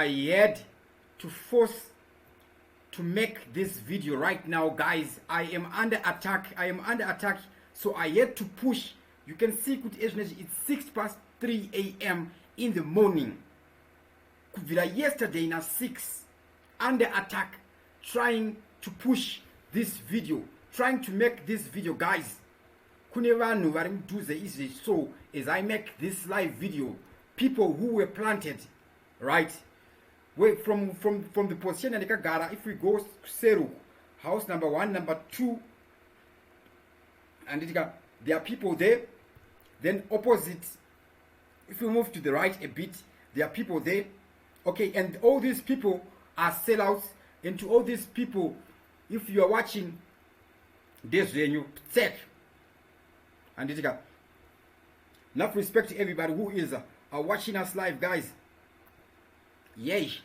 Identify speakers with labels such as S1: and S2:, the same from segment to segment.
S1: had to force to make this video right now, guys. I am under attack, so I had to push. You can see it's 3 a.m. in the morning. Yesterday na 6, under attack, trying to push this video, trying to make this video, guys. So as I make this live video, people who were planted, right, from the position and if we go to Seru, house number 1, number 2, and there are people there. Then opposite, if we move to the right a bit, there are people there. Okay, and all these people are sellouts. And to all these people, if you are watching this venue, check. And enough respect to everybody who is watching us live, guys. Yes.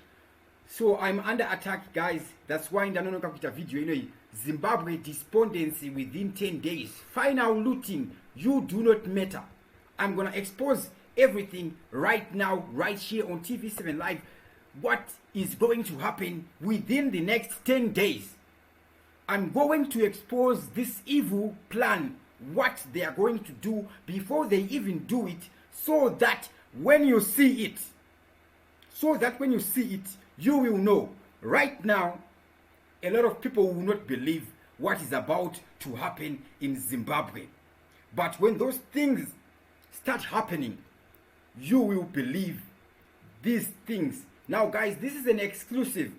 S1: So I'm under attack, guys. That's why in the video, Zimbabwe despondency within 10 days. Final looting. You do not matter. I'm gonna expose everything right now, right here on TV7 Live. What is going to happen within the next 10 days? I'm going to expose this evil plan, what they are going to do before they even do it, so that when you see it, you will know. Right now, a lot of people will not believe what is about to happen in Zimbabwe. But when those things start happening, you will believe these things. Now, guys, this is an exclusive.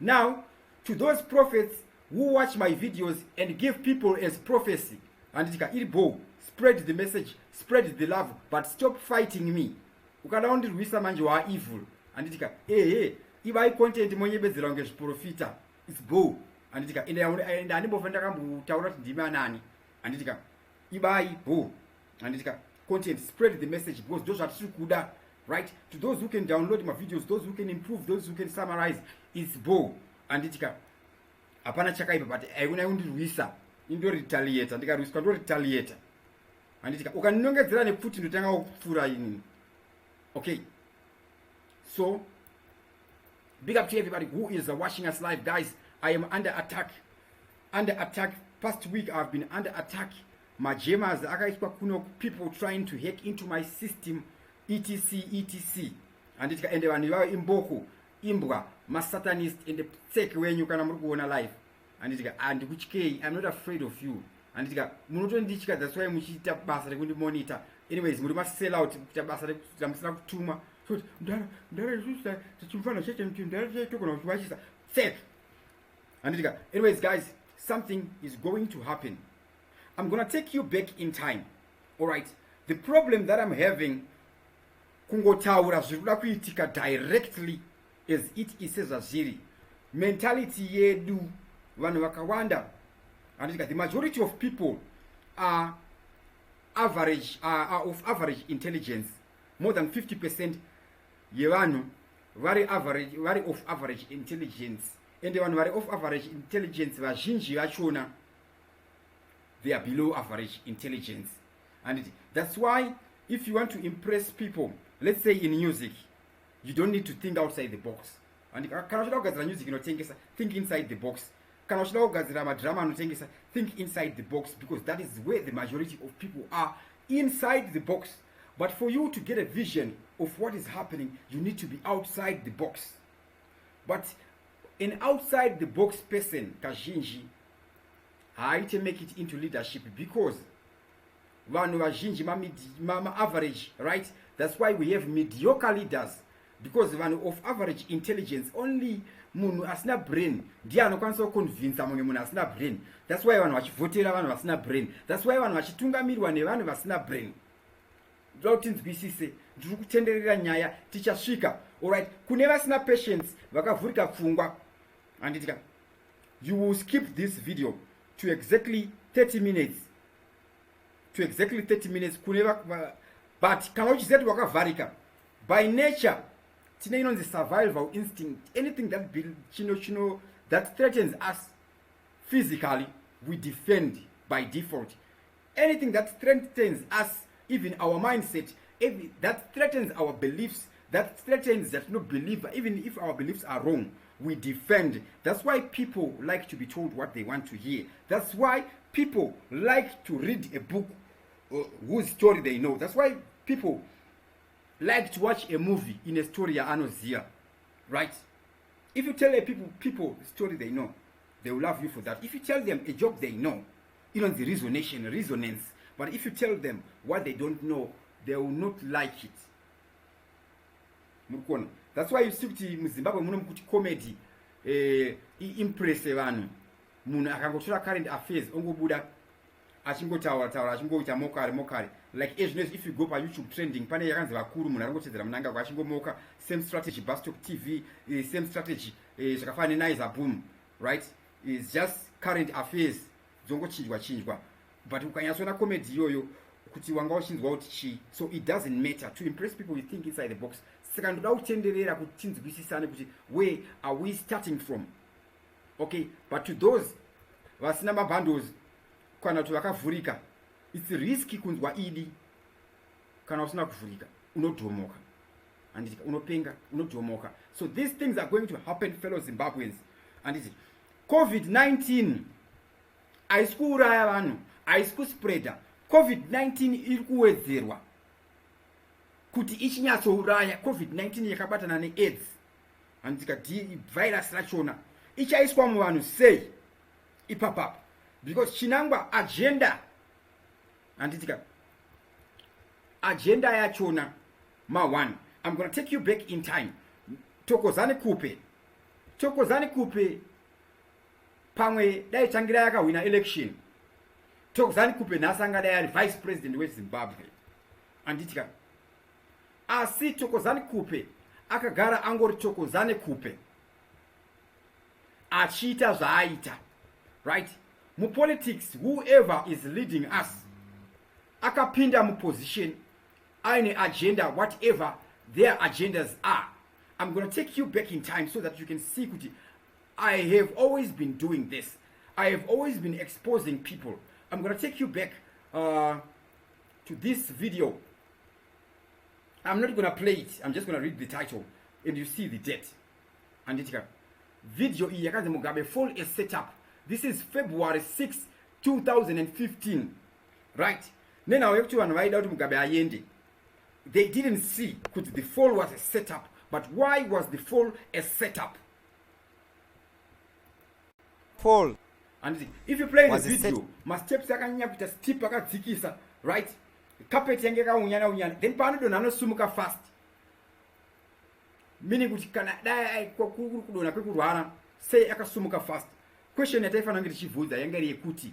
S1: Now, to those prophets who watch my videos and give people as prophecy, and spread the message, spread the love, but stop fighting me. Ukalaondirwisa manje wa evil. And iba content monyebezera ngezviprofita. It's bull. And andibofenda kambutaura kuti ndimi anani. And ibai bull. And content, spread the message, because those are kuda, right? To those who can download my videos, those who can improve, those who can summarize, it's bull. And apana chakaiba, but I undirwisa indo retaliate, and retaliate. And ukanongedzera nekuti ndotanga kupfura ini. Okay, so big up to everybody who is watching us live, guys. I am under attack. Past week I've been under attack. My gemas, people trying to hack into my system, etc. And when you are in Boko, Imbwa, my satanist in the tech when you can go on a live. And which case I'm not afraid of you. And that's why we tap bastard when you monitor. Anyways, we must sell out bastard tuma. So anyways, guys, something is going to happen. I'm gonna take you back in time. Alright. The problem that I'm having kungotaura zvirikuda kuitika directly as it is zviri. Mentality yedu vanhu vakawanda. And the majority of people are of average intelligence. More than 50% yevanhu very of average intelligence. And the one very of average intelligence vazhinji vachona, they are below average intelligence. And that's why if you want to impress people, let's say in music, you don't need to think outside the box. And music, think inside the box. Think inside the box, because that is where the majority of people are, inside the box. But for you to get a vision of what is happening, you need to be outside the box. But an outside the box person, kazhinji, I to make it into leadership, because vanhu vazhinji average, right? That's why we have mediocre leaders, because vanhu of average intelligence, only munhu asina brain ndiye anokwanisa convince mumwe munhu asina brain. That's why vanhu vachivhotera vanhu vasina brain. That's why vanhu vachitungamirirwa nevanhu vasina brain. Ndiri kutenderera nyaya tichasvika. Alright, kune vasina patience vakavhurika pfungwa. And you will skip this video to exactly 30 minutes. But kana uchizeti wakavharika, by nature tina inonzi survival instinct. Anything that that threatens us physically, we defend by default. Anything that threatens us, even our mindset, that threatens our beliefs, that threatens that no believer, even if our beliefs are wrong, we defend. That's why people like to be told what they want to hear. That's why people like to read a book whose story they know. That's why people like to watch a movie in a story anozia, right? If you tell people the story they know, they will love you for that. If you tell them a joke they know, the resonance. But if you tell them what they don't know, they will not like it. That's why you see in Zimbabwe munomukuti comedy impress vanhu. Munhu akangotora current affairs ongobuda achingotaura achingoita mokare. Like if you go by YouTube trending, pane yakanzi vakuru munhu arangochedzera Mnangagwa achingomoka, same strategy Bastok TV, same strategy zvakafanana naIza Boom, right? It's just current affairs dzongochinjwa. But ukanyasona comedy yoyo kuti wanga uchinzwa kuti chi, so it doesn't matter. To impress people, you think inside the box. Saka ndoda kutenderera kuti tinzwisisane kuti where are we starting from. Okay, but to those vasina mabundles kana kuti vakavhurika, it's risky kunzwa idi kana usina kuvhurika, unodhomoka. And unopenga, unodhomoka. So these things are going to happen, fellow Zimbabweans. And it's COVID-19 aisikuuraya vanhu, aisikuspreada. COVID-19 iri kuwedzerwa kuti ichinyatsouraya. COVID-19 yakabatana neAIDS, andika virus rachona ichaiswa muvanhu sei ipapapa, because chinangwa agenda, anditika agenda yachona MaOne. I'm going to take you back in time. Tokozani Khupe pamwe dai tangira yakawina election. Tokozani Khupe nasanga dai vice president we Zimbabwe. Anditika asi Tokozani Khupe akagara angori Tokozani Khupe achita zvaaita, right? Mu politics, whoever is leading us akapinda mu position aine agenda, whatever their agendas are. I'm going to take you back in time so that you can see kuti I have always been doing this. I have always been exposing people. I'm going to take you back to this video. I'm not going to play it. I'm just going to read the title and you see the date. And it's video yakazi Mugabe full is set up. This is February 6, 2015. Right? Then I have to write out Mugabe ayende. They didn't see because the fall was a setup. But why was the fall a setup?
S2: Fall.
S1: And if you play the video, my steps are going to steep akadzikisa, right? Carpet yangeka unyana. Then pano donano sumuka fast. Meaning kuti kana dai kudona kwekurwana say akasumuka fast. Question yataifana ngiti chivudza yangari yekuti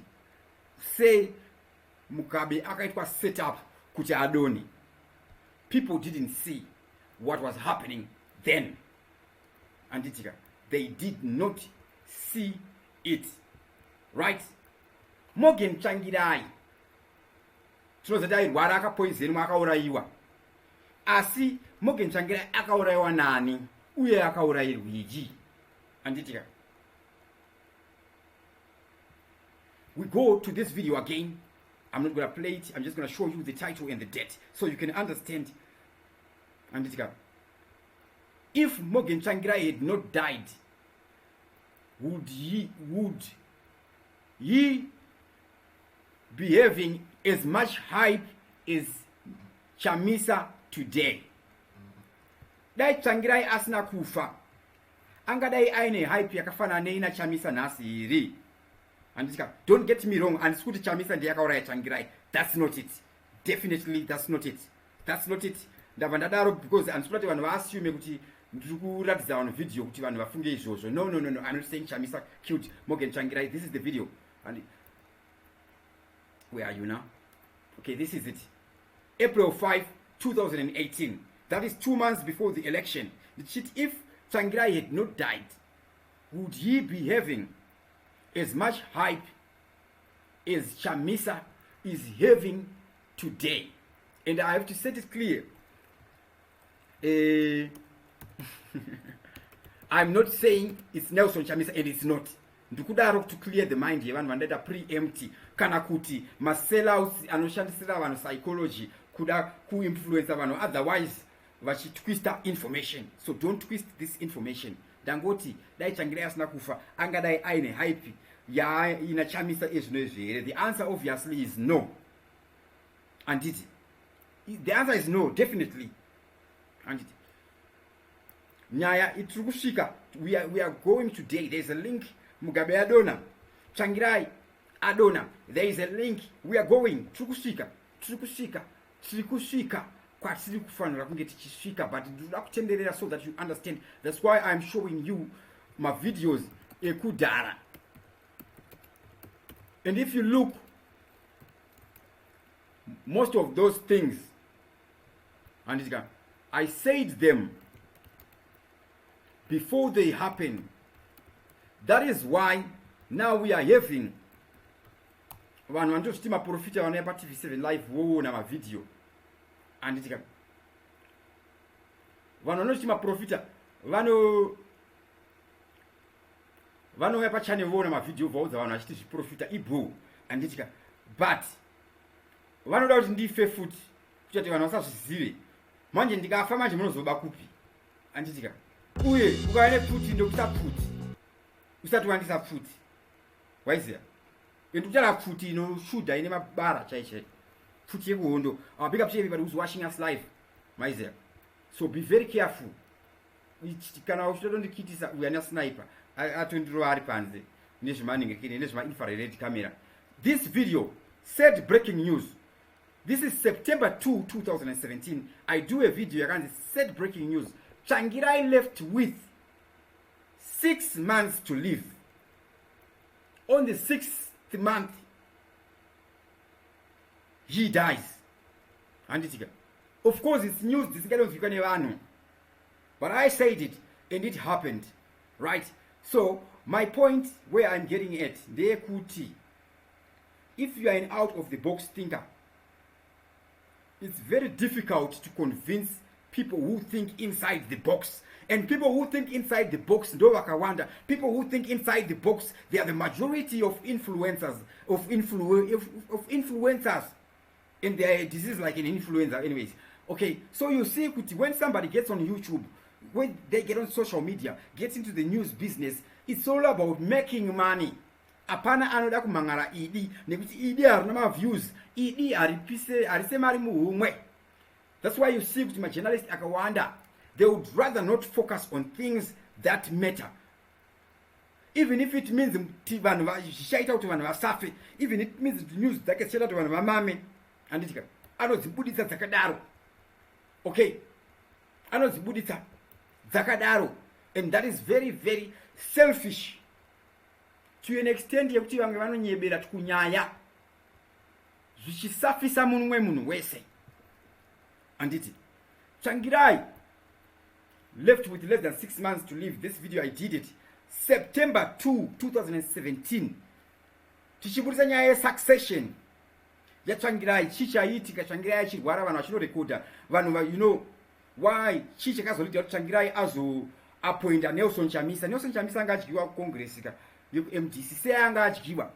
S1: say Mugabe akaitwa setup kuti adoni. People didn't see what was happening then. And they did not see it. Right? Morgan Changirai. Tinozadai rwara akapoizeni akauraiwa. Asi Morgan Changirai akauraiwa nani? Uye akaurairwiji. And we go to this video again. I'm not going to play it. I'm just going to show you the title and the date so you can understand. And if Morgan Changirai had not died, would he be having as much hype as Chamisa today? Dai Changirai asina kufa. Angadai aine hype yakafana neina Chamisa nasiri. And don't get me wrong, and Skuti Chamisa and Yakaura Changirai. That's not it. Definitely that's not it. That's not it. Ndavandadaro because and Skuti vanhu assume kuti ndikuratidza on video kuti vanhu vafunge izvozvo. No. I'm not saying Chamisa killed Morgan Changirai. This is the video. And where are you now? Okay, this is it. April 5, 2018. That is 2 months before the election. If Changirai had not died, would he be having as much hype as Chamisa is having today? And I have to set it clear. I'm not saying it's Nelson Chamisa, and it's not. Ndikudaro to clear the mind here, vanhu vandaita preempt kana kuti masellouts anoshandisira vanhu psychology kuda kuinfluencer vanhu, otherwise vachitwista information. So don't twist this information. Dangoti dai Changirai asina kufa angadai aine hype ya ina Chamisa ezvinozvi here? The answer obviously is no. And the answer is no, definitely. And Nyaya itiri kusvika. We are going today. There's a link. Mugabe adona, Changirai adona. There is a link. We are going. Tiri kusvika. Kwatiri kufanira kunge tichisvika, but ndoda kutenderera so that you understand. That's why I'm showing you my videos ekudhara. And if you look, most of those things, and I said them before they happen. That is why now we are having vanhu vanotosviti maprofita vanouya paTV7 live voona mavideo. And vanhu vanotosviti maprofita vanouya pachannel voona mavideo vaudza vanhu vachiti zviprofita ibho. Anditika but vanoda kuti ndife futi kuti vanhu vasazvizive. Manje ndikafa manje munozoba kupi? Anditika uye ukava nepfuti ndokuita pfuti usati wandisa pfuti waiziva. And uchala pfuti inoshuda ine mabara chaichai, pfuti yekuhondo. Big up to everybody who's watching us live, maiziva. So be very careful. Kana uchitondikitisa uya nasniper atondiro ari panze nezvimaningirikini nezvima-infrared camera. This video said breaking news. This is September 2, 2017. I do a video yakanzi said breaking news. Changirai left with 6 months to live. On the 6th month, he dies. And of course, it's news. This kind of you can never know. But I said it, and it happened, right? So my point where I'm getting at, the kuti, if you are an out of the box thinker, it's very difficult to convince people who think inside the box. And people who think inside the box, ndo wakawanda. People who think inside the box, they are the majority of influencers, of influencers. And this is like an influencer anyways. Okay, so you see, when somebody gets on YouTube, when they get on social media, gets into the news business, it's all about making money. Apana anoda kumangara idi, nekuti idi arina views, idi arise mari muhumwe. That's why you see my journalist akawanda, they would rather not focus on things that matter. Even if it means vanhu vashita kuti vanhu vasafe, even if it means the news dzakacheta kuti vanhu vamame, anditika anodzibuditsa dzakadaro. Okay, anodzibuditsa dzakadaro, and that is very, very selfish to an extent yekuti vamwe vanonyebera kunyaya zvichisafisa munhu wese. Anditi Changirai left with less than 6 months to live. This video I did it September 2, 2017. Tichibudisa nyaya yesuccession yaChangirai chichaitika. Changirai achirwara, vanhu vachinorekodha, vanhu you know why chichakazolidwa kuti Changirai azo appointa Nelson Chamisa. Nelson Chamisa anga adyiwa kucongress MDC seanga adyiwa,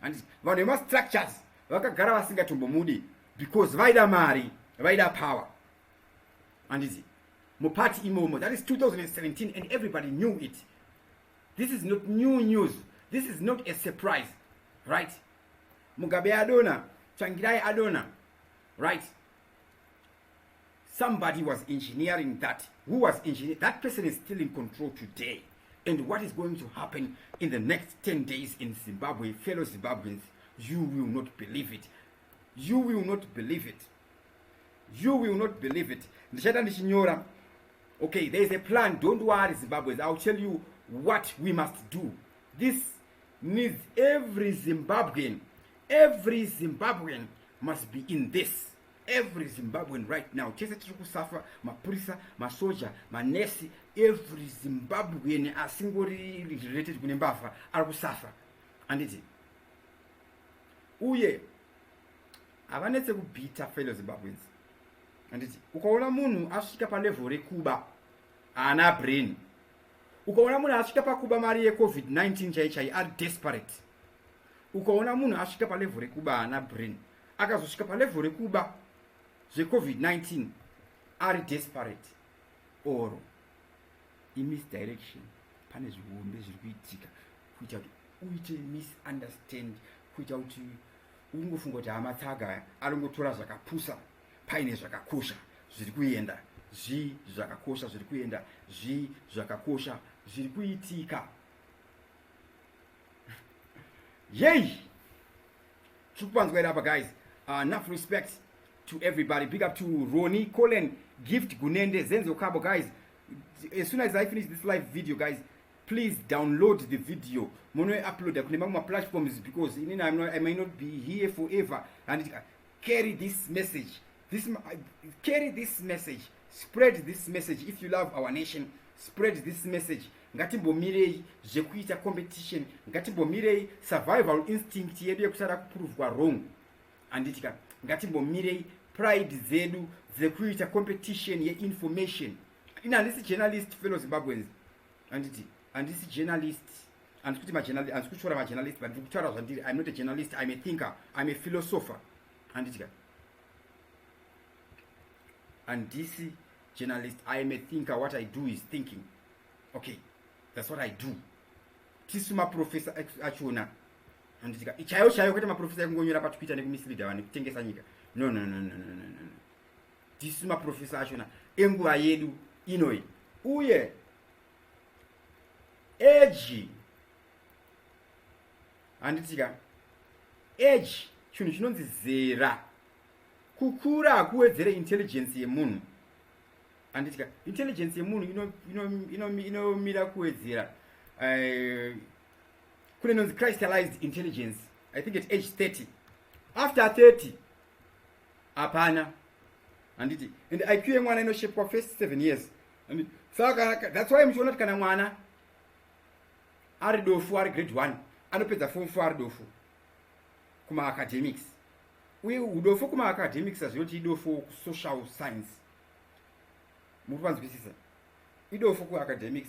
S1: and vanhu vemastructures vakagara vasingatombomudi because vaida mari, vaida power. And is Mupati imomo. That is 2017, and everybody knew it. This is not new news. This is not a surprise, right? Mugabe adona, Changirai adona, right? Somebody was engineering that. Who was engineering? That person is still in control today. And what is going to happen in the next 10 days in Zimbabwe, fellow Zimbabweans, you will not believe it. You will not believe it. You will not believe it. Okay, there is a plan. Don't worry, Zimbabweans. I'll tell you what we must do. This needs every Zimbabwean. Every Zimbabwean must be in this. Every Zimbabwean right now. Mapurisa, Masoja, Manesi, every Zimbabwean are singly related to Nimbafa, Arusafra. And it is. Uye, avanetse kubita fellow Zimbabweans. And it is. Ukaona munhu asvika pa level rekuba ana brain. Ukaona munhu asvika pa kuba mari ye COVID-19 chaichai are desperate. Ukaona munhu asvika pa level rekuba ana brain. Akazosvika pa level rekuba zvecovid-19 ari desperate or imisdirection, pane zvihombe zviri kuitika kuita kuti uite misunderstand, kuita kuti ungofunga kuti hamatsaga aringotora zvakapusa paine zvakakosha zviri kuenda, zvakakosha zviri kuenda, zvakakosha zviri kuitika. Yay! Guys, enough respect to everybody. Big up to Roni, Colin, Gift, Gunende, Zenzo Cabo, guys. As soon as I finish this live video, guys, please download the video. Mono upload the platforms because I may not be here forever. And carry this message. Carry this message. Spread this message. If you love our nation, spread this message. Ngatimbomirei zvekuita competition, ngatimbomirei survival instinct yedu yekusara kupuruvwa wrong. Anditika ngatimbomirei pride zedu dzekuita competition ye information. Handisi journalist fellow Zimbabweans. Handisi journalist. Andikuti majournalist, andikuchora majournalist, but ndikutaura zvandiri, I'm not a journalist, I'm a thinker, I'm a philosopher. Anditika. Handisi journalist, I am a thinker, what I do is thinking. Okay. That's what I do. Tisu Mapurisa achona. Anditika ichayo kuti Mapurisa ngonyora pa Twitter nekumislead vanhu kutengesa nyika. No. Tisu Mapurisa achona enguva yedu inoi. Uye age. Anditika age chinhu chinonzi zera. Kukura kuwedzere intelligence yemunhu. Anditika intelligence yemunhu inomira kuwedzera kune nonzi crystallized intelligence, I think at age 30. After 30 hapana. Anditi and IQ yemwana inoshepwa first 7 years. And saka that's why muchiona kuti kana mwana ari dofu ari grade 1 anopedza form 4 ari dofu kuma academics. Uye udofu kuma academics azvoti idofu social science. Mufanzwisisa idofu ku academics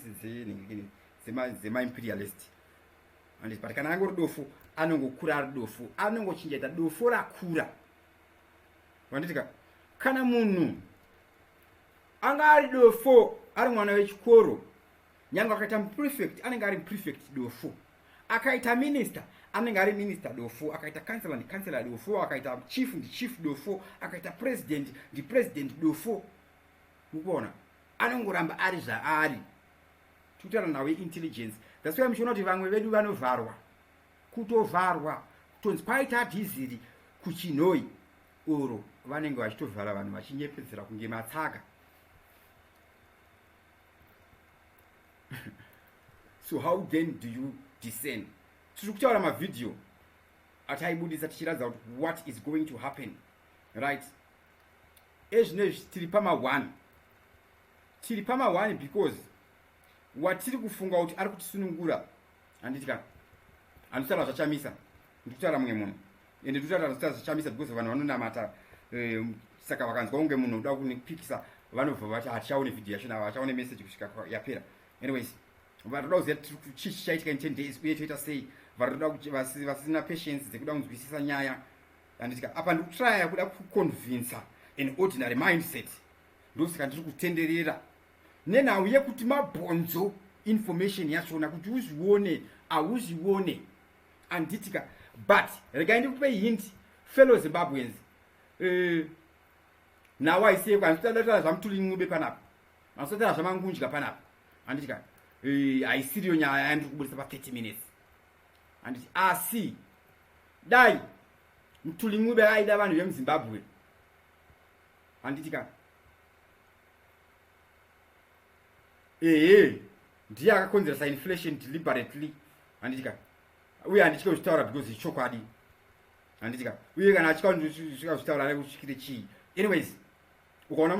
S1: zema imperialist. And but kana angori dofu anongokura ari dofu, anongochinjeta dofu rakura. Wanditika kana munhu anga ari dofu ari mwana wechikoro, nyangwe akaita prefect anenge ari prefect dofu, akaita minister anenge ari minister dofu, akaita councillor ndi councillor dofu, akaita chief ndi chief dofu, akaita president ndi president dofu. Mukuona anongoramba ari zvaari. Tutaura nawe intelligence. That's why muchiona kuti vamwe vedu vanovharwa, kutovharwa tonzi paita dhiziri kuchinoi oro vanenge vachitovhara vanhu vachinyepedzera kunge matsaka. So how then do you discern? Tiri kutaura mavideo ataibudisa tichiratidza kuti what is going to happen, right? Ezvinezvi tiri pama1. Tiri pama1 because watiri kufunga kuti ari kutisunungura. Anditika anditaura zvachamisa, ndikutaura mumwe munhu ende ndikutaura zvachamisa because vanhu vanonamata saka vakanzwa unge munhu uda kunipikisa vanobva vati hatichaone video yacho nava vachaone message kusvika yapera. Anyways, varikuda kuziva kuti chii chichaitika in 10 days uye toita sei, varikuda kuti vasina patience dzekuda kunzwisisa nyaya. Anditika apa ndikutraya kuda kuconvinsa an ordinary mindset. Ndosaka ndiri kutenderera nenhau yekuti mabhonzo information yachona kuti uzvione hauzvione. Anditika but regai ndikupe hint fellow Zimbabweans. Now I say kwanditaura zvamutuli panapa, anditaura zvamangudya panapa. Anditika haisiriyo nyaya yandiri kubudisa pa 30 minutes. Anditi asi dai mutuli ng'ube aida vanhu vemuZimbabwe. Anditika ndiye akakonzeresa inflation deliberately. Anditika uye handityi kuzvitaura because ichokwadi. Anditika uye kana achika kuzvitaura ari kusvikire chii. Anyways, ukaona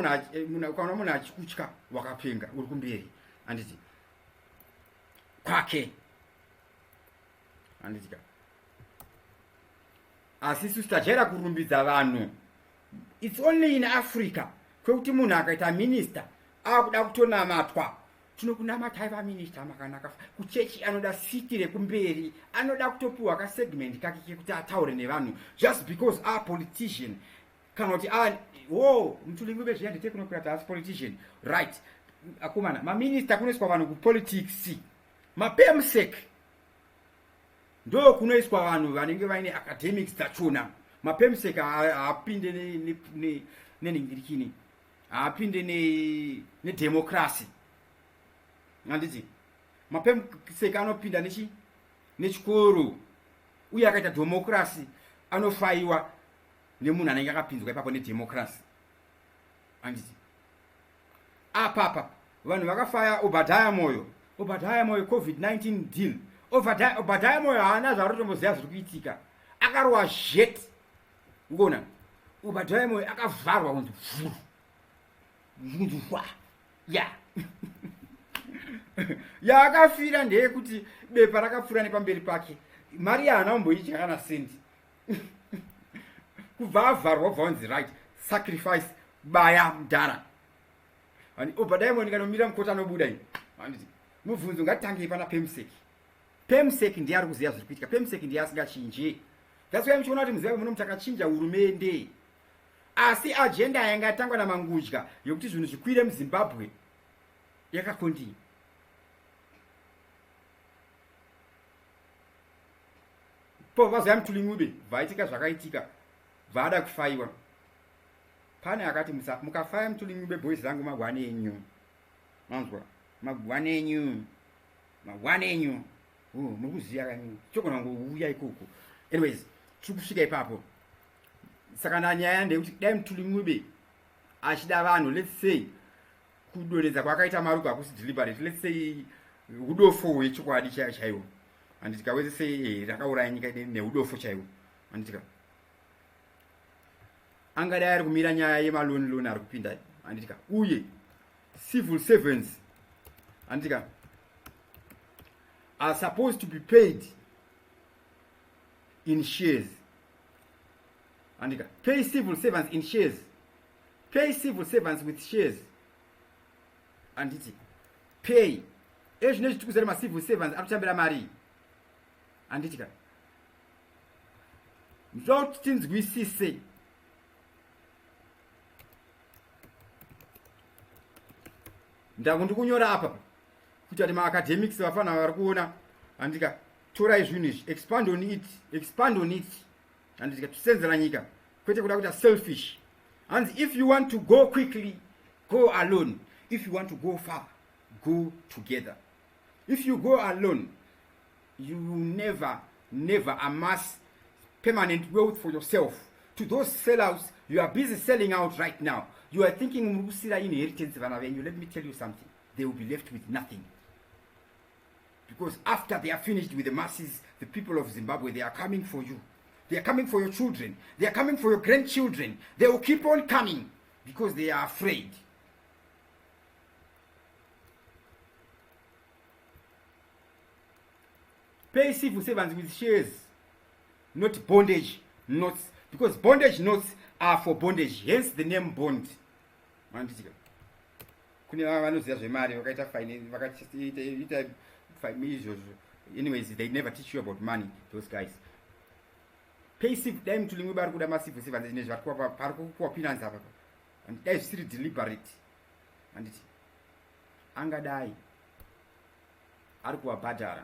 S1: munhu achikutya wakapenga uri kumberi. Anditi kwake. Anditika asi isu tajaira kurumbidza vanhu. It's only in Africa kwekuti munhu akaita minister akuda kutonamatwa. Tinokunamatai vaminister makanaka. Kuchechi anoda siti rekumberi, anoda kutopiwa kasegment kake kekuti ataure nevanhu just because our politician kana kuti Mtulingube zviyandi technocrat as politician, right? Akomana maminista kunoiswa vanhu kupolitics, mapemsec ndo kunoiswa vanhu vanenge vaine academics dzachona. Mapemsec haapinde neningirikini, haapinde nedemocracy. Handiti mapemsec anopinda nechikoro, uye akaita democracy anofaiwa nemunhu anenge akapinzwa ipapo nedemocracy. Handiti apapa vanhu vakafaya Obadiah Moyo COVID-19 deal. Obadiah Moyo haana zvarotomboziva zviri kuitika, akarowa jet. Ngona Obadiah Moyo akavharwa kunzi vhuru ya akafira ndeyekuti bepa rakapfuura nepamberi pake, mari haana kumboidya kana sendi. Kubva avharwa obva unzi right sacrifice baya mudhara. Obadiah Moyo ndikanomira mukoti anobuda ini, handiti mubvunzo ngatitangei pana pemsec. Pemsec ndiye ari kuziva zviri kuitika, pemsec ndiye asingachinje. That's why muchiona kuti muzimbabwe muno mutakachinja hurumende, asi agenda yanga yatangwa naMangudya yokuti zvinhu zvikwire muZimbabwe yakakontinua. Po vazoya Mtulingube vaitika zvakaitika, vada kufaiwa. Pane akati mukafaya Mtulingube boys zangu magwane enyu. Manzwa magwane enyu. Mukuziya kanyu. Chokona ngouya ikoko. Anyways, tikusvika ipapo. Saka Nyaya ndekuti dai Mtulingube achida vanhu, let's say kudoredza kwakaita maruka hakusi deliberate, let's say udofo hwechokwadi chaiwo. Handitika wese sei rakauraya nyika neudofo chaiwo. Handitika angadai ari kumira nyaya yemaloni ari kupinda. Handitika uye civil servants, handitika, are supposed to be paid in shares. Handika pay civil servants in shares, pay civil servants with shares. Handiti pay ezvinezvi tikuzere macivil servants arikutambira mari. Handitika ndokuti tinzwisise ndakundikunyora apa kuti ati maacademics vafana vari kuona. Handika torai zvinhu izvi, expand on it. Handika tusenzera nyika kwete kuda kuita selfish. Hanzi if you want to go quickly, go alone. If you want to go far, go together. If you go alone, you will never amass permanent wealth for yourself. To those sellouts, you are busy selling out right now. You are thinking Murusira inheritance vana venyu. Let me tell you something. They will be left with nothing. Because after they are finished with the masses, the people of Zimbabwe, they are coming for you. They are coming for your children. They are coming for your grandchildren. They will keep on coming because they are afraid. Pay civil servants with shares, not bondage notes, because bondage notes are for bondage, hence the name bond. Anyways, they never teach you about money, those guys. Pay civil them to limit back with a massive servants in Israel, for finance, and that's still deliberate. And it angadai Arkua Badara.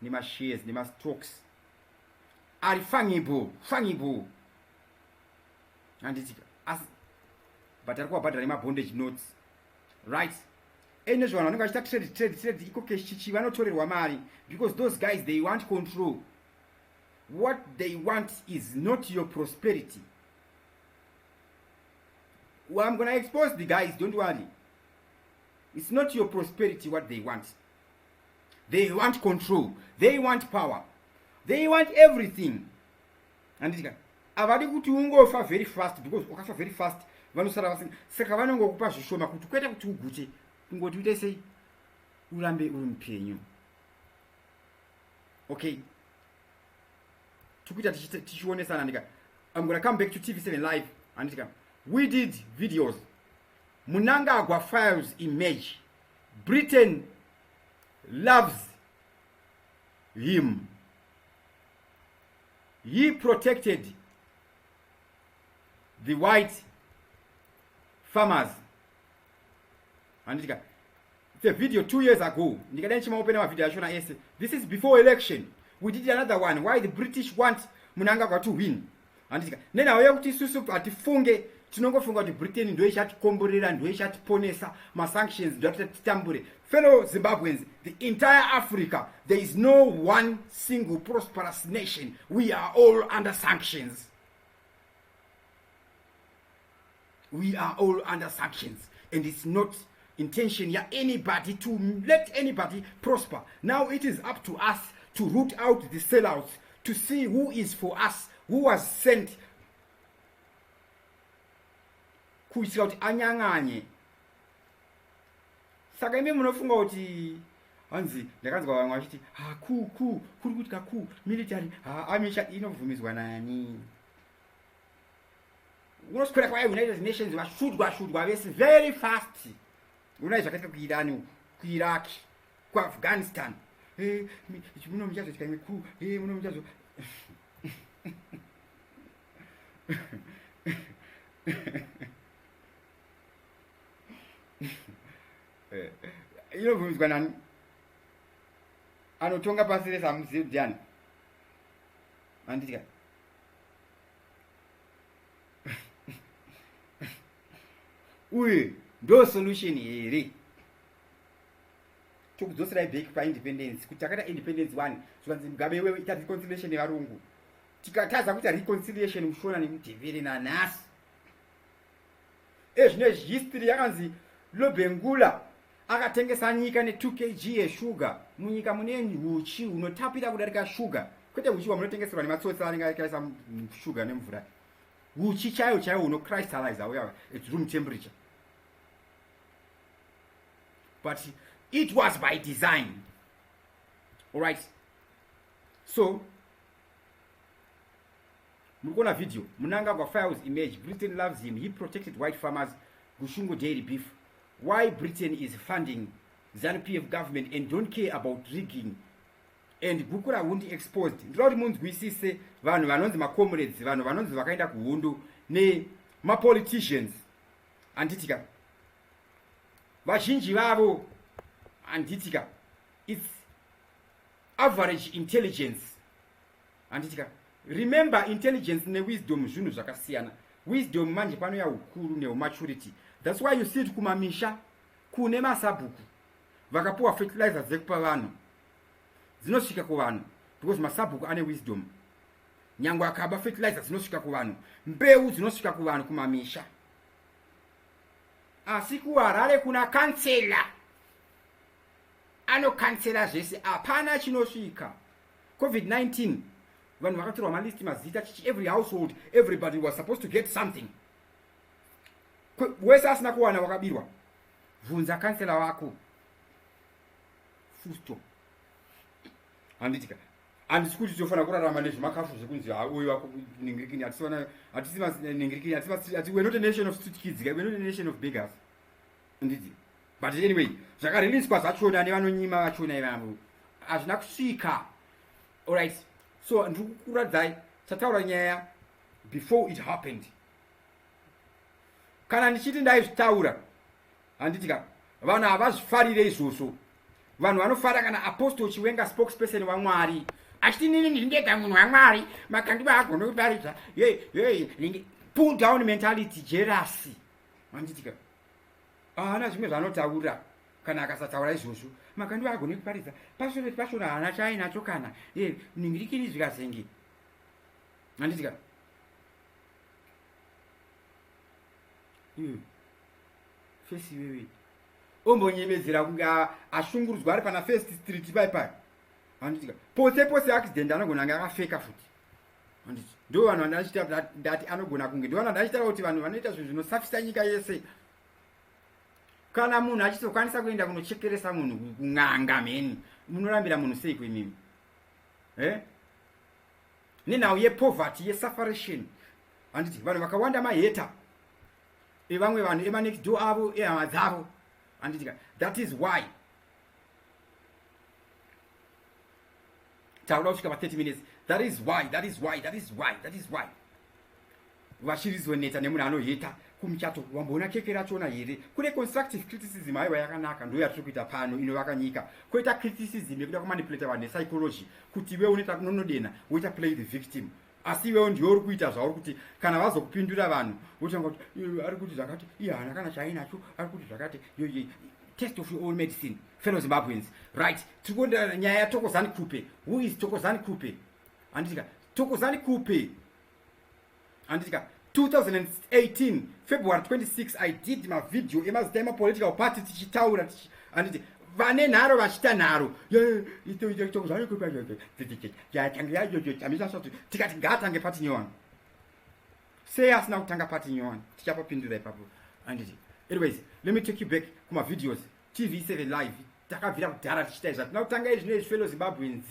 S1: Nima shares, nima stocks. Are fungible. And it's as but Arkua Badara nima bondage notes. Right? Anyone I'm going to trade iko keshichi vanotorerwa wamari, because those guys, they want control. What they want is not your prosperity. Well, I'm going to expose the guys, don't worry. It's not your prosperity what they want. They want control. They want power. They want everything. And it's avadi kuti ungofa very fast, because ukafa very fast vanosara vasina. Saka vanongokupa zvishoma kuti kwete kuti ugute, kungoti uite sei urambe uri mupenyu. Okay. Tukuita tichionesana ndika. I'm going to come back to TV7 Live and ndika. We did videos. Mnangagwa files image. Britain loves him. He protected the white farmers. And it's a video 2 years ago. This is before election. We did another one. Why the British want Mnangagwa to win. And then I kuti susu atifunge tinongofunga kuti Britain ndo ichatikomborera ndo ichatiponesa sanctions ndo titambure. Fellow Zimbabweans, the entire Africa, there is no one single prosperous nation. We are all under sanctions. We are all under sanctions, and it's not intention ya anybody to let anybody prosper. Now it is up to us to root out the sellouts, to see who is for us, who was sent kuitira kuti anyang'anye. Saka ime munofunga kuti hanzi ndakanzwa vamwe vachiti kuri kuti kaku military amisha inovhumizwa nani. Unoswera kwa United Nations vashudwa vese very fast. Unai zvakaita kuirani, kuiraq, kuafghanistan. Muno muchazo chikaime ku, muno muchazo. Inovhumizwa nani? Anotonga pasi rese amuzivi ndiani. Andika. Uye ndo solution here. Tokudzosera back pa independence. Kuti takata independence 1, zvanzi Mugabe wewe ita reconciliation yevarungu. Tikataza kuti reconciliation mushona nemudevere nanasi. Zvine history yakanzi Lobengula akatengesa nyika ne 2 kg yeshuga. Munyika mune uchi unotapira kudarika sugar. Kwete uchi wamunotengeserwa nematsotsi anenge akaisa sugar nemvura. Uchi chayo uno crystallize away at room temperature. But it was by design. All right. So, mukona video. Mnangagwa files image. Britain loves him. He protected white farmers. Gushungo dairy beef. Why Britain is funding ZANU-PF government and don't care about rigging. And Bukura wundi exposed. Ndiloti munzwisise vanhu vanonzi comrades, vanhu vanonzi vakaenda kuhundu ne politicians. Anditika. Vazhinji vavo anditika. It's average intelligence. Anditika. Remember, intelligence ne wisdom zvinhu zvakasiyana. Wisdom manje pano ya ukuru ne maturity. That's why you see it kumamisha kune masabhuku. Vakapuwa fertilizers dzekupa vanhu. Dzinosvika kuvanhu because masabhuku ane wisdom. Nyangwa akaba fertilizers dzinosvika kuvanhu. Mbeu dzinosvika kuvanhu kumamisha. Asi kuHarare kuna kansela. Ano kansela zvese apana chinosvika. COVID-19 vanhu vakatorwa malisti mazita chichi every household everybody was supposed to get something. Wese asina kuwana wakabirwa. Vunza kansela wako. Fusto. Anditika. Andisikuti tofana kurarama nezvemakafu zvekunzi uyu wako ningirikini atisima ningirikini ati we're not a nation of street kids, we're not a nation of beggars. Nditi. But anyway, zvakareleaswa zvachona nevanonyima vachona ivavo hazvina kusvika. All right. So ndikukuradzai tataura nyaya before it happened. Kana ndichiti ndaizvitaura handitika vanhu havazvifarire izvozvo. Vanhu vanofara kana Apostle Chiwenga spokesperson waMwari achiti nini ndindega munhu waMwari makandiba agona kuparidza pull down mentality jealousy. Handitika haana zvimwe zvanotaura kana akasataura izvozvo makandiba agona kuparidza pasoveti pachona haana chainacho kana ningirikiri zvikazenge. Handitika fesi wewe ombonyemedzera kunga ashungurudzwa ari pana First Street pai. Handitika pose accident anogona kunge akafeka futi. Handiti ndo vanhu vandachita ndati anogona kunge ndo vanhu vandachitaura kuti vanhu vanoita zvinhu zvinosafisa nyika yese. Kana munhu achitokwanisa kuenda kunochekeresa munhu kun'anga mheni munorambira munhu sei kwemimi nenhau yepoverty yesufferation. Handiti vanhu vakawanda maheta evamwe vanhu emanext door avo ehama dzavo. Handitika that is why taura kusvika pa 30 minutes. That is why vachirizoneta nemunhu anoheta kumuchato wamboona keke rachona here. Kune constructive criticism aiwa yakanaka ndo yatiri kuita pano inovaka nyika. Koita criticism yekuda kumanipulata vanhu nepsychology kuti iwe unoita nonodena woita play the victim. Asi iwewo ndiwo uri kuita zvauri kuti kana vazokupindura vanhu wotanga kuti ari kuti zvakati iye haana kana chaainacho ari kuti zvakati test of your own medicine. Fellow Zimbabweans, right? Tikuona nyaya Thokozani Khupe. Who is Thokozani Khupe? Andika Thokozani Khupe. Andika 2018 February 26 I did my video emazitema political party tichitaura anditi vane nharo vachita nharo Thokozani Khupe Chamisa tikati ngatange pati nyowani. Sei asina kutanga pati nyowani tichapapindura ipapo anditi. Anyways, let me take you back kuma videos TV7 live takabvira kudhara tichita izvi tinotanga izvi nezvi fellow Zimbabweans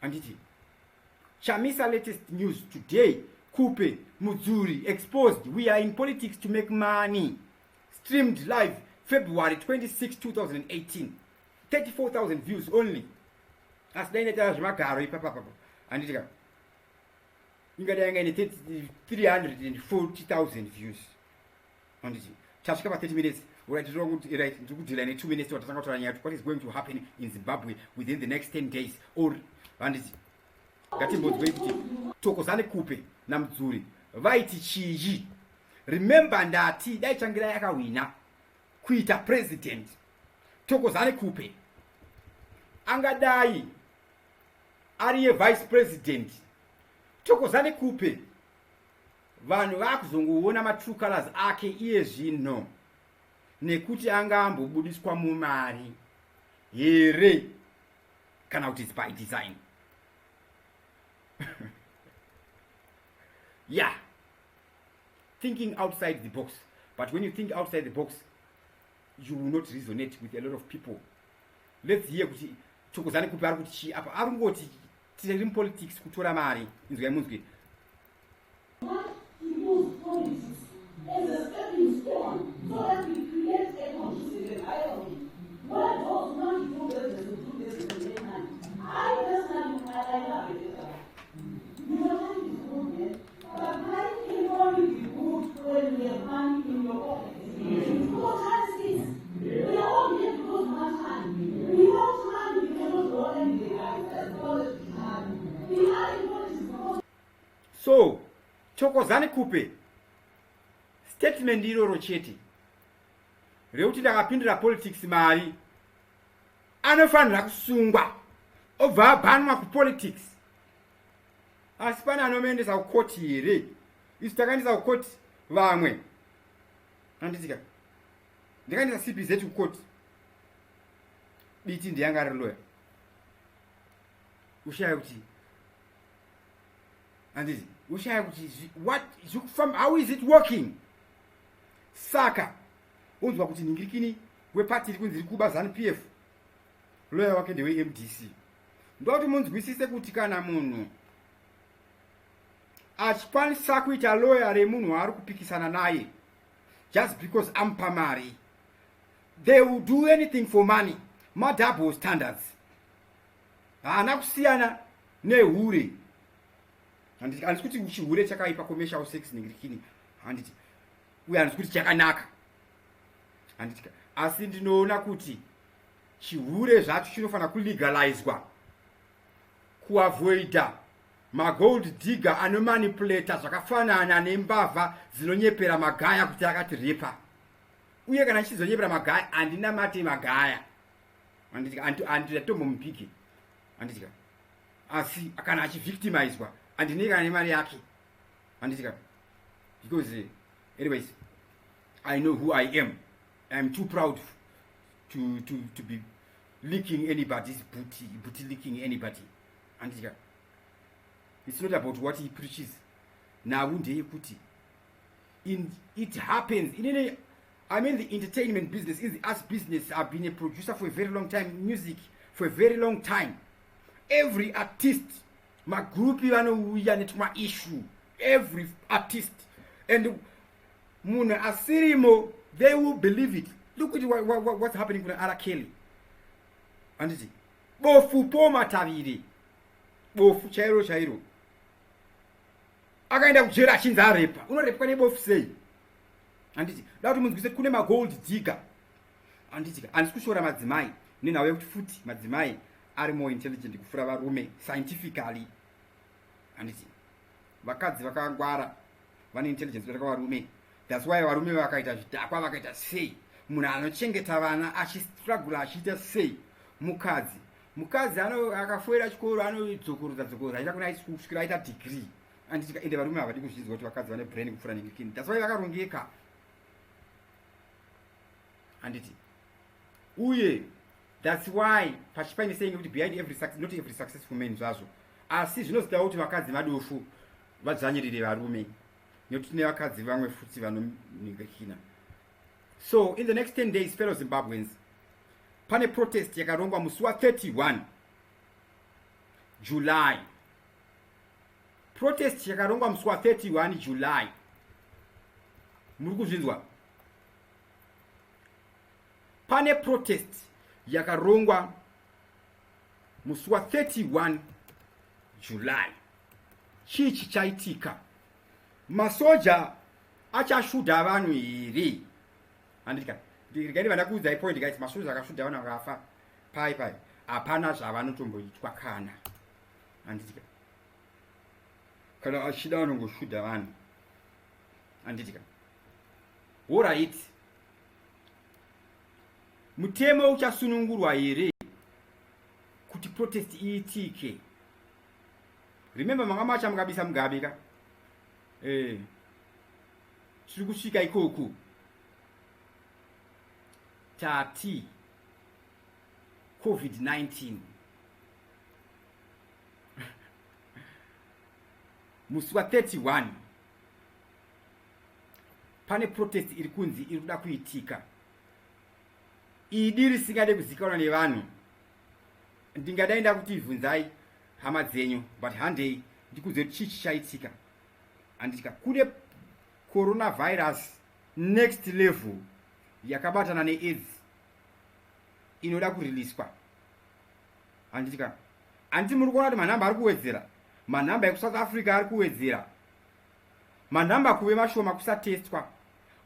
S1: anditi Chamisa latest news today. Khupe Mudzuri exposed we are in politics to make money. Streamed live February 26 2018 34,000 views only. Asidainetara zvemagaro ipapapo anditika ingadanga ine 340,000 views anditi tasvika pa 30 minutes. Right, ndikudhila ne 2 minutes watatanga kutaura nyaya what is going to happen in Zimbabwe within the next 10 days or anditi ngatimbodzwe kuti Thokozani Khupe naMudzuri vaiti chii. Remember ndati dai changira yakawina kuita president. Thokozani Khupe angadai ari vice president. Thokozani Khupe vanhu vakuzongoona ma-true colors ake iye zvino nekuti angambobudiswa mumari here kana kuti it's by design. Yeah, thinking outside the box. But when you think outside the box, you will not resonate with a lot of people. Let's hear kuti Thokozani Khupe ari kuti chi apa ari ngoti tiri in politics kutora mari inzwa munzwi.
S2: As a stepping stone, so that we create a conducive environment where those who want to do business will do business in their hand. I personally, I love it. You don't have to do it, but money can only be good when you have money in your pocket. Because that's this. We are all here because we want money. Without money, we cannot go anywhere. That's because we have. We are in politics because.
S1: So, Thokozani Khupe statement iroro chete reuti ndakapindura politics mari anofanira kusungwa obva abhanwa kupolitics. Asi pana anomuendesa kukoti here. Isu takaendesa kukoti vamwe anditika ndikaendesa CBZ kukoti biti ndiyanga ari lawyer ushaya kuti anditi ushaya kuti what how is it working. Saka unzwa kuti ningirikini wepati iri kunzi kuba ZANU-PF lawyer wake ndewe MDC. Ndoti munzwisise kuti kana munhu achikwanisa kuita lawyer remunhu ari kupikisana naye just because ampa mari, they will do anything for money. Double standards haana kusiyana nehure. Handiti kuti chihure chakaipa commercial sex ningirikini handiti uye handiti kuti chakanaka handiti. Asi ndinoona kuti chihure zvacho chinofanira kulegalizwa kuavoida magold digger anomanipulata zvakafanana nembavha dzinonyepera magaya kuti akati repa. Uye kana chichizonyepera magaya handina mate magaya handiti anditombomupike handiti. Asi kana achivictimizwa handineka nemari yake handiti. Because anyways, I know who I am. I'm too proud to be licking anybody's booty licking anybody. And it's not about what he preaches. Now it happens in any. I mean, the entertainment business is the arts business. I've been a producer for a very long time, music for a very long time. Every artist, my group, my issue. Every artist and Muna Asirimo, they will believe it. Look at what's happening with Ara Kelly. And it's bofu poma taviri. Bofu chairo chairo. akaenda kujera achinzi arepa. Unorepwa nebofu sei? Handiti da kuti munzwise kune magold digger. Handiti handisi kushora madzimai nenhau yekuti futi madzimai ari more intelligent kufura varume scientifically. Handiti vakadzi vakangwara vane intelligence kudarika varume. That's why varume vakaita zvidhakwa vakaita sei. Munhu anochengeta vana achistruggle achiita sei. Mukadzi akafoira chikoro anodzokorudza aita kuna kusvikira aita degree. Handiti ende varume havadi kuzvidzwa kuti vakadzi vane brain kupfuura nengekini. That's why vakarongeka. Handiti uye that's why pachipaine saying kuti behind every success, not every successful man zvazvo, asi zvinoziva kuti vakadzi vadofu vadzvanyirire varume nekuti tine vakadzi vamwe futi vanoningekina. So in the next 10 days, fellow Zimbabweans, pane protest yakarongwa musi wa31 July. Protest yakarongwa musi wa31 July. Muri kuzvinzwa? Pane protest yakarongwa musi wa31 July. Chii chichaitika? Masoja achashudha vanhu here? Handika ndikati vana kuudzai point ndikati masoja akashudha vanhu vakafa pai hapana zvavanotomboitwa kana. Handitika kana achida vanongoshudha vanhu. Handitika all right. Mutemo uchasunungurwa here kuti protest iitike? Remember manga macha mukabisa Mugabe ka? Tiri kusvika ikoko. Tati COVID-19. Musi wa31 pane protest iri kunzi iri kuda kuitika. Idi risingade kuzikanwa nevanhu. Ndingadaenda kutivhunzai hama dzenyu, but handei ndikudze kuti chii chichaitika. Handitika kune coronavirus next level yakabatana neAIDS inoda kuriliswa. Handitika handi muri kuona kuti manhamba ari kuwedzera. Manhamba ekuSouth Africa ari kuwedzera. Manhamba kuve mashoma kusatestwa.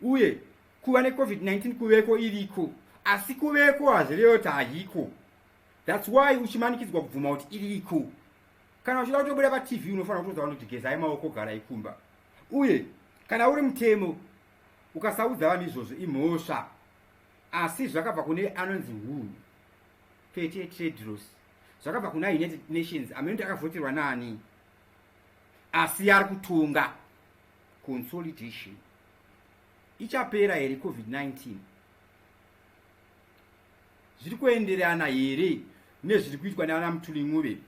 S1: Uye kuva neCovid-19 kuveko iriko. Asi kuveko hazvirevo kuti haiko. That's why uchimanikidzwa kubvuma kuti iriko. Kana uchida kutobuda paTV unofanira kutoudza kuti gezai maoko garai kumba. Uye kana uri mutemo ukasaudza vanhu izvozvo imhosva. Asi zvakabva kune anonzi WHO, Tedros, zvakabva kuna United Nations amenoti akavhoterwa nani. Asi ari kutonga consolidation. Ichapera here COVID-19? Zviri kuenderana here nezviri kuitwa nana Mutuli.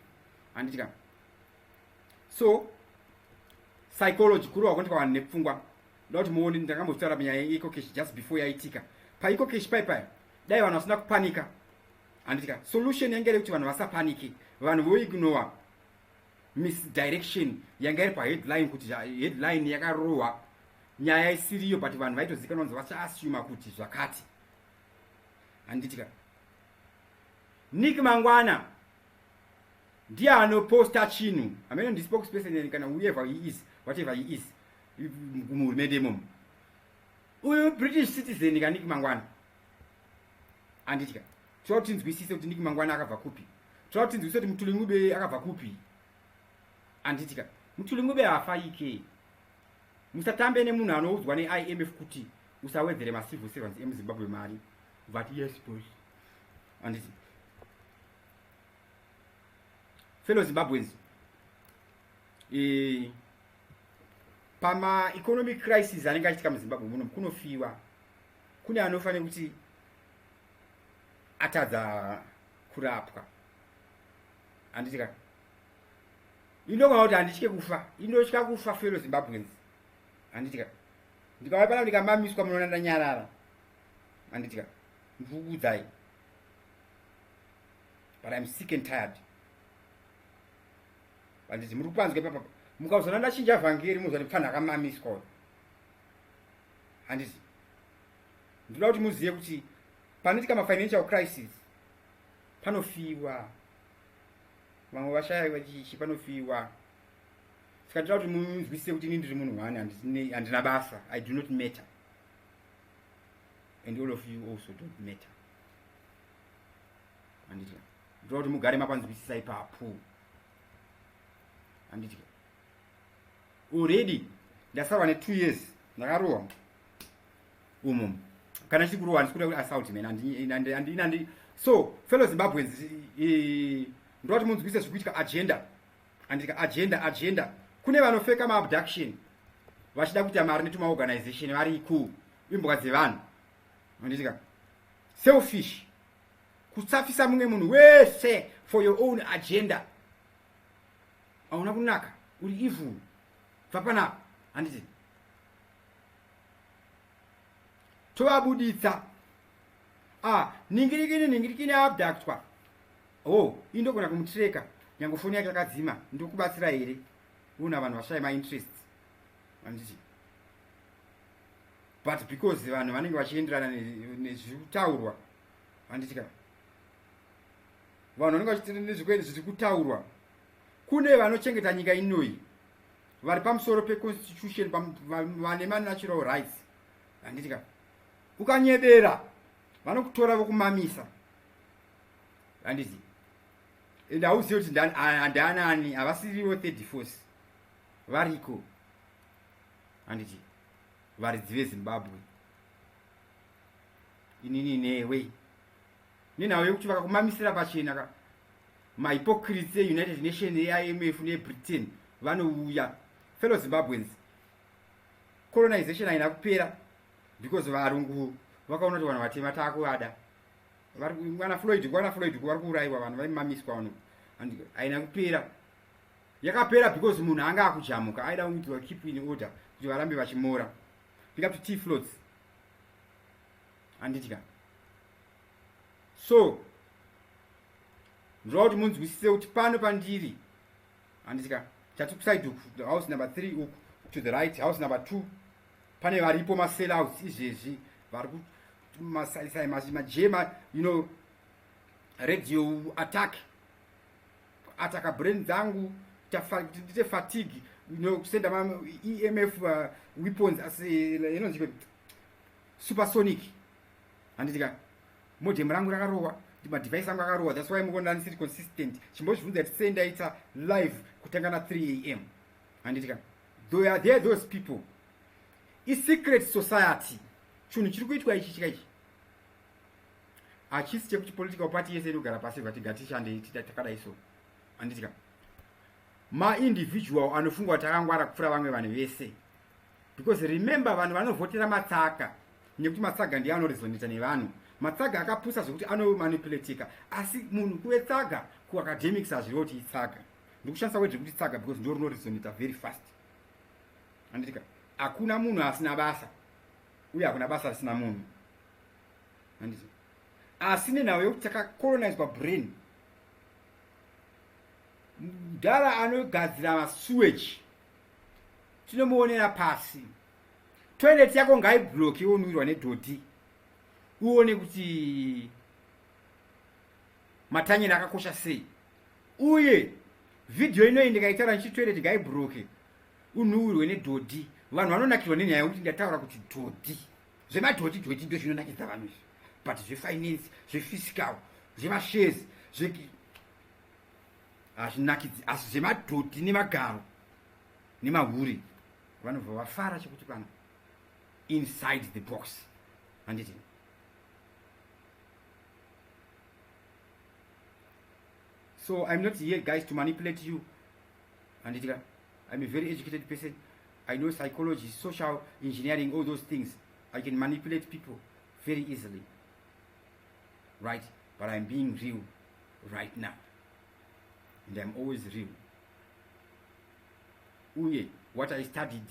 S1: Handitika so psychology kuri wakoneka vanhu nepfungwa. Ndoti muone ndakambotaura nyaya yeikokeshi just before yaitika. Paikokeshi pai dai vanhu vasina kupanika. Handitika solution yanga iri kuti vanhu vasapanike, vanhu voignore misdirection yanga iri paheadline kuti headline yakarohwa nyaya isiriyo, but vanhu vaitozikanwa kuti vachaassume kuti zvakati. Handitika Nick Mangwana ndiye anoposta chinhu. Amene ndi spokesperson kana whoever he is, whatever he is, muhurumende imomo. Uyu British citizen ka Nick Mangwana. Handitika toti tinzwisise kuti Nick Mangwana akabva kupi. Toti tinzwisise kuti Mutuli akabva kupi. Handitika Mutuli hafaike. Musatambe nemunhu anoudzwa neIMF kuti usawedzere macivil servants emuZimbabwe mari. But yes boss. Handiti fellow Zimbabweans, pama economic crisis anenge achitika muZimbabwe muno kunofiwa. Kune anofanira kuti atadza kurapwa. Handitika indogona kuti handitye kufa, indotya kufa fellow Zimbabweans. Handitika ndikavapana ndikamamiswa munona ndanyarara. Handitika ndikukudzai, but I'm sick and tired. Handiti muri kupanzwa papa mukauzana ndachinja vhangeri muzwa kuti pfanha akamamiswa. Handiti ndinoda kuti muzive kuti panoitika mafinancial crisis panofiwa, vamwe vashayiwa chichi panofiwa. tikatira kuti munzwisise kuti ini ndiri munhu wani handina basa. I do not matter, and all of you also don't matter. Handiti ndiro kuti mugare mapanzwisisa ipapo. Handiti already ndasarwa ne 2 years ndakarohwa umo. Kana chikurohwa ndikuda kuti assault man andi. So fellow Zimbabweans, ndiro kuti munzwisise zvikuitika agenda. Handika agenda kune vanofeka maabduction vachida kuita mari netuma organization vari cool imboka dzevanhu. Handitika selfish, kutsafisa mumwe munhu wese for your own agenda. Hauna kunaka, uri evil. Fapana, handiti tovabuditsa. Ningirikini abductwa. Indogona kumutreka nyango foni yake yakadzima. Ndokubatsira here una vanhu vashaya interest. Handiti but because vanhu vanenge vachienderana nezvikutaurwa. Handitika vanhu vanenge vachitenda nezvikweni zviri kutaurwa. Kune vanochengeta nyika inoi vari pamusoro peconstitution, vane natural rights. Handitika ukanyebera vanokutora vokumamisa. Handiti and hauzivi kuti ndanani havasiriwo third force variko. Handiti varidzi veZimbabwe inini newe nenawe kuti vakakumamisira pachena mahypocrites eUnited Nations, eIMF neBritain vanouya. Fellow Zimbabweans, colonization haina kupera because varungu vakaona kuti vanhu vatema taakuvada. Mwana Floyd vari kuuraiwa vanhu vaimamiswa vanhu. Haina kupera, yakapera because munhu anga akujamuka aida kuti keep in order kuti varambe vachimora. Pick up to tea floats. Handitika so ndiro kuti munzwisise kuti pano pandiri. Handitika chati kuside uku house number 3 uku to the right, house number 2 pane varipo masellouts izvezvi vari kumasaisai majema, radio attack brain dzangu ndite fatigue, kusenda EMF weapons asi inonzi supersonic. Handitika modem rangu rakarohwa, madevice angu akarohwa. That's why mukuona ndisiri consistent. Chimbozvibvunza kuti sei ndaita live kutanga na 3 AM. Handitika there are those people. It's secret society. Chinhu chiri kuitwa ichi chikaichi hachisi chekuti political party yese inogara pasi vati ngatishande takadai so. Handitika ma-individual anofungwa kuti akangwara kupfuura vamwe vanhu vese, because remember vanhu vanovhotera matsaga nekuti matsaga ndiye anorizoneta nevanhu. Matsaga akapusa zvokuti anomanipuletika, asi munhu kuve tsaga kuacademics hazviriwo kuti itsaga. Ndikushandisa word rekuti tsaga because ndo rinorizoneta very fast. Handitika hakuna munhu asina basa uye hakuna basa risina munhu. Handiti asi nenhau yekuti takacolonizwa brain. Mudhara anogadzira masewage tinomuonera pasi. Toilet yako ngaiblock yonwirwa nedhoti uone kuti matanyeni akakosha sei. Uye video ino ndikaitaura nchi toilet ngaiblock unwirwe nedhoti. Vanhu vanonakirwa nenyaya yekuti ndataura kuti dhoti, zvemadhoti ndio zvinonakidza vanhu izvi, but zvefinance, zvefiscal, zvemashares, hazvinakidzi. Asi zvemadhoti nemagaro nemahuri vanobva vafara chekuti pano inside the box. Handiti so I'm not here guys to manipulate you. Handitika I'm a very educated person. I know psychology, social engineering, all those things. I can manipulate people very easily, right? But I'm being real right now, and I'm always real. Uye, what I studied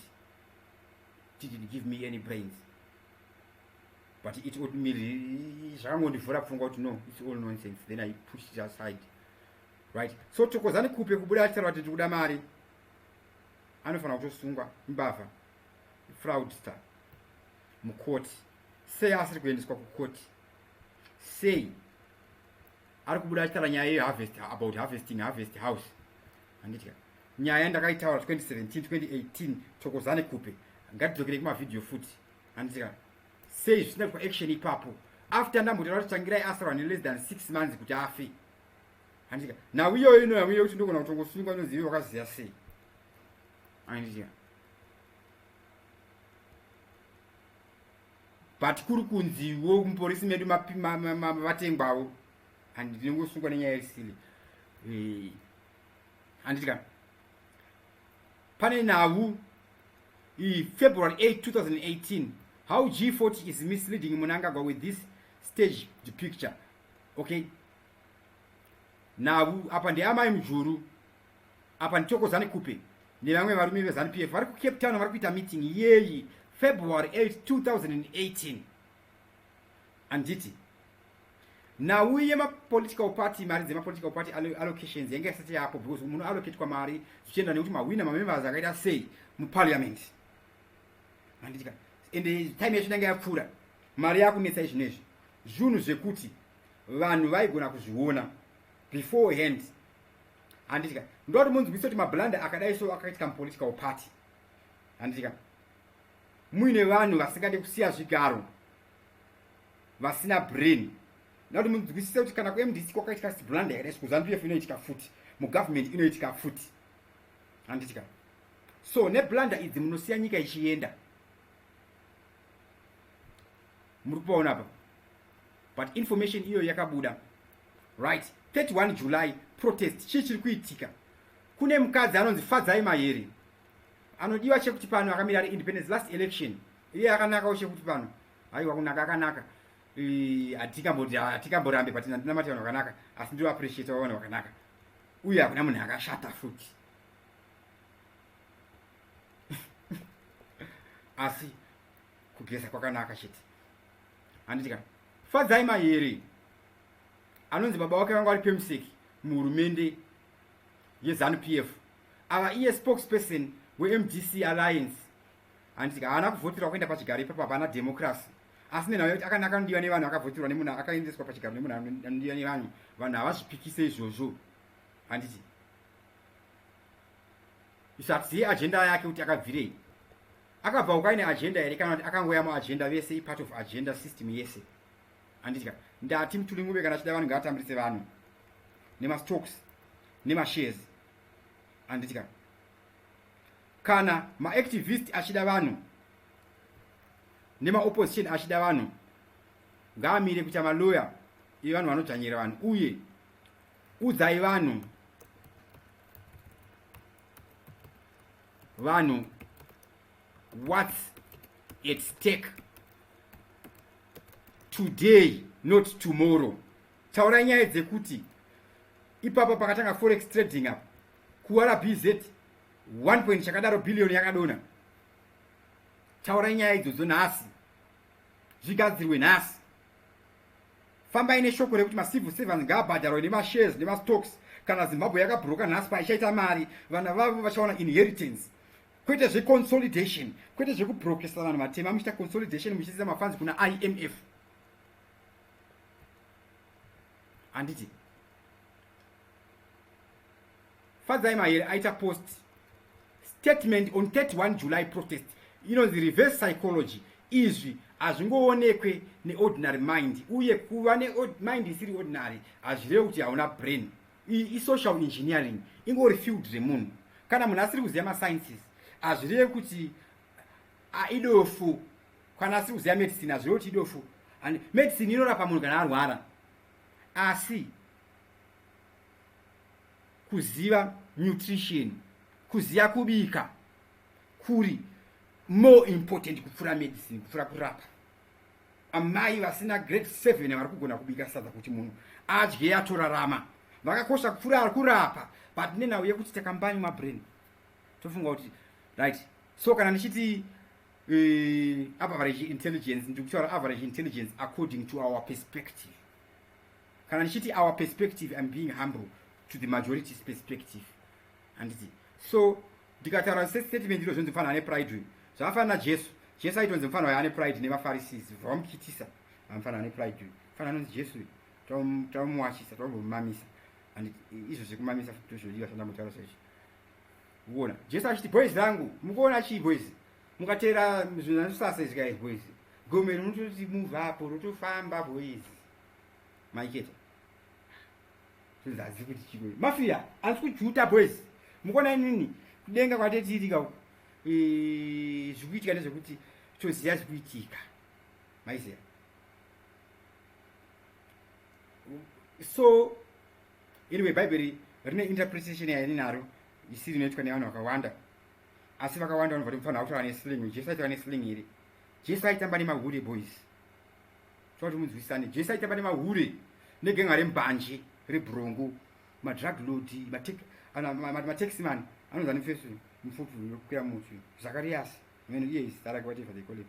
S1: didn't give me any brains, but it would me no, it's all nonsense. Then I pushed it aside, right? So tokozani Khupe kubuda achara kuti kuda mari anofana kutosungwa mbavha fraudster mukoti. Sei asiri kuendeswa kukoti? Sei ari kubuda achara nyaya yeharvest, about harvest house. Handitika Nyaya ndakaitaura 2017 2018 tokozane Khupe ngatidzokerei kumavideo futi handitika sei zvisina kuitwa action ipapo after ndambotaura kuti tangirai asarwa less than 6 months kuti afe handitika nhau iyoyo inoyamire kuti ndogona kutongosungwa inozivi wakaziya sei handitika but kuri kunziwo mupolisi medu vatengwawo handinongosungwa nenyaya isile handitika pane nhau February 8 2018 how G40 is misleading Mnangagwa with this stage the picture okay now apa ndiamai mujuru apa nditokozane Khupe nevamwe varume veZANU-PF vari kuCape Town vari kuita meeting yeyi February 8 2018 anditi now yemapolitical party mari dzemapolitical party allocations yange isati yapo because munhu allocate mari zvichienda nekuti mawina mamembers akaita sei muparliament handitika ende time yacho ndanga yapfuura mari yakunetsa izvinezvi zvinhu zvekuti vanhu vaigona kuzviona beforehand handitika ndoti munzwise kuti mablanda akadai so akaitika mupolitical party handitika muine vanhu vasingade kusiya zvigaro vasina brain ndoti munzwisise kuti kana kuMDC kwakaitika blanda yakadai kuZANU-PF inoitika futi mugovernment inoitika futi handitika so neblanda idzi munosiya nyika ichienda muri kupaona apa but information iyo yakabuda right 31 July protest chiri kuitika kune mukadzi anonzi Fadzai Mahere anodiwa chekuti pano akamira ari independence last election iye akanaka chekuti pano haiwa kunaka akanaka atikamborambe but ndina mati vanhu vakanaka asi ndiro appreciate vanhu vakanaka uye hakuna munhu akashata futi asi kugeza kwakanaka chete handitika Fadzai Mahere anonzi baba wake vanga vari pemuseki muhurumende yeZANU-PF ava iye spokesperson weMDC alliance handitika haana kuvhotirwa kuenda pachigaro ipapo hapana democracy asi nenhau yekuti akanaka anodiwa nevanhu akavhotirwa nemunhu akaendeswa pachigaro nemunhu anodiwa nevanhu vanhu havazvipikise izvozvo handiti isatiziye agenda yake kuti akabvirei akabva ukaine agenda here kana kuti akangoya muagenda vese part of agenda system yese handitika ndati mutuli ngube kana chida vanhu ngavatambise vanhu nemastocks nemashares handitika kana maactivist achida vanhu nemaopposition achida vanhu ngaamire kuita maloya ivanhu vanodzvanyira vanhu uye udzai vanhu what's at stake today not tomorrow taura nyaya dzekuti ipapo pakatanga forex trading up kuwara BZ 1 chakadaro billion yakadona taura nyaya idzodzo nhasi zvigadzirwe nhasi fambai neshoko rekuti macivil servants ngaabhadharwe nemashares nemastocks kana Zimbabwe yakabhuroka nhasi paichaita mari vana vavo vachaona inheritance kwete zveconsolidation kwete zvekubrokesa vanhu matema muchita consolidation muchiisa mafanzi kuna IMF handiti Fadzai Mahere aita post statement on 31 July protest inonzi reverse psychology izvi hazvingoonekwe neordinary mind uye kuva nemind isiri ordinary hazvirevi kuti hauna brain isocial engineering ingori field remunhu kana munhu asiri kuziva masciences hazvirevi kuti idofu kana asiri kuziva medicine hazvirevi kuti idofu medicine inorapa munhu kana arwara asi kuziva nutrition kuziva kubika kuri more important kupfuura medicine kupfuura kurapa amai vasina grade 7 vari kugona kubika sadza kuti munhu adye atorarama vakakosha kupfuura kurapa but nenhau yekuti takambanyi mabrain tofunga kuti right so kana ndichiti average intelligence ndikutaura average intelligence according to our perspective kana ndichiti our perspective I'm being humble to the majority's perspective handiti so ndikataura statement iro zvonzi mufana ane pride zvafana Jesu aitonzi mufana waye ane pride nevapharisees vamukitisa amufana ane pride mufana anonzi Jesu tamuwachisa tamumbomamisa and izvo zvekumamisa tozvodiwa zvandamotaura zvezvi uona Jesu achiti boys rangu mukuona chi boys mukatera zvinasasa zvikai boys gomeri unototi move apo rotofamba boys maiketa zvizazi kuti chiko mafia asikujuta boys mukuona inini kudenga kwatetiitika zvikuitika nezvekuti choziya zvikuitika maiziya so anyway bhaibheri rine interpretation yainaro isiri inoitwa nevanhu vakawanda asi vakawanda vanobva timufanira kutaura nesling jesu aitaura nesling here jesu aitamba nemahure boys toti munzwisane jesu aitamba nemahure negenga rembanje rebhurongo madrug lord mataximan anonza nefesu mufutu yokukwira mutu zakariyasi yes darake whatever they call it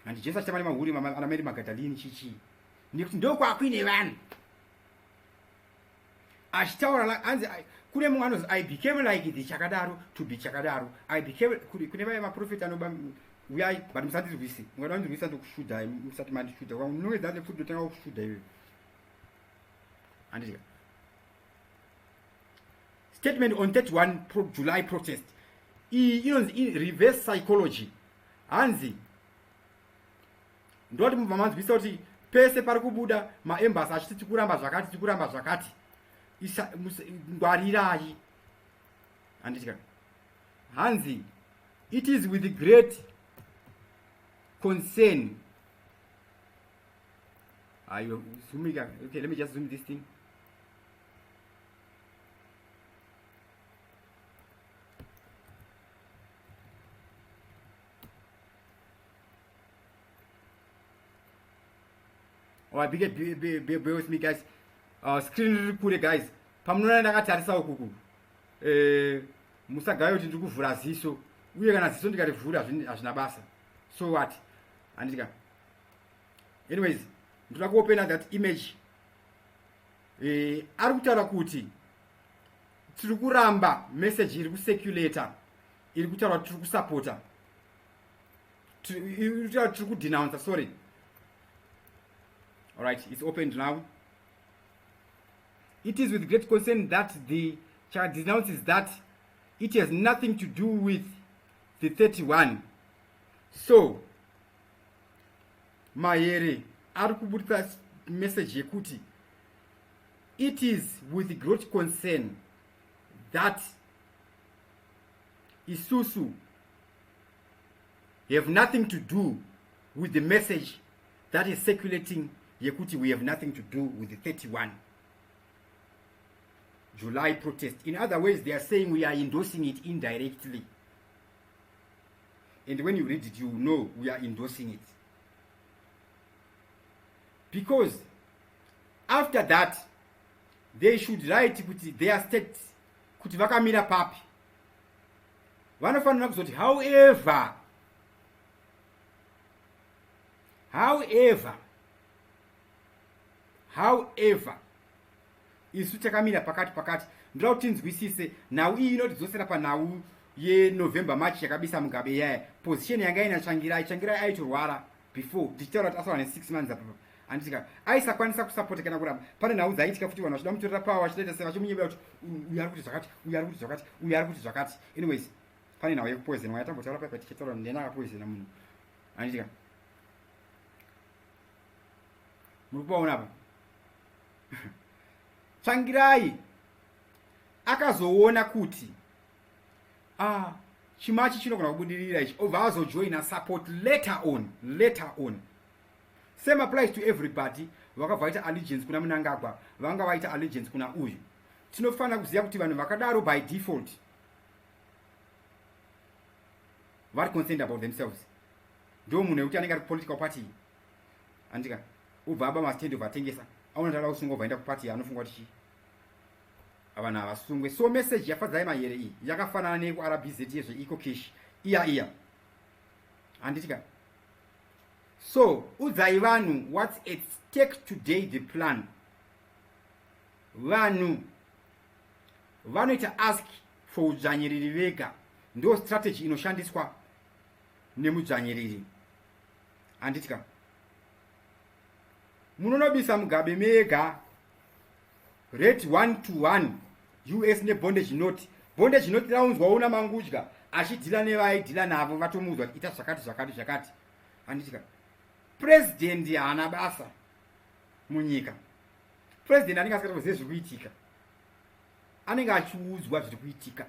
S1: and jesu aitamba nemahure ana mary magadalini chichi nekuti ndokwakuine vanhu achitaura anzi kune mumwe anozi I became like the chakadaro to be chakadaro I became kune vaya maprofita anoba uyai but musandirwisi mungada ndirwisa ndokushudha musati mandishudha unowedza nefuti ndotanga kushudha iwe andika statement on 31 July protest inonzi reverse psychology hanzi ndoti mubva manzwisa kuti pese pari kubuda maembasi achiti tikuramba zvakati ngwarirai handitika hanzi it is with great concern ayo zoomika okay let me just zoom this thing bear with me guys screen riri kure guys pamunoona ndakatarisa ukuku musagayo kuti ndiri kuvhura ziso uye kana ziso ndikarivhura hazvina basa so what handika anyways ndoda kuopena that image ari kutaura kuti tiri kuramba message iri kuseculata iri kutaura kuti tiri kusapota iri kutaura kuti tiri kudenounce sorry all right it's opened now. It is with great concern that the child denounces that it has nothing to do with the 31. So, Mayere arikubudisa message yekuti it is with great concern that isusu have nothing to do with the message that is circulating yekuti we have nothing to do with the 31 July protest. In other words, they are saying we are endorsing it indirectly. And when you read it, you know we are endorsing it. Because after that, they should write kuti their state kuti vakamira papi. Vanofanira kuzoti however isu takamira pakati ndoda kuti tinzwisise nhau iyi inotidzosera panhau yenovember march yakabisa mugabe yaya position yanga ina changirai aitorwara before tichitaura kuti asawana 6 months apo anditika aisakwanisa kusapota kana kuramba pane nhau dzaitika futi vanhu vachida mutorera power vachitoita sei vachimunyebera kuti uyu ari kuti zvakati anyways pane nhau yekupoison wayatambotaura paipa tichitaura ndena akapoisona munhu anditika muri kupaona apa Changirai akazoona kuti chimachi chinogona kubudirira ichi obva azojoina support later on same applies to everybody vakabva vaita allegiance kuna Mnangagwa vanga vaita allegiance kuna uyu tinofanira kuziva kuti vanhu vakadaro by default vari concerned about themselves ndo munhu wekuti anenge ari political party andika ubva aba mastand vatengesa aona ndala usungwa vaenda kupati anofunga kuti avana avasungwe so message yafadzai mayere iyi yakafanana neRBZ yezve eco cash iya anditika so udzai vanhu what's at stake today the plan vanhu vanoita ask for udzvanyiriri vega ndo strategy inoshandiswa nemudzvanyiriri anditika munonobisa mugabe mega rate 1 to 1 US ne bondage note bondage inotiraudzwa una Mangudya achidhila nevaidhila navo vatomuudzwa ita zvakati handitika president haana basa munyika. President anenge asikatozive zviri kuitika, anenge achiudzwa zviri kuitika.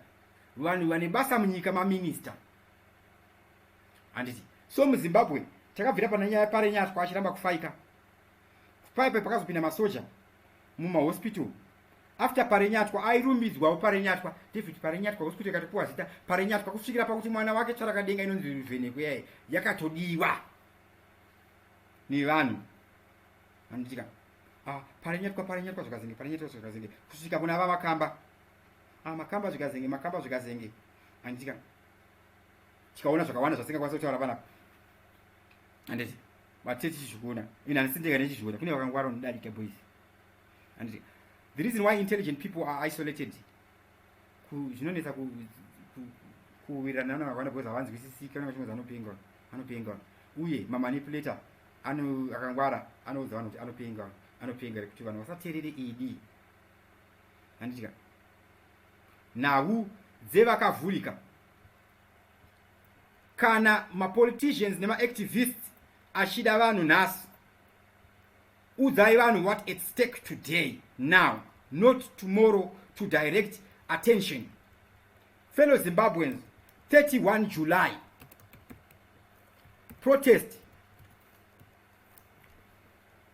S1: Vanhu vane basa munyika maminista. Handiti so muZimbabwe takabvira pana nyaya parenyatwa achiramba kufaika. Paipai pakazopinda masoja mumahospital. After parenyatwa airumbidzwawo parenyatwa, David parenyatwa hospital ikatopuwa zita parenyatwa kusvikira pakuti mwana wake tsvarakadenga inonzi Ruvheneko yaye yakatodiwa nevanhu. Handitika parenyatwa zvakazenge kusvika kuna vamakamba makamba zvakazenge. Handitika tikaona zvakawanda zvasingakwanisa kutaura panapa. Handiti vateti chizvikuona ina handisindeka nechizviona kune vakangwara unodarika boys. Handiti the reason why intelligent people are isolated zvinonetsa kuwirirana navakawanda because havanzwisisiki kana vachimwe anopenga uye mamanipulator akangwara anoudza vanhu kuti anopenga kuti vanhu vasateerere idi. Handitika nhau dzevakavhurika. Kana mapoliticians nemaactivists achida vanhu nhasi, udzai vanhu what at stake today, now, not tomorrow, to direct attention. Fellow Zimbabweans, 31 July, protest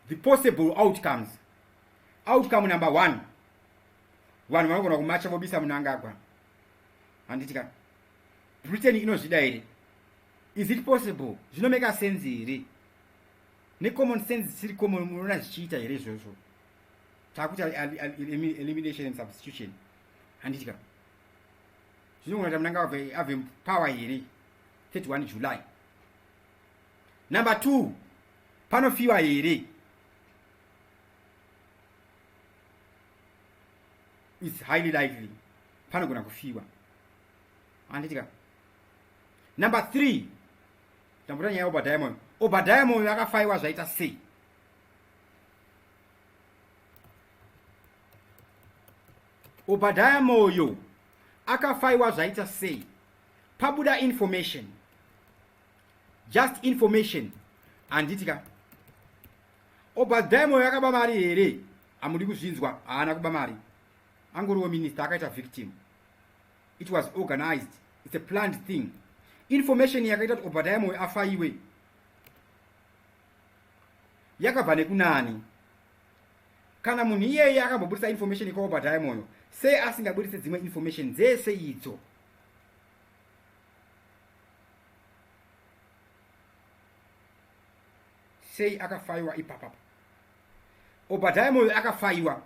S1: the possible outcomes. Outcome number 1, vanhu vanogona kumacha vobisa Mnangagwa. Handitika Britain inozvida here? Is it possible? Zvinomeka sense here? Necommon sense siri common munoona zvichiita here izvozvo? Takuti elimination and substitution. Handitika zvinogona kuti Mnangagwa ave power here 31 July. Number 2, panofiwa here? It's highly likely panogona kufiwa. Handitika number 3, tambura nyaya Obadiah Moyo akafaiwa zvaita sei? Obadiah Moyo akafaiwa zvaita sei? Pabuda information, just information. Handitika Obadiah Moyo akaba mari here? Amudi kuzvinzwa haana kuba mari, angoriwo minister akaita victim. It was organized, it's a planned thing. Information yakaita kuti Obadiah Moyo afaiwe yakabva nekunani? Kana munhu iyeye akambobudisa information kwa Obadiah Moyo, sei asingabudise dzimwe information dzese idzo? Sei akafaiwa ipapa? Obadiah Moyo akafaiwa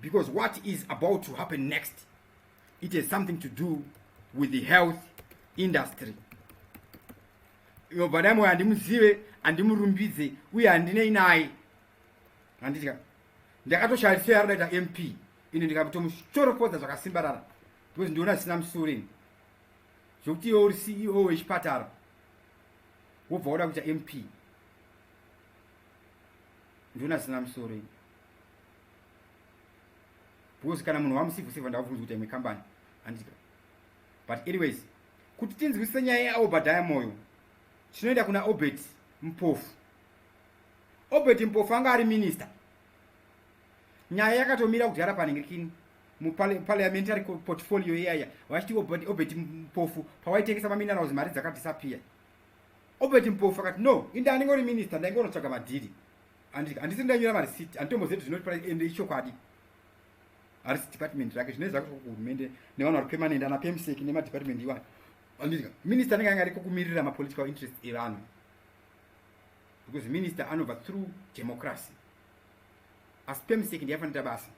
S1: because what is about to happen next, it has something to do with the health industry. Obadiah Moyo handimuzive, handimurumbidze uye handinei naye. Handitika ndakatoshariswa yaradaita MP ine ndikatomuchoropodza zvakasimbarara because ndiona zvisina musureni zvokuti iwe uri CEO wechipatara wobva woda kuita MP. Ndiona zvisina musureni because kana munhu wamusivhusivha ndakabvunza kuti imwe kambani. Handitika but anyways, kuti tinzwisise nyaya yaObadiah Moyo chinoenda kuna Obed Mpofu. Obed Mpofu anga ari minister. Nyaya yakatomira kugara panengekini muparliamentary portfolio iyaya vachiti Obed Mpofu pawaitengesa maminerals mari dzakadisappear. Obed Mpofu akati no, inde andingori minister, ndaingonotsvaga madhiri. Handisi ndanyora marisiti, handitomboziva kuti zvinoti ende ichokwadi. Harisi department rake zvinoizva kuti kuhurumende nevanhu vari permanent ana PMSEC nemadepartment iwayo. Handika minister anenge anga ariko kumirira mapolitical interest evanhu, because minister anobva through democracy. As PMSEC ndiyafanira basa.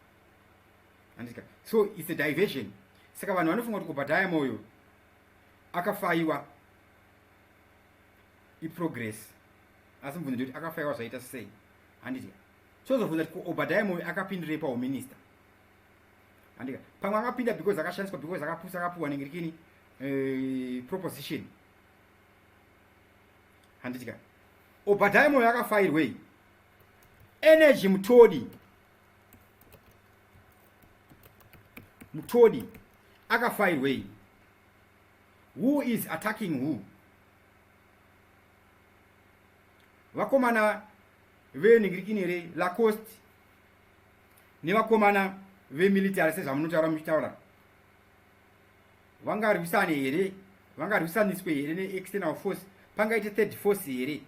S1: Handika so it's a diversion. Saka vanhu vanofunga kuti Obadiah Moyo akafaiwa iprogress, asi mubvunzo ndikuti akafaiwa zvaita sei? Handika chozobvunza kuti Obadiah Moyo akapindire paminister. Handika pamwe akapinda because akashandiswa, because akapuwa nengerikini proposition. Handitika Obadiah Moyo akafairwei? Energy mutodi akafairwei? Who is attacking who? Vakomana veningirikini here Lacoste nevakomana vemilitary sezvamunotaura muchitaura vangarwisane here, vangarwisaniswe here neexternal force, pangaite third force here,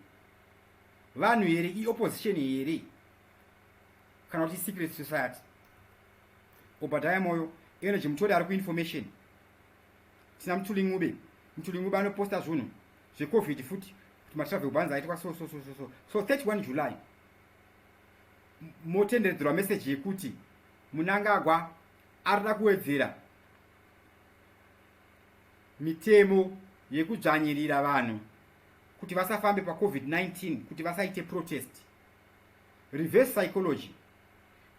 S1: vanhu here, iopposition here, kana kuti secret society. Obadiah Moyo energy mutore ari kuinformation. Tina Mtulingube anoposta zvinhu zvecovid futi kuti matravel bans aitwa so 31 July motenderedzerwa message yekuti Mnangagwa arida kuwedzera mitemo yekudzvanyirira vanhu kuti vasafambe paCovid-19, kuti vasaite protest. Reverse psychology.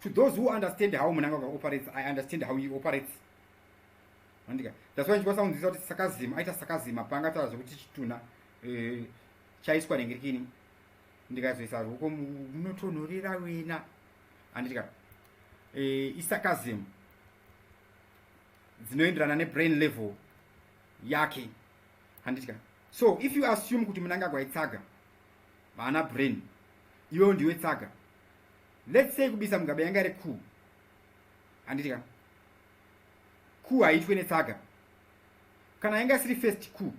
S1: To those who understand how Mnangagwa operates, I understand how he operates. That's why ndikosaunzisa kuti sarcasm, aita sarcasm apanga taura zvokuti chituna chaiswa nengirikini ndikazoisa ruko munotonhorera wena andika isarcasm dzinoenderana nebrain level yake handika. So if you assume kuti Mnangagwa itsaga vana brain iwe ndiwe tsaga, let's say kubisa Mugabe yanga iri coup handitika coup haitwe netsaga, kana yanga isiri first coup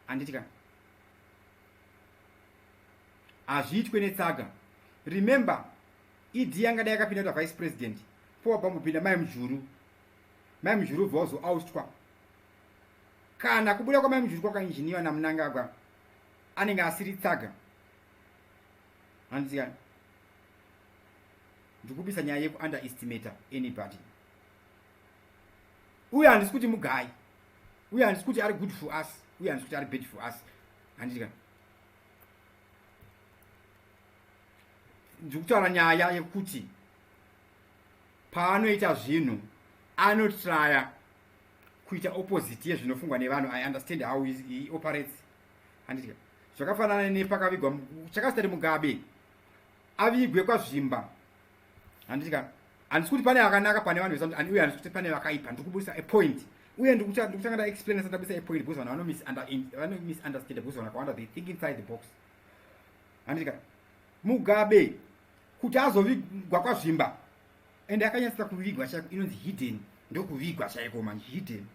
S1: handitika hazviitwe netsaga. Remember idi yanga dai yakapinda kuita vice president powa pambopinda mai mujuru bva wazoaustwa. Kana kubuda kwamai mujuru kwakainjiniwa naMnangagwa anenge asiri tsaga handitika. Ndikubisa nyaya yeku-underestimate anybody. Uye handisi kuti mugai, uye handisi kuti ari good for us, uye handisi kuti ari bad for us handitika. Ndikutaura nyaya yekuti paanoita zvinhu anotraya kuita opposite yezvinofungwa nevanhu. I understand how he operates handitika. Zvakafanana nepakavigwa chakasitari Mugabe avigwe kwazvimba handitika. Handisi kuti pane akanaka pane vanhu vesamti, uye handisi kuti pane vakaipa. Ndikubudisa a point, uye ndikutanga da explain sadabisa a point because vanhu misunderstand because vanhu vakawanda they think inside the box handitika. Mugabe kuti azovigwa kwazvimba ende akanyatsa kuvigwa chaiko inonzi hidden, ndokuvigwa chaiko manje hidden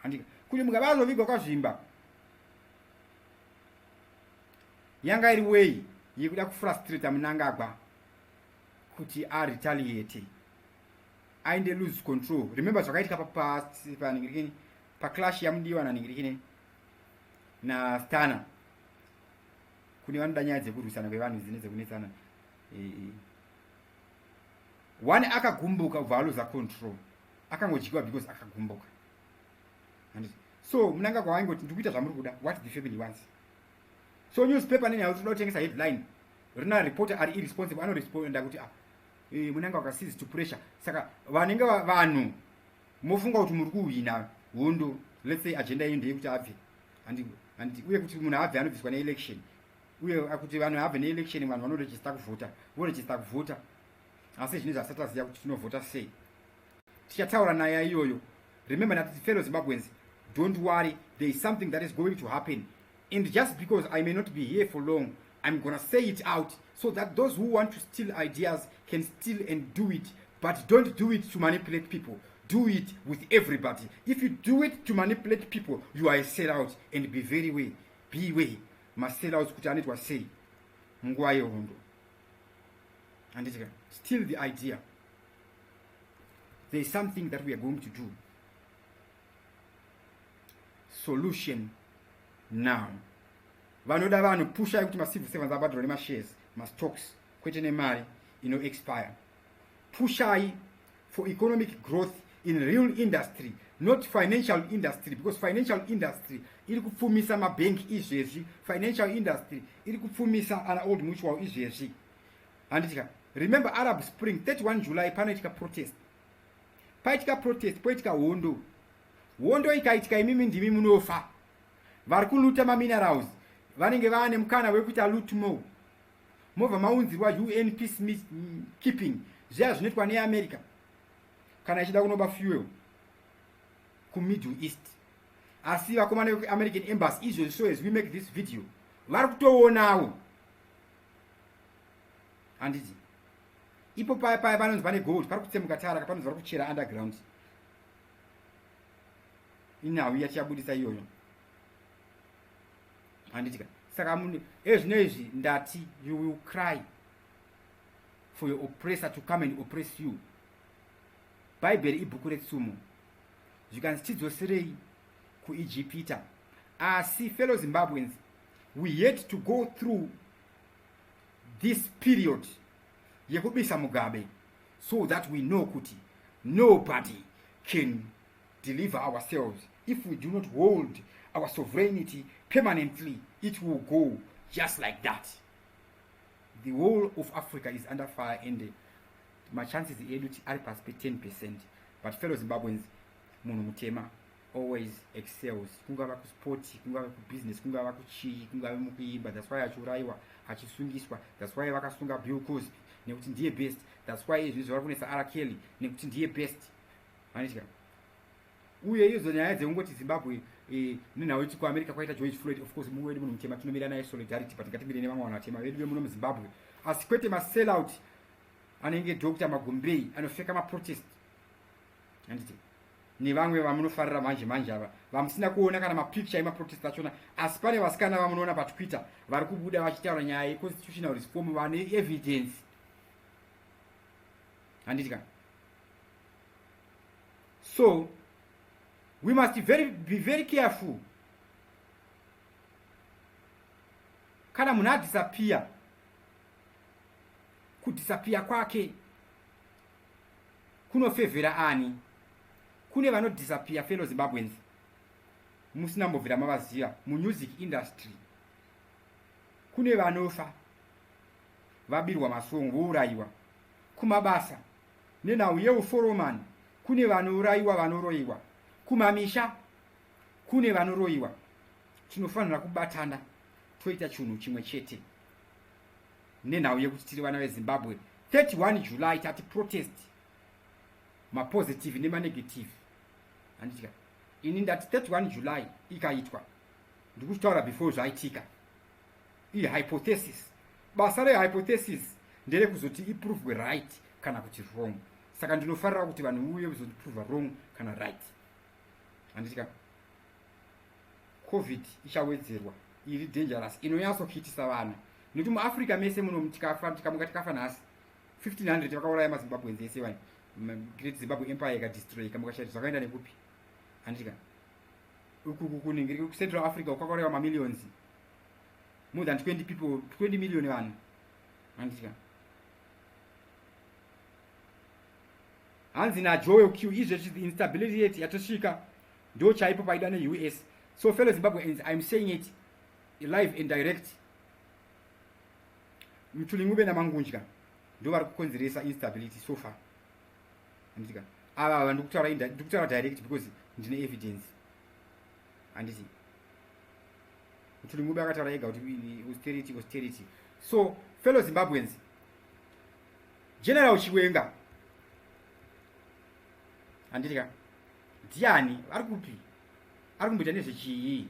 S1: handika. Kuti Mugabe azovigwa kwazvimba yanga iri way yekuda kufrustrate Mnangagwa kuti retaliate ainde lose control. Remember zvakaitika paningirikini paclash yamudiwa naningirikini naStana kune vanoda nyaya dzekurwisana kwevanhu dzine dzekunetsana. One akagumbuka kubva aluza control, akangodyiwa because akagumbuka. So Mnangagwa waingoti ndikuita zvamuri kuda, what the family wants. So newspaper nene hautoda kutengesa headline rina reporter ari irresponsible anoresponda kuti Mnangagwa cease to pressure. Saka vanenge vanhu mofunga kuti muri kuwina hondo, let's say agenda yende yekuti abve handi uye kuti munhu abve anobviswa neelection, uye kuti vanhu abve neelection vanhu vanoregister kuvhota, voregister kuvhota asi zvinhu zvasataziya kuti tinovhota sei. Tichataura nyaya iyoyo. Remember that fellow Zimbabweans, don't worry, there is something that is going to happen, and just because I may not be here for long, I'm gonna say it out so that those who want to steal ideas can steal and do it, but don't do it to manipulate people. Do it with everybody. If you do it to manipulate people, you are a sellout, and be way masellouts kuti anoitwa sei munguva yehondo handitika. Still the idea, there is something that we are going to do. Solution now. Vanoda vanhu pusha kuti macivil servants abhadhirwa nemashares, mastocks, kwete nemari expire. Pushai for economic growth in real industry, not financial industry, because financial industry iri kupfumisa mabank izvezvi, financial industry iri kupfumisa ana old mutual izvezvi handitika. Remember Arab Spring 31 July panoitika protest, paitika protest poitika hondo ikaitika imimi ndimi munofa. Vari kuluta maminerals vanenge vane mukana wekuita loot more. Mobva maunzirwa UN peacekeeping zviya zvinoitwa neAmerica kana ichida kunoba fuel kumiddle east. Asi vakomana veku-American embassy izvozvi, so as we make this video vari kutoonawo. Handiti ipo paya vanonzi pane gold, pari kutsemuka tara, panonzi vari kuchera underground. Inhau yachabudisa iyoyo. Handitika saka munhu ezvino izvi ndati you will cry for your oppressor to come and oppress you. Bhaibheri ibhuku retsumo. Zvikanzi tidzoserei kuIjipita. Asi fellow Zimbabweans, we had to go through this period yekubisa Mugabe so that we know kuti nobody can deliver ourselves. If we do not hold our sovereignty permanently, it will go just like that. The whole of Africa is under fire, and my chances are past 10%. But fellow Zimbabweans, munhu mutema always excels. Kungava kusport, kungava kubusiness, kungava kuchii, kungava mukuimba. That's why achiuraiwa, achisungiswa. That's why vakasunga Bill Cosby nekuti ndiye best. That's why izvi zvari kunetsa R. Kelly nekuti ndiye best. Manitika. Uye izo nyaya dzekungoti Zimbabwe nenhau iti kuAmerica kwaita George Floyd, of course muwedu munhu mutema tinomira naye solidarity, but ngatimire nevamwe vanhu vatema vedu vemuno muZimbabwe. Asi kwete masellout anenge Dr. Magumbei anofeka maprotest. Handiti nevamwe vamunofarira manje ava vamusina kuona kana mapicture emaprotest achona, asi pane vasikana vamunoona paTwitter vari kubuda vachitaura nyaya yeconstitutional reform vane evidence. Handitika. So we must be very careful. Kana munhu adisappear, kudisappear kwake kunofevhera ani? Kune vanodisappear fellow Zimbabweans musina mbobvira mavaziva mumusic industry. Kune vanofa vabirwa masongo vourayiwa kumabasa nenhau yeuforomani. Kune vanourayiwa vanoroyiwa kumamisha, kune vanoroyiwa. Tinofanira kubatana toita chinhu chimwe chete nenhau yekuti tiri vana veZimbabwe. 31 July tati protest mapositive nemanegative. Handitika ini ndati 31 July ikaitwa ndikutaura before zvaitika. Iyi hypothesis, basa rehypothesis nderekuzoti iprove right kana kuti wrong. Saka ndinofarira kuti vanhu uye kuzoprove wrong kana right. Handitika COVID ichawedzerwa, iri dangerous, inonyatsokuitisa vana. Nekuti muAfrica mese muno tikamuka tikafa nhasi 1500 vakauraya maZimbabweans ese vani. Great Zimbabwe Empire ikadestroy kamukashati zvakaenda nekupi? Handitika uku kuningiri kuCentral Africa kwakauraiwa mamillions, more than 20 people, 20 million vanhu. Handitika hanzi naJoel Q izvezvi instability yeti yatosvika ndo chaipo paida neUS. So fellow Zimbabweans, I'm saying it live and direct. Mtulingube na Mangudya ndo vari kukonzeresa instability so far. Handitika ava ndikutaura direct because ndine evidence. Handiti Mtulingube akataura ega kuti austerity. So fellow Zimbabweans, General Chiwenga, handitika ndiani ari kupi, ari kumboita nezvechii?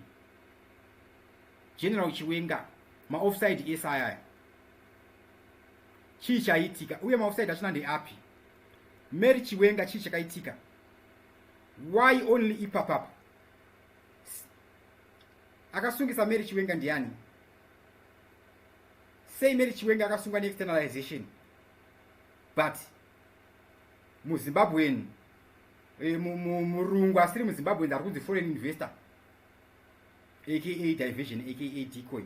S1: General Chiwenga, maoffside ese aya chii chaitika uye maoffside achona ndeapi? Mary Chiwenga chii chakaitika? Why only ipapapa? Akasungisa Mary Chiwenga ndiani? Sei Mary Chiwenga akasungwa neexternalization, but muZimbabwean murungu asiri muZimbabwean ari kunzi foreign investor aka diversion aka decoy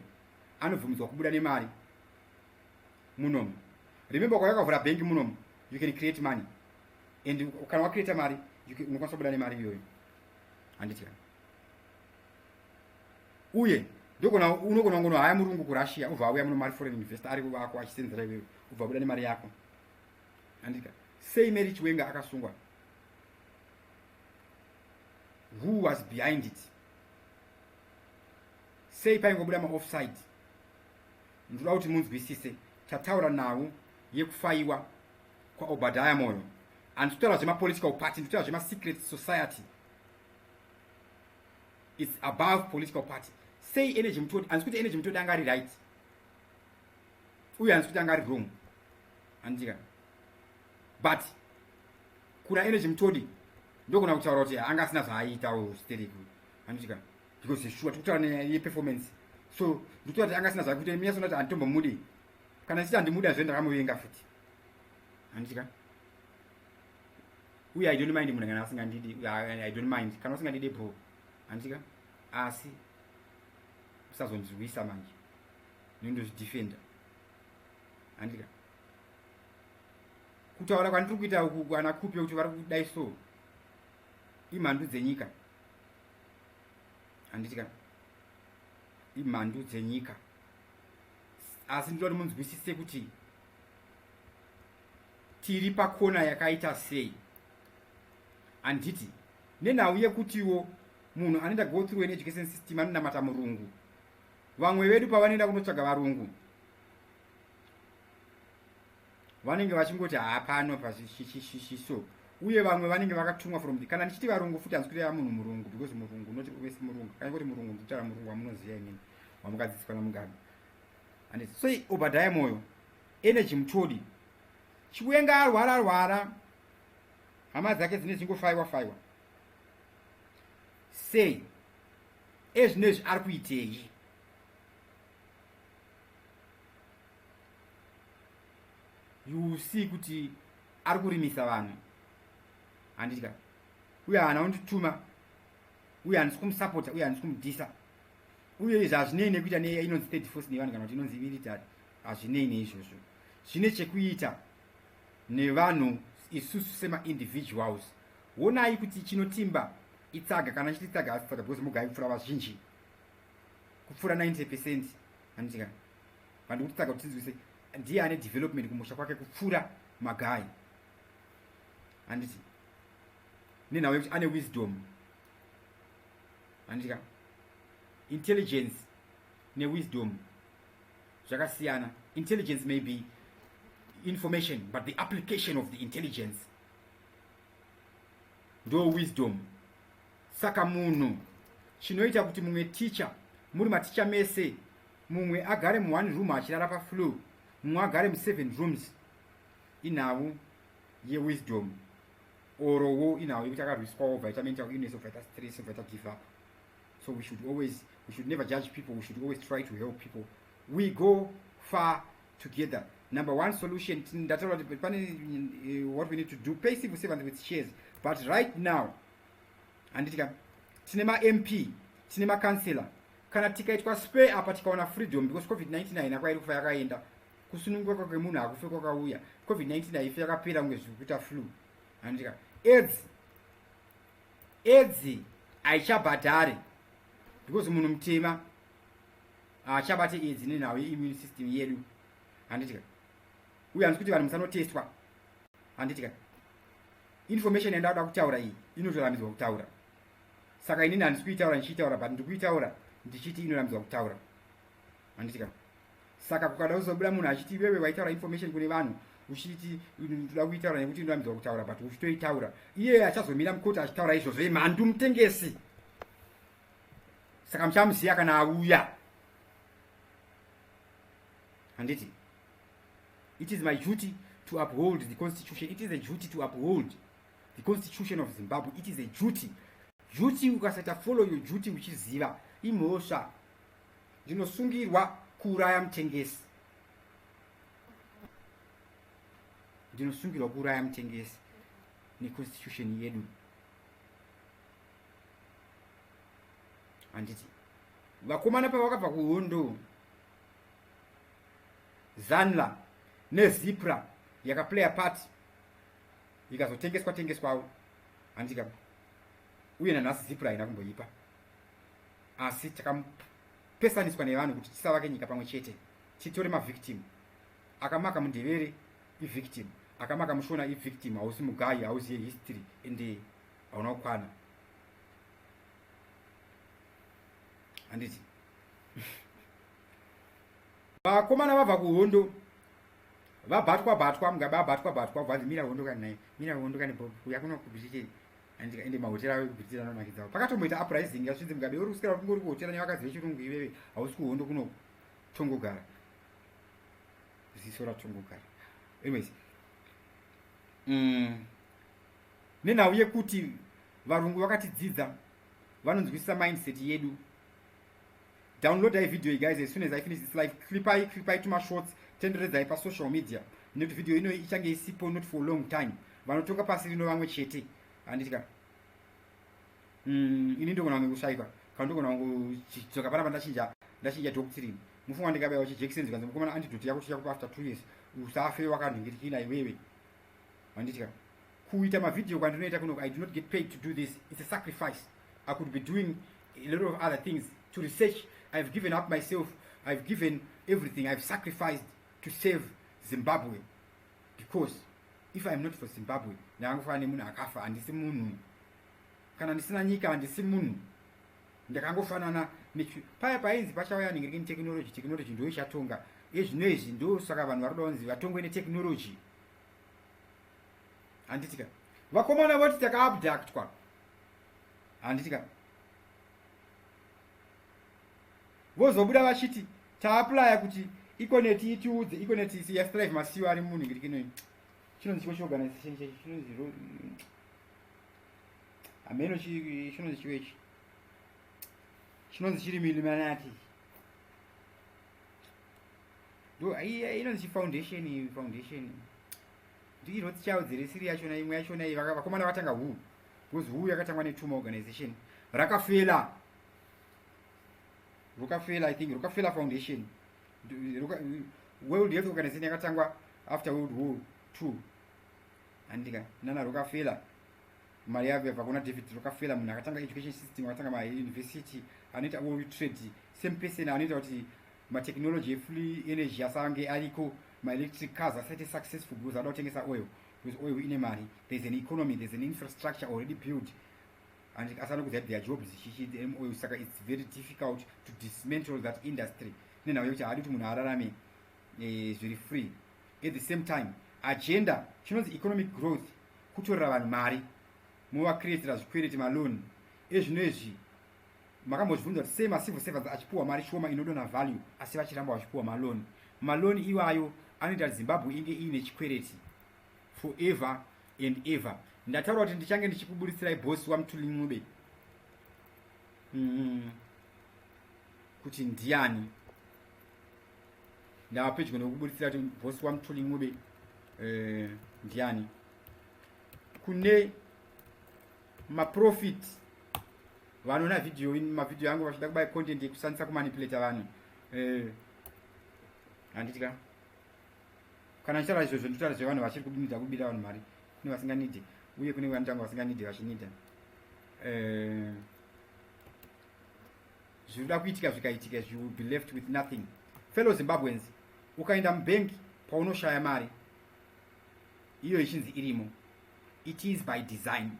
S1: anobvumidzwa kubuda nemari munomu. Remember kwakavhura bank munomu, you can create money, and kana wakreata mari unokwanisa kubuda nemari iyoyo. Handitika uye ndokona unogona ngono haya murungu kuRussia ubva auya muno mari foreign investor ari kuvako achisenzera iwewe ubva buda nemari yako. Handitika sei Mary Chiwenga akasungwa? Who was behind it? Sei paingobuda maoffside? Ndoda kuti munzwisise tataura nhau yekufaiwa kwa Obadiah Moyo, and tutaura zvemapolitical party, tutaura zvema secret society. it's above political party. Say energy mtodi ansikuti energy mtodi anga ari right uye ansikuti anga ari wrong andika, but kuna energy mtodi ndokuna kutaura kuti anga asina zvaaitawo stereki andika, because sure tikutaura neperformance, so ndikutaura kuti anga asina zvakuti minyasona kuti anditombomude kana chiti andimuda zve ndakamuvenga futi andika. Uye I don't mind munhu kana asingandidi, I don't mind kana usingandidi bro andika, asi usazonzwisa manje nindozvidefenda andika. Kutaura kwandiri kuita uku ana Khupe kuti vari kudai so imhandu dzenyika anditika, imhandu dzenyika, asi ndinoti munzwisise kuti tiri pakona yakaita sei. Anditi nenhau yekutiwo munhu anoenda go through an education system anonamata murungu. Vamwe vedu pavanoenda kunotsvaga varungu vanenge vachingoti hapano pashishiso, uye vamwe vanenge vakatumwa from kana ndichiti varungu futi hanzi kureva munhu murungu, because murungu noti uvesi murungu kana kuti murungu nditaura murungu wamunoziva inini wamukadzidziswa namugano. Anditi so Obadiah moyo energy mutodi Chiwenga arwara hama dzake dzine dzingofaiwa sei ezvinezvi ari kuitei. You see kuti ari kurimisa vanhu handitika, uye haana kundituma, uye handisi kumusapota, uye handisi kumudhisa, uye izvi hazvinei nekuita inonzi third force nevanhu kana kuti inonzi military, hazvinei neizvozvo. Zvine chekuita nevanhu isusu sema-individuals. Honai kuti chinotimba itsaga kana chiti tsaga asi tsaga, because mugai kupfuura vazhinji kupfuura 90% handitika, vanhu kuti tsaga kuti tinzwise ndiye ane development kumusha kwake kupfuura magai handiti, nenhau yekuti ane wisdom handitika. Intelligence newisdom zvakasiyana. Intelligence may be information, but the application of the intelligence ndo wisdom. Saka munhu chinoita kuti mumwe teacher, muri maticha mese, mumwe agare mu1 room achirara pafloor, mumwe agare mu7 rooms, inhau yewisdom, orowo inhau yekuti akarwiswawo vitamin of illness, of vita stress, of vita give up. So we should never judge people, we should always try to help people. We go far together. Number one solution, that's what we need to do, pay civil servants with shares. But right now, anditika tinema MP, tinema councillor, kana tikaitwa spare apa tikaona freedom, because COVID-19 haina kwairi kufa yakaenda, kusununguka kwemunhu hakufe kwakauya, COVID-19 haife yakapera kunge zvikuita flu. Anditika AIDS haichabhadhare, because munhu mutema haachabate AIDS nenhau ye-immune system yedu handitika. Uye hanzi kuti vanhu musanotestwa handitika. Information yandakuda kutaura iyi inotorambidzwa kutaura, saka inini handisi kuitaura ndichitaura, but ndikuitaura ndichiti inorambidzwa kutaura handitika. Saka kukada kuzobuda munhu achiti wewe waitaura information kune vanhu uchiti ndoda kuitaura nekuti inorambidzwa kutaura, but uchitoitaura iye achazomira mukoti achitaura izvozvo mhandu mutengesi, saka muchamuziya kana auya handiti. It is my duty to uphold the constitution. It is a duty to uphold the constitution of Zimbabwe. It is a duty. Duty ukasata follow your duty uchiziva imhosva. Ndinosungirwa kuuraya mutengesi. Ndinosungirwa kuuraya mutengesi neconstitution yedu handiti. Vakomana pavakabva kuhondo, Zanla neZipra yakaplay a part ikazotengeswawo handika, uye nanhasi Zipra haina kumboipa, asi takapesaniswa nevanhu kuti tisavake nyika pamwe chete, titore mavictim. Akamaka mundevere ivictim, akamaka mushona ivictim, hausi mugai, hausi history ende hauna kukwana handiti. Vakomana vabva kuhondo vabatwa mungaba vabatwa vanzi mira hondo kana naye, mira hondo kana uya kuno kubishike andika ende mahotera aigutira nomakidzawo pakatomboita uprising yasvinzi mugabe uri kuswera kunge uri kuhotera nevakadzi vechirungu iveve hausi kuhondo kunotongogara ziso ratongogara. Anyways, nenhau yekuti varungu vakatidzidza vanonzwisisa mindset yedu. Downloadai video guys as soon as I finish this live. Clipai to my shorts, tenderedzai pa social media. Nekuti video ino ichange isipo not for a long time. Vanotonga pasi rino vamwe chete. Anditika ini ndogona wangu kushaikwa. Kandogona wangu chizoka panapa ndachinja doctrine. Mufunga ndikabayawo chijekiseni zikanzi mukomana antidote yako chichakupa after 2 years. Usafe wakandingirikina iwewe. Anditika kuita mavideo kwandinoita kuno, I do not get paid to do this. It's a sacrifice. I could be doing a lot of other things to research. I've given up myself. I've given everything. I've sacrificed to save Zimbabwe. Because if I'm not for Zimbabwe, ndangofana nemunhu akafa, handisi munhu. Kana ndisina nyika handisi munhu. Ndakangofanana paya painzi pachauya ningirikini technology ndo ichatonga. Ezvinezvi ndo saka vanhu vari kuda kunzi vatongwe netechnology. Handitika vakomana voti takaabductwa. Handitika vozobuda vachiti taaplya kuti ikoneti itiudze ikoneti isi yastrive masiwo ari munhu ngirikino chinonzi chiwo chiorganization chinonzi ameno chinonzi chiwechi chinonzi chiri milimanati ndo inonzi foundation ndinoti chaudzere siri yachona imwe yachona vakomana vatanga huu because huu yakatangwa netuma organization rakafela I think Rockefeller Foundation, World Health Organization yakatangwa after World War II. Andika nana Rockefeller mari yabva kuna David Rockefeller munhu akatanga education system, akatanga ma university, anoita world trade, same person anoita kuti ma technology free energy asange ariko, ma electric cars asite successful because adotengesa oil, because oil ine mari, there's an economy, there's an infrastructure already built. And asana kuti their jobs oil saka it's very difficult to dismantle that industry. Nena yokuti aditi munhu ararame zviri free. At the same time agenda chinonzi economic growth, kutorera vanhu mari mova creatira zvikwereti maloni ezvinezvi makambozvibvunza kuti sei macivil servants achipuwa mari shoma inodona value asi vachiramba vachipuwa maloni iwayo anoita kuti Zimbabwe inge iine chikwereti forever and ever. Ndataura kuti ndichange ndichikuburisirai bosi waMtuli kuti ndiani. Ndava pedyo nekuburitsira kuti bosi waMtuli ndiani. Kune maprofit vanoona mavideo yangu vachida kubai content yekushandisa kumanipulate vanhu. Handitika kana ndichitaura izvozvo nditaura zvevanhu vachiri kudinidza kubira vanhu mari kune vasinganidi uye kune vanotanga vasinganidi vachinida. Zvinoda kuitika zvikaitika, you will be left with nothing. Fellow Zimbabweans, ukaenda mubank paunoshaya mari iyo ichinzi irimo, it is by design.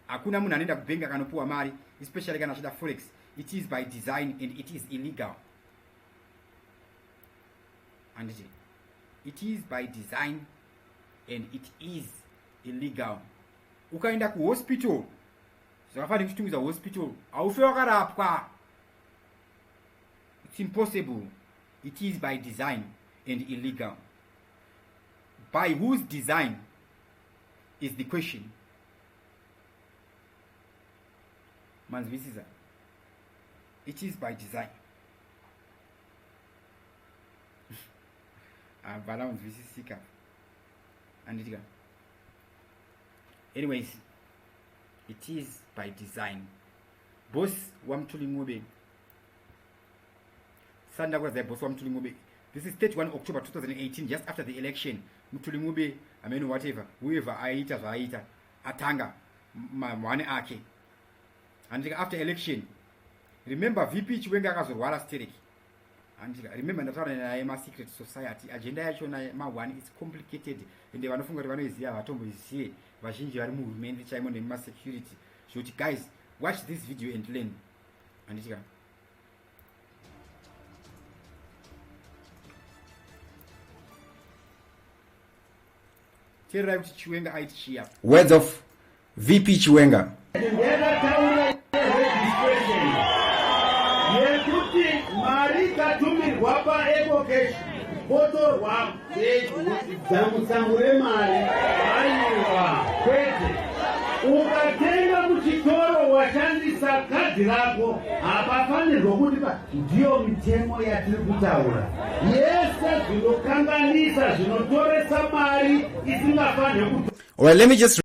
S1: Hakuna munhu anoenda kubank akanopuwa mari, especially kana achida forex. It is by design and it is illegal. And it is by design and it is illegal. Ukaenda kuhospital, zvakafanira kuchitungiza hospital, haufe wakarapwa. It's impossible. It is by design and illegal. By whose design is the question. Manzwisisa. It is by design. Bala unzwisisika. Anditika. Anyways, it is by design. Boss waMtuli Sanda was the boss waMtuli. This is 31 October 2018, just after the election. Mtuli I mean whatever, whoever aita atanga mwane ake. And after election, remember VP Chiwenga akazorwara stereki. And remember ndataura naye secret society agenda yacho na MaOne is complicated and vanofunga kuti vanoiziva vatomboizive vazhinji vari muhurumende chaimo nemasecurity. So guys, watch this video and learn. Anditika teererai kuti Chiwenga aiti chiya. Words of VP Chiwenga.
S3: Ukatenga muchitoro washandisa kadhi rako hapafanirwa kuti ndiyo mitemo yatiri kutaura. Yese zvinokanganisa zvinotoresa mari isingafanirwi kuti.
S1: Well, let me just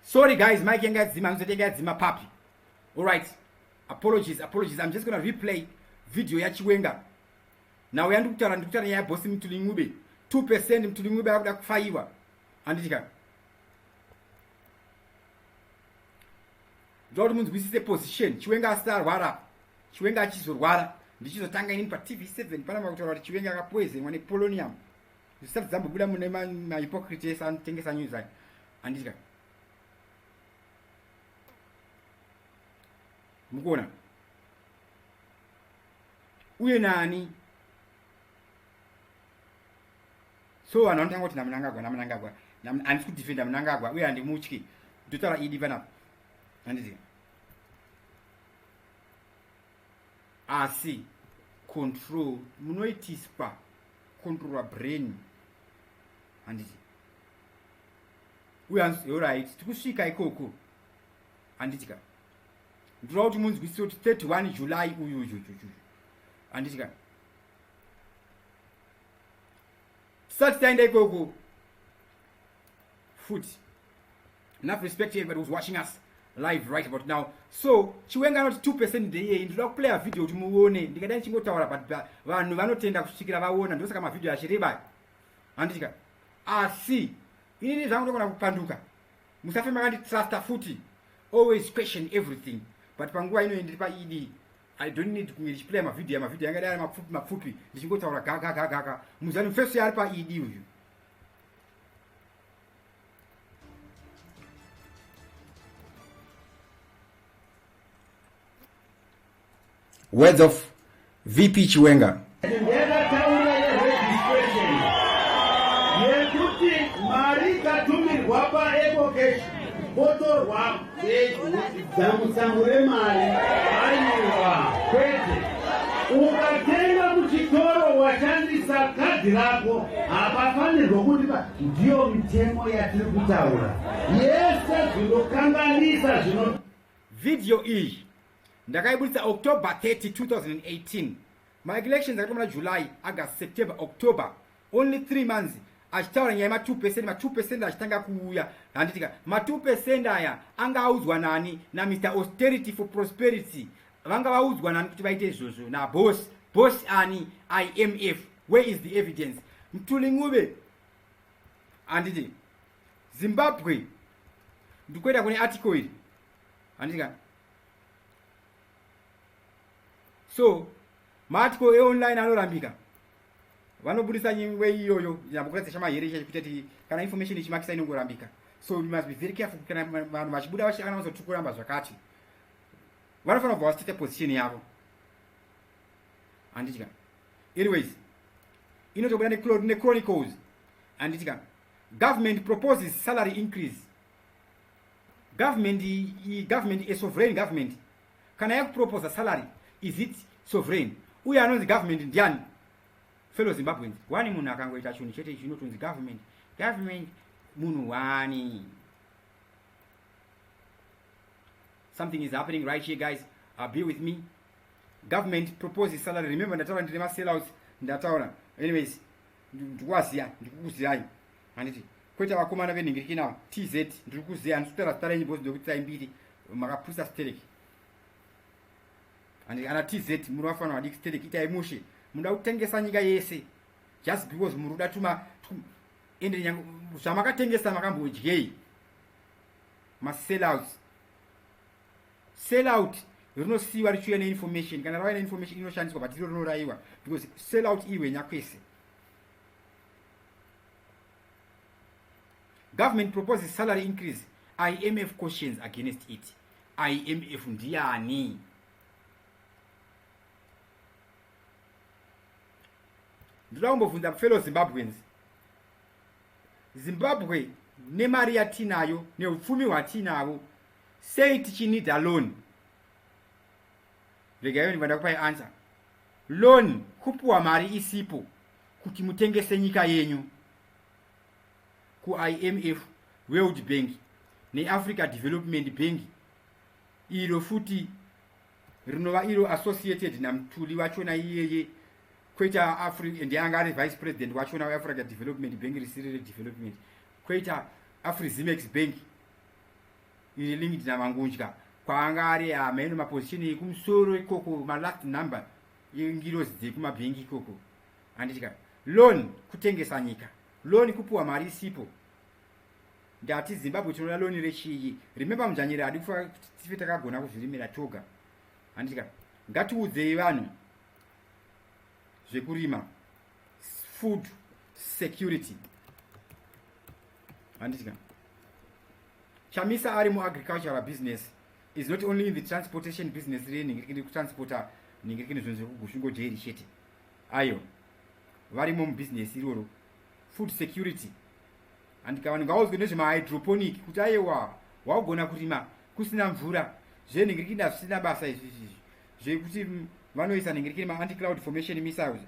S1: sorry guys, Mike Yenga Dzima Papi. Alright. Apologies. I'm just gonna replay video ya Chiwenga. Now we are ndukutara ya bosi mtulingube. 2% mtulingube akuda kufaiwa. Andika. Lord munzi kwisise position. Chiwenga star wara. Chiwenga achizorwara. Ndichizotanga ini pa TV7 pana makutaura kuti Chiwenga akapweze mwane polonium. Zisati zambobuda mune ma hypocrites anotengesa news aya. Andika. Mukona uye nani so anotanga kuti Mnangagwa andisi kudefenda Mnangagwa uye andimutyi ndotara idi pana anditi asi control munoitiswa control brain anditi uye alright tikusvika ikoko anditika ndinoda kuti munzwisise kuti 31 July uyu anditika tisati taenda ikoko futi enough respect to everybody who's watching us live right about now. So Chiwenga anoti 2% ndeye ndoda kuplaya video kuti muone ndikada nchingotaura but vanhu vanotenda kusvikira vaona ndosaka mavideo achireba anditika asi ini zvangu ndokona kupanduka musafe makandi trust futi always question everything. But panguwa ino ndiri pa ED I don't need kunge ndichiplaya mavideo yanga dai mapfupi ndichingotaura gaga muzani first yari pa ED uyu. Words of VP Chiwenga.
S3: Ukatenga muchitoro washandisa kadhi rako hapafanirwa kuti ndiyo mitemo yatiri kutaura. Yese zvinokanganisa zvino
S1: video iyi ndakaibudisa October 30, 2018. My elections are July, August, September, October. Only 3 months. achitaura nyaya ma2% ma2% achitanga kuuya handitika ma2% aya anga audzwa nani naMr Austerity for Prosperity vanga vaudzwa nani kuti vaite izvozvo boss ani IMF. Where is the evidence? Mtulingube handiti Zimbabwe ndikuenda kune article iri handitika so maarticle online anorambika vanobudisa nyingwe iyoyo yambokuratidza chamahere kuti kana information ichimakisa inongorambika. So we must be very careful kana vanhu vachibuda vachikana vazotukuramba zvakati vanofanira kubva vachita position yavo handitika. Anyways inotobuda neChronicles handitika government proposes salary increase. Government a sovereign government kana yakuproposa salary, is it sovereign? Uye anonzi government ndiani? Fellow Zimbabweans, wani munhu akangoita chinhu chete chinotonzi government munhu wani. Something is happening right here, guys. Be with me. Government proposes salary. Remember ndataura ndine sellouts ndataura. Anyways ndikukuziyai handiti kwete vakomana venhingirikina TZ ndikukuziya ndikutaura zita renyu bosi ndokuti mbiri makapurisa stereki and ana TZ muri vafanira vadiki stereki itai mushe muda kutengesa nyika yese just because muri kuda tuma ende nyangu zvamakatengesa makambodyei masellouts. Sellout rinosiyiwa richiuya neinformation kana rava neinformation inoshandiswa but iro rinorayiwa because sellout iwe nyakwese. Government proposes salary increase. IMF cautions against it. IMF ndiani? Ndoda kumbobvunza fellow Zimbabweans. Zimbabwe nemari yatinayo neupfumi hwatinavo sei tichinida loan. Regai ndivanda kupai answer. Loan kupuwa mari isipo kuti mutengese nyika yenyu ku IMF, World Bank neAfrica Development Bank. Iro futi rinova iro associated namtuli wachona iyeye kweta Africa ndianga ari vice president wachona weAfrica Development Bank risirire development kweta Afreximbank Bank iri linked na Mangudya kwaanga ari ameno maposition ekumusoro ikoko ma last number yengiro zide kuma bank ikoko anditika loan kutengesa nyika, loan kupuwa mari isipo. Ndati Zimbabwe tinoda loan rechiyi. Remember mujanyira adi kufa tife takagona kuzvirimira toga anditika ngatiudzei vanhu zvekurima, food security anditika. Chamisa ari mu agricultural business is not only in the transportation business iri kutransporta ningirikini zvonzo kugushingo jeri chete ayo varimo mu business iroro food security andika vanhu ngavaudzwe nezvemahydroponic kuti aiwa waugona kurima kusina mvura zvenhingirikini zvisina basa izvizvi zvekuti vanoisa nhingirikini ma-anti-cloud formation missiles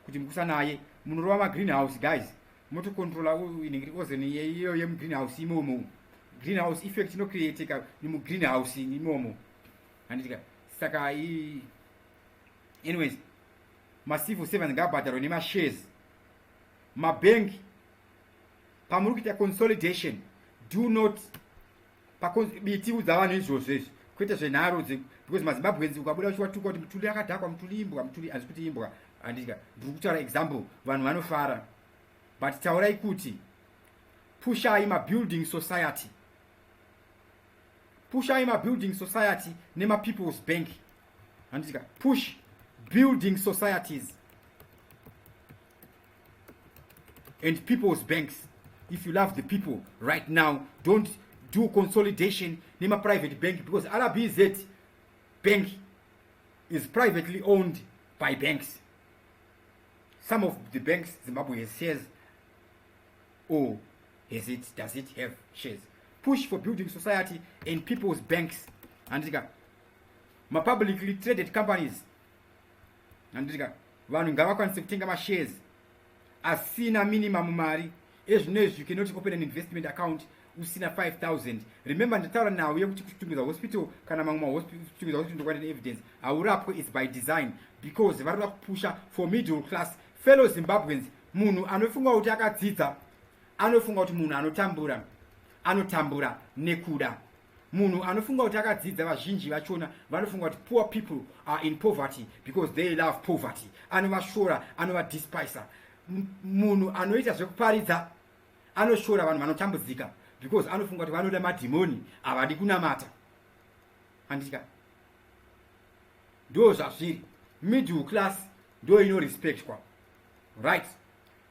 S1: kuti mukusanaye munorova ma-greenhouse guys motocontrola nhingirikozen iyo yemugreenhouse imomo greenhouse effect inocreatika nemugreenhouse imomo handitika saka anyways macivil servants ngabhadharwa nemashares. Mabank pamuri kuita consolidation do not bitiudza vanhu izvozvo izvi kwete zvenharo because mazimbabwenzi ukabuda uchiwatuka kuti mutuli akadhakwa mutuli imbwa mutuli hanzi kuti imbwa handika ndiri kutaura example vanhu vanofara but taurai kuti pushai mabuilding society, pushai mabuilding society nemapeoples bank handika push building societies and people's banks. If you love the people right now, don't do consolidation nema private bank because RBZ bank is privately owned by banks. Some of the banks Zimbabwe has shares, or does it have shares? Push for building society and people's banks. Andika ma publicly traded companies andika vanhu ngavakwanise kutenga mashares asina minimum mari. As you cannot open an investment account usina 5,000. Remember ndataura nawo yekuti kuchitungidza hospital kana mamwe hospital kuti ndokwati evidence aurapwe is by design because varikuda kupusha for middle class fellow Zimbabweans munhu anofunga kuti akadzidza anofunga kuti munhu anotambura nekuda. Munhu anofunga kuti akadzidza vazhinji vachona vanofunga kuti poor people are in poverty because they love poverty. Anovashora, anovadespisa. Munhu anoita zvekuparidza anoshora vanhu vanotambudzika because anofunga kuti vanoda madhimoni avadi kunamata. Andika ndo zvazviri. Middle class ndo inorespectwa, right?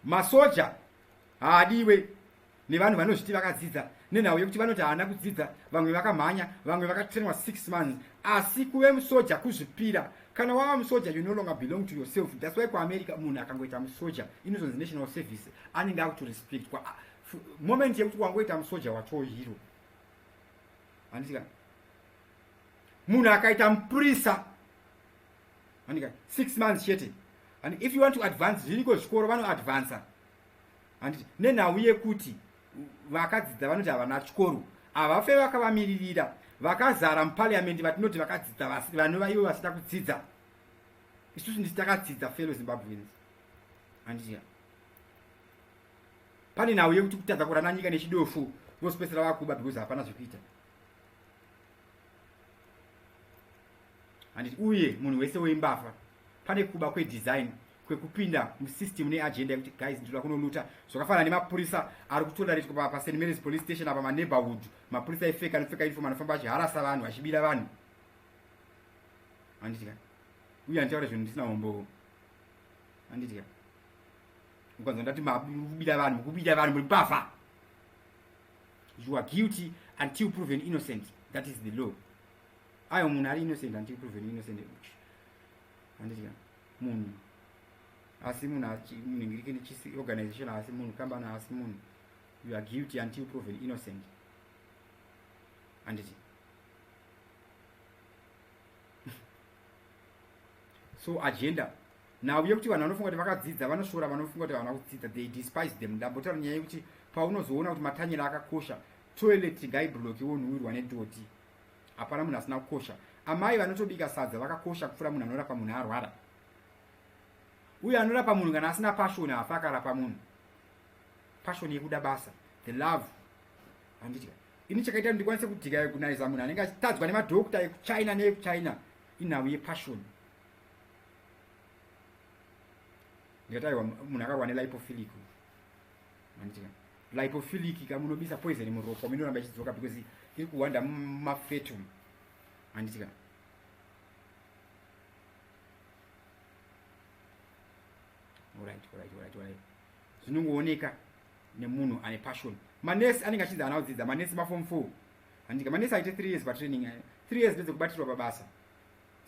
S1: Masoja haadiwe nevanhu vanozviti vakadzidza nenhau yekuti vanoti haana kudzidza, vamwe vakamhanya, vamwe vakatrainwa 6 months. Asi kuve musoja kuzvipira. Kana wava musoja, you no longer belong to yourself. That's why kuAmerica munhu akangoita musoja inozonzi national service anenge akutorespectwa. Moment yekuti wangoita musoja watoo hero. Andika munhu akaita mupurisa andika 6 months chete. And if you want to advance, zviriko zvikoro vanoadvansa. And nenhau yekuti vakadzidza vanoti havana chikoro, havafe vakavamiririra vakazara muparliamendi vatinoti vakadzidza vanova ivo vasina kudzidza. Isusu ndisi takadzidza fellow Zimbabweans. Anditi pane nhau yekuti kutadza kurana nyika nechidofu vosipesera vakuba because hapana zvekuita. Anditi uye munhu wese weimbafa pane kuba kwedesign kwekupinda musystem neagenda yekuti guys ndinoda kunoluta zvakafanana nemapurisa ari kutoleratwa pa St Mary's police station apa maneighborhood. Mapurisa efeka anopfeka uniform anofamba achiharasa vanhu achibira vanhu. Anditi uye anditaura zvinhu ndisina hombo. Anditi ukanzwa ndati mukubira vanhu muri bafa. You are guilty until proven innocent. That is the law. Ayo munhu ari innocent until proven innocent. Anditi munhu asi munhu muningirike nechisi organization asi munhu kambana asi munhu, you are guilty until proven innocent. Anditi so agenda now yekuti vanhu vanofunga kuti vakadzidza vanoshora vanofunga kuti havana kudzidza, they despise them. Ndambotaura nyaya yekuti paunozoona kuti matanyira akakosha, toilet guyblock wonhuwirwa nedoti, hapana munhu asina kukosha. Amai vanotobika sadza vakakosha kupfuura munhu anorapa munhu arwara. Uye anorapa munhu kana asina passion hafa akarapa munhu. Passion yekuda basa, the love. Anditi ini chakaita kuti ndikwanise kudhika yekunaiza munhu anenge achitadzwa nemadhokta ekuchina neekuchina inhau yepassion. Ndikataiwa munhu akarwa nelipophilic. Anditi lipophilic kamunobisa poison muropa minoramba ichidzoka because iri kuwanda mumafetum. Anditi alright. Zvinongooneka nemunhu ane passion. Manesi anenge achidza ana kudzidza, manesi maform 4. Andika manesi aite 3 years patraining. 3 years ndedzekubatirwa pabasa.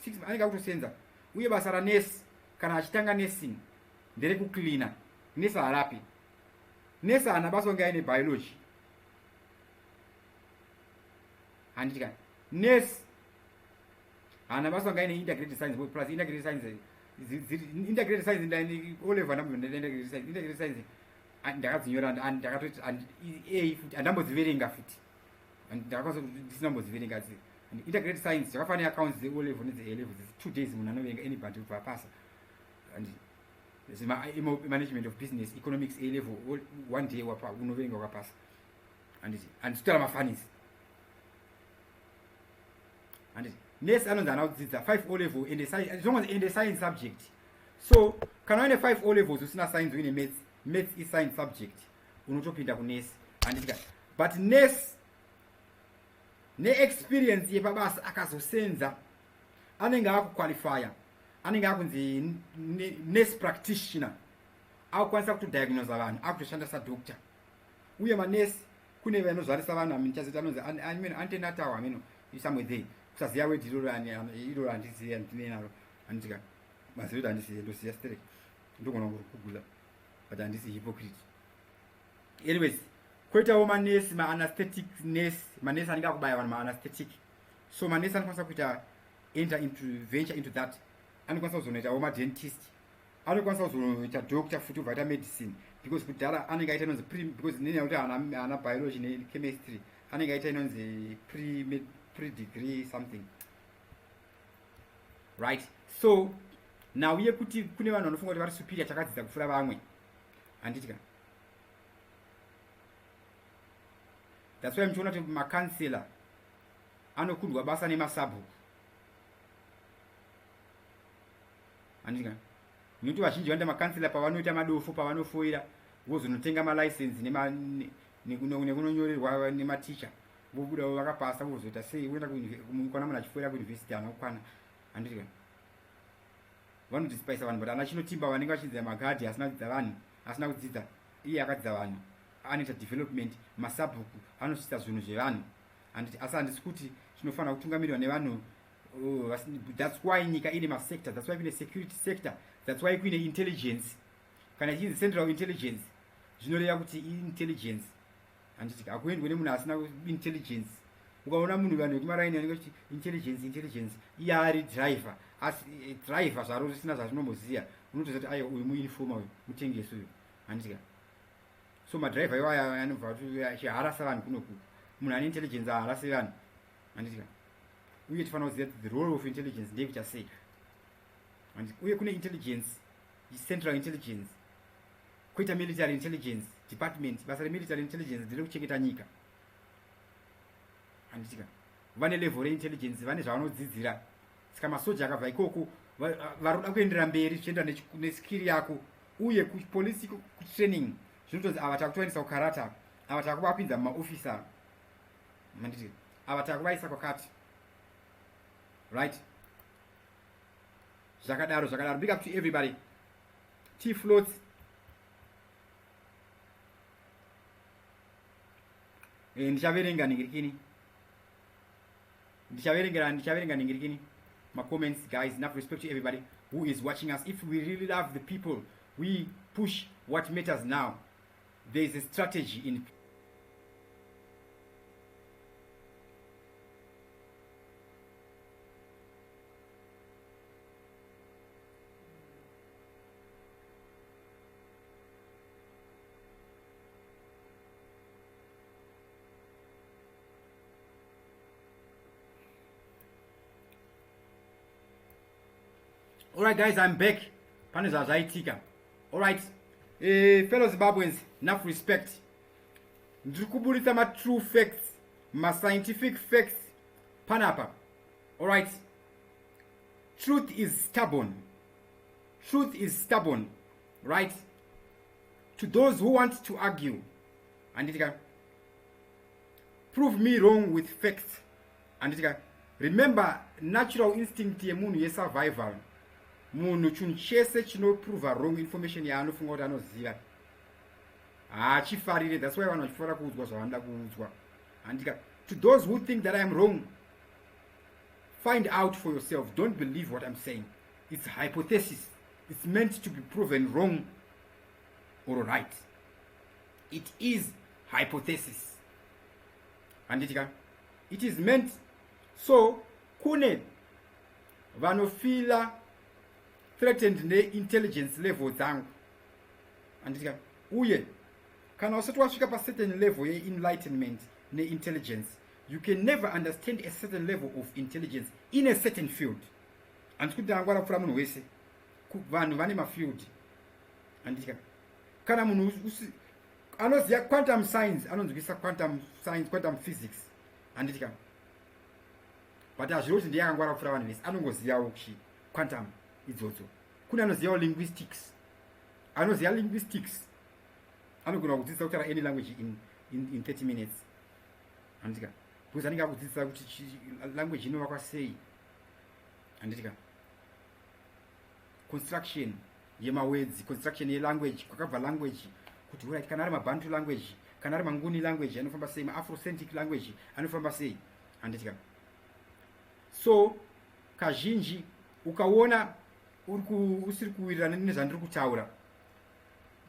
S1: 6 anenge akutosenza. Uye basa ranesi kana achitanga nursing ndere kucleaner. Nesi harapi. Nesi ana basa kunge aine biology. Andika nesi ana basa kunge aine integrated science plus integrated science. Integrated science ndani Oliver nambo integrated science ndakadzinyora ndakatoti futi andambodziverenga futi ndakakwanisa ndisinambodziverenga zi integrated science zvakafanira accounts ze Oliver nedze A level 2 days munhu anoverenga anybody papasa and management of business economics A level 1 day wapa unoverenga wakapasa and sitara mafanis and nesi anonzi ana kudzidza 5 O level in the science as long as in the science subject. So kana uine 5 O levels usina science uine maths is science subject unotopinda kunesi andika but nesi neexperience yepabasa akazosenza anenge akuqualifya, anenge akunzi nurse practitioner, akukwanisa kutodiagnose vanhu, akutoshanda sadoctor. Uye manesi kune vanozvarisa vanhu aminchazita anonzi antenatal ameno somewhere there. Kusaziya wedi iro handiziya ndinenaro andika mazivi handisiye ndosiya straight ndogona kugula but handisi hypocrite. Anyways, kwoitawo manesi maanesthetic nurse, manesi anenge akubaya vanhu maanesthetic. So manesi anokwanisa kuita venture into that. Anokwanisa kuzonoitawo madentist, anokwanisa kuzonoita doctor futi ubvaita medicine because kudhara anenge aita inonzi because nenya kuti ana biology nechemistry anenge aita inonzi pre-degree something, right? So now yekuti kune vanhu vanofunga kuti vari superior chakadzidza kupfuura vamwe, handitika. That's why muchiona kuti makansela anokundwa basa nemasabhuku handitika. Nokuti vazhinji vanoita makansela pavanoita madofo, pavanofoira vozonotenga malicense nekunonyorerwa nematicha, vobuda vakapasa vozoita sei, voenda kana munhu achifoira kuuniversity anokwana handitika. Vanodispaisa vanhu, but ana chinotimba vanenge vachidza magadhi asina kudzidza vanhu, asina kudzidza, iye akadzidza vanhu, anoita development, masabhuku anochita zvinhu zvevanhu handiti. Asi handisi kuti chinofanira kutungamirirwa nevanhu. That's why nyika ine masector, that's why kuine security sector, that's why kuine intelligence. Kana ichinzi central intelligence zvinoreva kuti intelligence handiti. Akuendwe nemunhu asina intelligence. Ukaona munhu vanhu vekumaraini vanenge kuti intelligence iye ari driver, asi driver zvaro zvisina zvazvinomboziva, unotoziva kuti aiwa uyu muinforma uyu mutengesi uyu handitika. So madriver iwaya anobva kuti achiharasa vanhu kunoku, munhu ane intelligence aharase vanhu handitika. Uye tifanira kuziva kuti the role of intelligence ndekuita sei handiti. Uye kune intelligence, central intelligence, koita military intelligence department. Basa remilitary intelligence ndere kuchengeta nyika handitika. Vane level reintelligence, vane zvavanodzidzira. Saka masoja akabva ikoko varoda kuendera mberi zvichienda neskill yako. Uye kupolisi kutraining zvinotonzi ava takutoendesa kukarata, ava takuvapinza mumaofisa handiti, ava takuvaisa kwakati, right? Zvakadaro. Big up to everybody. T floats. Ndichaverenga ningirikini my comments, guys. Enough respect to everybody who is watching us. If we really love the people, we push what matters now. There is a strategy in Alright guys, I'm back. Pane zvazvaitika. Alright, fellow Zimbabweans, enough respect. Ndiri kuburitsa ma true facts, ma scientific facts panapa. Alright, truth is stubborn. Right? To those who want to argue, anditika, prove me wrong with facts. Anditika, remember natural instinct yemunhu yesurvival. Munhu chinhu chese chinoprova wrong information yaanofunga kuti anoziva haachifarire. That's why vanhu vachifanira kuudzwa zvavanoda kuudzwa handika. To those who think that I am wrong, find out for yourself. Don't believe what I'm saying. It's hypothesis. It's meant to be proven wrong or right. It is hypothesis handitika. It is meant. So kune vanofila threatened ne-intelligence level dzangu handitika. Uye kana usati wasvika pa certain level ye-enlightenment ne-intelligence, you can never understand a certain level of intelligence in a certain field. Handisi kuti ndangwara kupfuura munhu wese, vanhu vane mafield handitika. Kana munhu anoziva quantum science anonzwisa quantum science, quantum physics handitika. But hazviro kuti ndiye akangwara kupfuura vanhu vese, anongozivawo kuti quantum idzodzo. Kune anozivawo linguistics, anogona kudzidzisa kutaura any language in 30 minutes handitika, because anenge akudzidzisa kuti language inovakwa sei handitika. Construction yemawords, construction yelanguage, kwakabva language kuti right, kana ari mabantu language, kana ari manguni language anofamba sei, maafrocentric language anofamba sei handitika. So kazhinji ukaona usiri kuwirirana nezvandiri kutaura,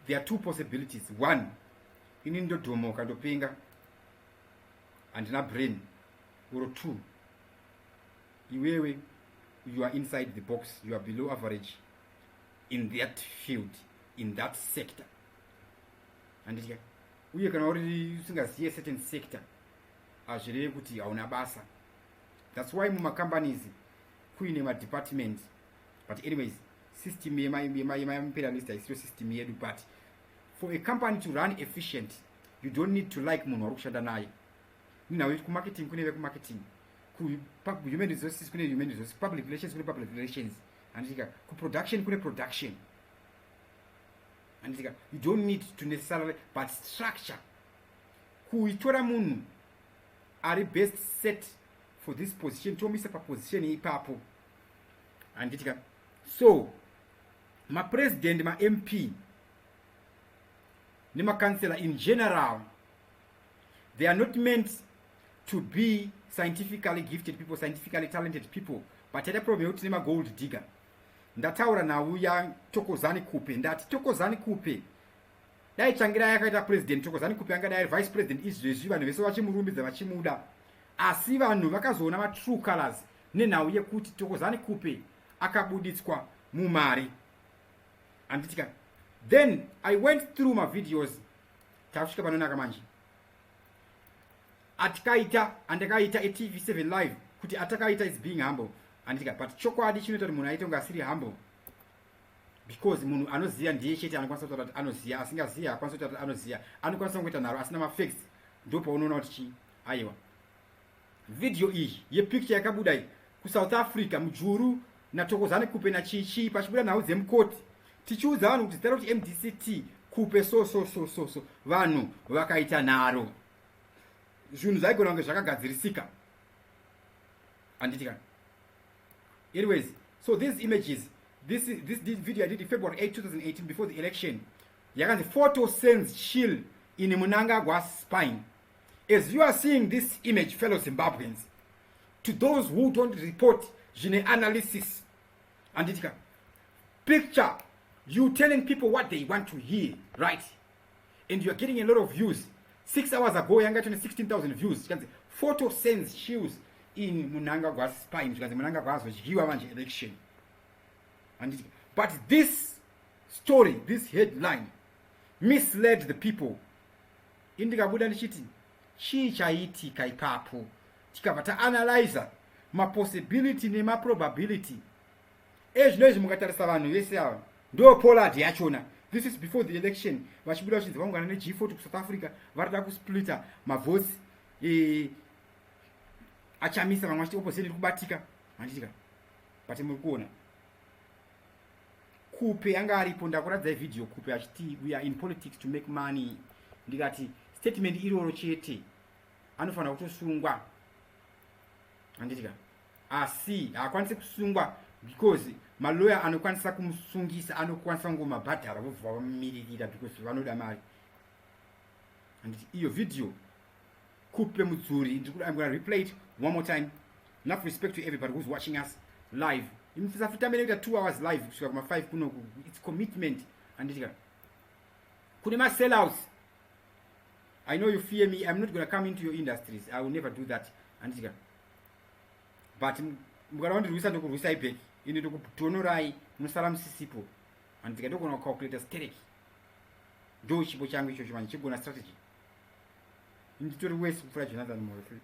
S1: there are two possibilities. One, ini ndodhomoka ndopenga handina brain. Or two, iwewe you are inside the box, you are below average in that field, in that sector handitika. Uye kana uri usingaziye certain sector, hazvirevi kuti hauna basa. That's why mumacompanies kuine madepartment. But anyways, system yema imperialist isiro system yedu, but for a company to run efficient, you don't need to like munhu warikushanda naye. Ninawe kumarketing kune vekumarketing, human resources kune human resources, public relations kune public relations, andika production kune production. Andika you don't need to necessarily, but structure kuitora munhu ari best set for this position, tomisa pa position ipapo. Andika so ma-president, ma-MP, nema-councillor in general, they are not meant to be scientifically gifted people, scientifically talented people, but the problem is nema-gold digger. Ndataura nauya Thokozani Khupe, ndati Thokozani Khupe dai changira yakaita president, Thokozani Khupe anga dai vice president izvezvi vanhu vese vachimurumbidza vachimuda, asi vanhu vakazoona ma-true colors nenhau yekuti Thokozani Khupe akabuditswa mumari. Anditika then I went through my videos tasvika panonaka manje atikaita andakaita a TV7 live kuti atakaita is being humble. Anditika but chokwadi chinoita kuti munhu aite unga asiri humble, because munhu anoziya ndiye chete anokwanisa kutaura kuti anoziya, asingaziya akwanisa kutaura kuti anoziya, anokwanisa kungoita nharo asina mafacts. Ndipo unoona kuti chi aiwa video iyi yepicture yakabuda iyi kuSouth Africa mujuru na Thokozani Khupe na chichi pachibuda nhau dzemukoti tichiudza vanhu kuti zita kuti MDCT Khupe so vanhu vakaita nharo, zvinhu zvaigona kunge zvakagadzirisika. Anditika anyways, so these images, this video I did in February 8, 2018 before the election, yakanzi photo sends chill in Mnangagwa's spine. As you are seeing this image, fellow Zimbabweans, to those who don't report gene analysis, Anditika picture you telling people what they want to hear, right? And you are getting a lot of views. 6 hours ago, you got 16,000 views. Photo sends chills in Mnangagwa's spine. Mnangagwa was a election. But this story, this headline, misled the people. Indika buda nchiti chi chaiti kaipapo. Tikapata analyzer ma possibility ne ma probability. Ezvinozvi mukatarisa vanhu vese ava ndo Pollard yachona. This is before the election. Vachibuda vachinzi vaungana neG40 kuSouth Africa varida kusplita mavotes achamisa vamwe vachiti opposition iri kubatika. Handitika but muri kuona Khupe anga aripo, ndakuradza video Khupe achiti we are in politics to make money. Ndikati statement iroro chete anofanira kutosungwa. Handitika asi haakwanisi kusungwa because malawyer anokwanisa kumusungisa, anokwanisa ngomabhadhara vobva vamumiririra because vanoda mari. Handiti iyo video Khupe mudzuri, I'm going to replay it one more time. Enough respect to everybody who's watching us live. Imfisa minute 2 hours live kusvika kuma 5 kuno, it's commitment. Handitika kune ma sellouts. I know you fear me. I'm not going to come into your industries. I will never do that. Handitika but mukaraundi ndokurwisa ibheki ini ndokutonorai musara musisipo. Handitika ndogona kucalculate stereki ndo chipo changu ichocho manje chigona strategy nditori wese kufura Jonathan Morefi.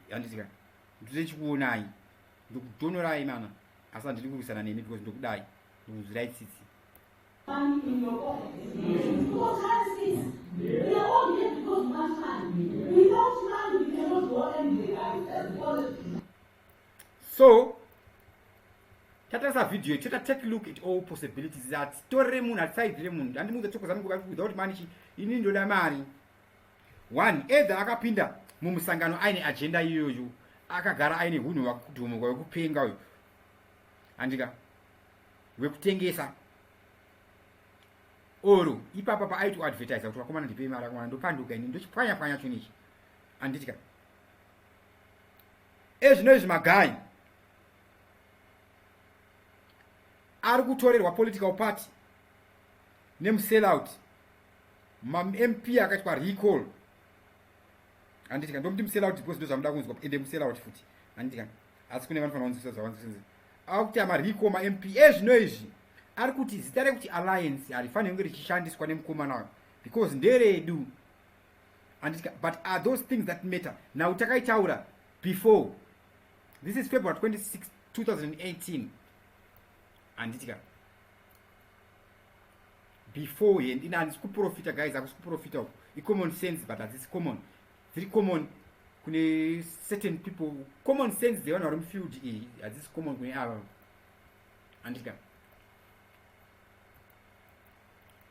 S1: Handitika ndotechikuonai ndokutonorai mana asi handidi kurwisana nemi because ndokudai ndokuzvirai tsitsi.
S2: Money in your pocket. Because money is, we are all here because we want money. Without money, we cannot go anywhere. That's politics.
S1: So tatasa video take a look at all possibilities that story munhu atsaidire munhu andimuudza Thokozani Khupe without money ini ndoda mari. One, either akapinda mumusangano aine agenda iyoyo akagara aine hunhu hwakudhumuka hwekupenga uyu handika hwekutengesa oro ipapa paaito advertise kuti vakomana ndipei mari akomana ndopanduka ini ndochipwanya chonichi. Handitika ezvinozvi magai ari kutorerwa political party nemusellout ma-MP akati parecall. Handitika ndomuti musellout because ndozvamuda kunzwa ende musellout futi. Handitika asi kune vanofanira kunzwisisa zvavanzwisisa akuti amarecall ma-MP ezvino izvi ari kuti zita rekuti alliance harifaniri kunge richishandiswa nemukomana because nderedu. Handitika but are those things that matter? Now takaitaura before. This is February 26, 2018. Handitika beforehand ina handisi kuprofita guys, hakusi kuprofita uku common sense, but hadzisi common, dziri common kune certain people. Common sense dzevanhu vari mufield iyi hadzisi common kune ava. Andika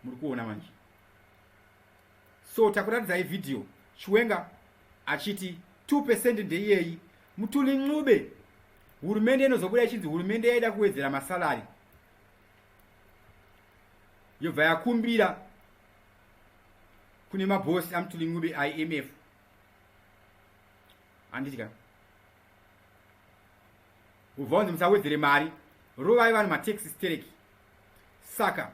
S1: muri kuona manje. So takuratidzai video Chiwenga achiti 2% ndeyei, Mutuli Ncube hurumende inozobuda ichinzi hurumende yaida kuwedzera masalari, yobva yakumbira kune mabhosi aMutuli Ncube IMF. Anditika ubva unzi musawedzere mari, rovai vanhu matax stereki. Saka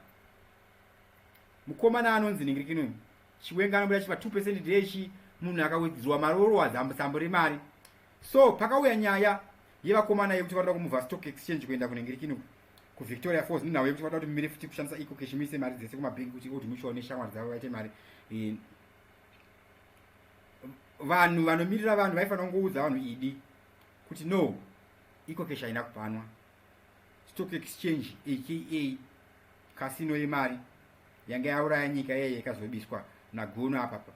S1: mukomana anonzi ningirikino Chiwenga anobuda chipa 2% ndeyechi, munhu akawedzerwa mari orowa zambo remari. So pakauya nyaya yevakomana yekuti vanoda kumuvha stock exchange kuenda kunengirikino kuVictoria Falls, nenhau yekuti vanoda kuti mumire futi kushandisa iko cash muise mari dzese kumabhengi kuti oti mushwa neshamwari dzavo vaite mari. Vanhu vanomirira vanhu vaifanira kungoudza vanhu idi kuti no, iko cash haina kupanwa, stock exchange aka kasino yemari yanga yauraya nyika yeye ikazobiswa nagono apapa.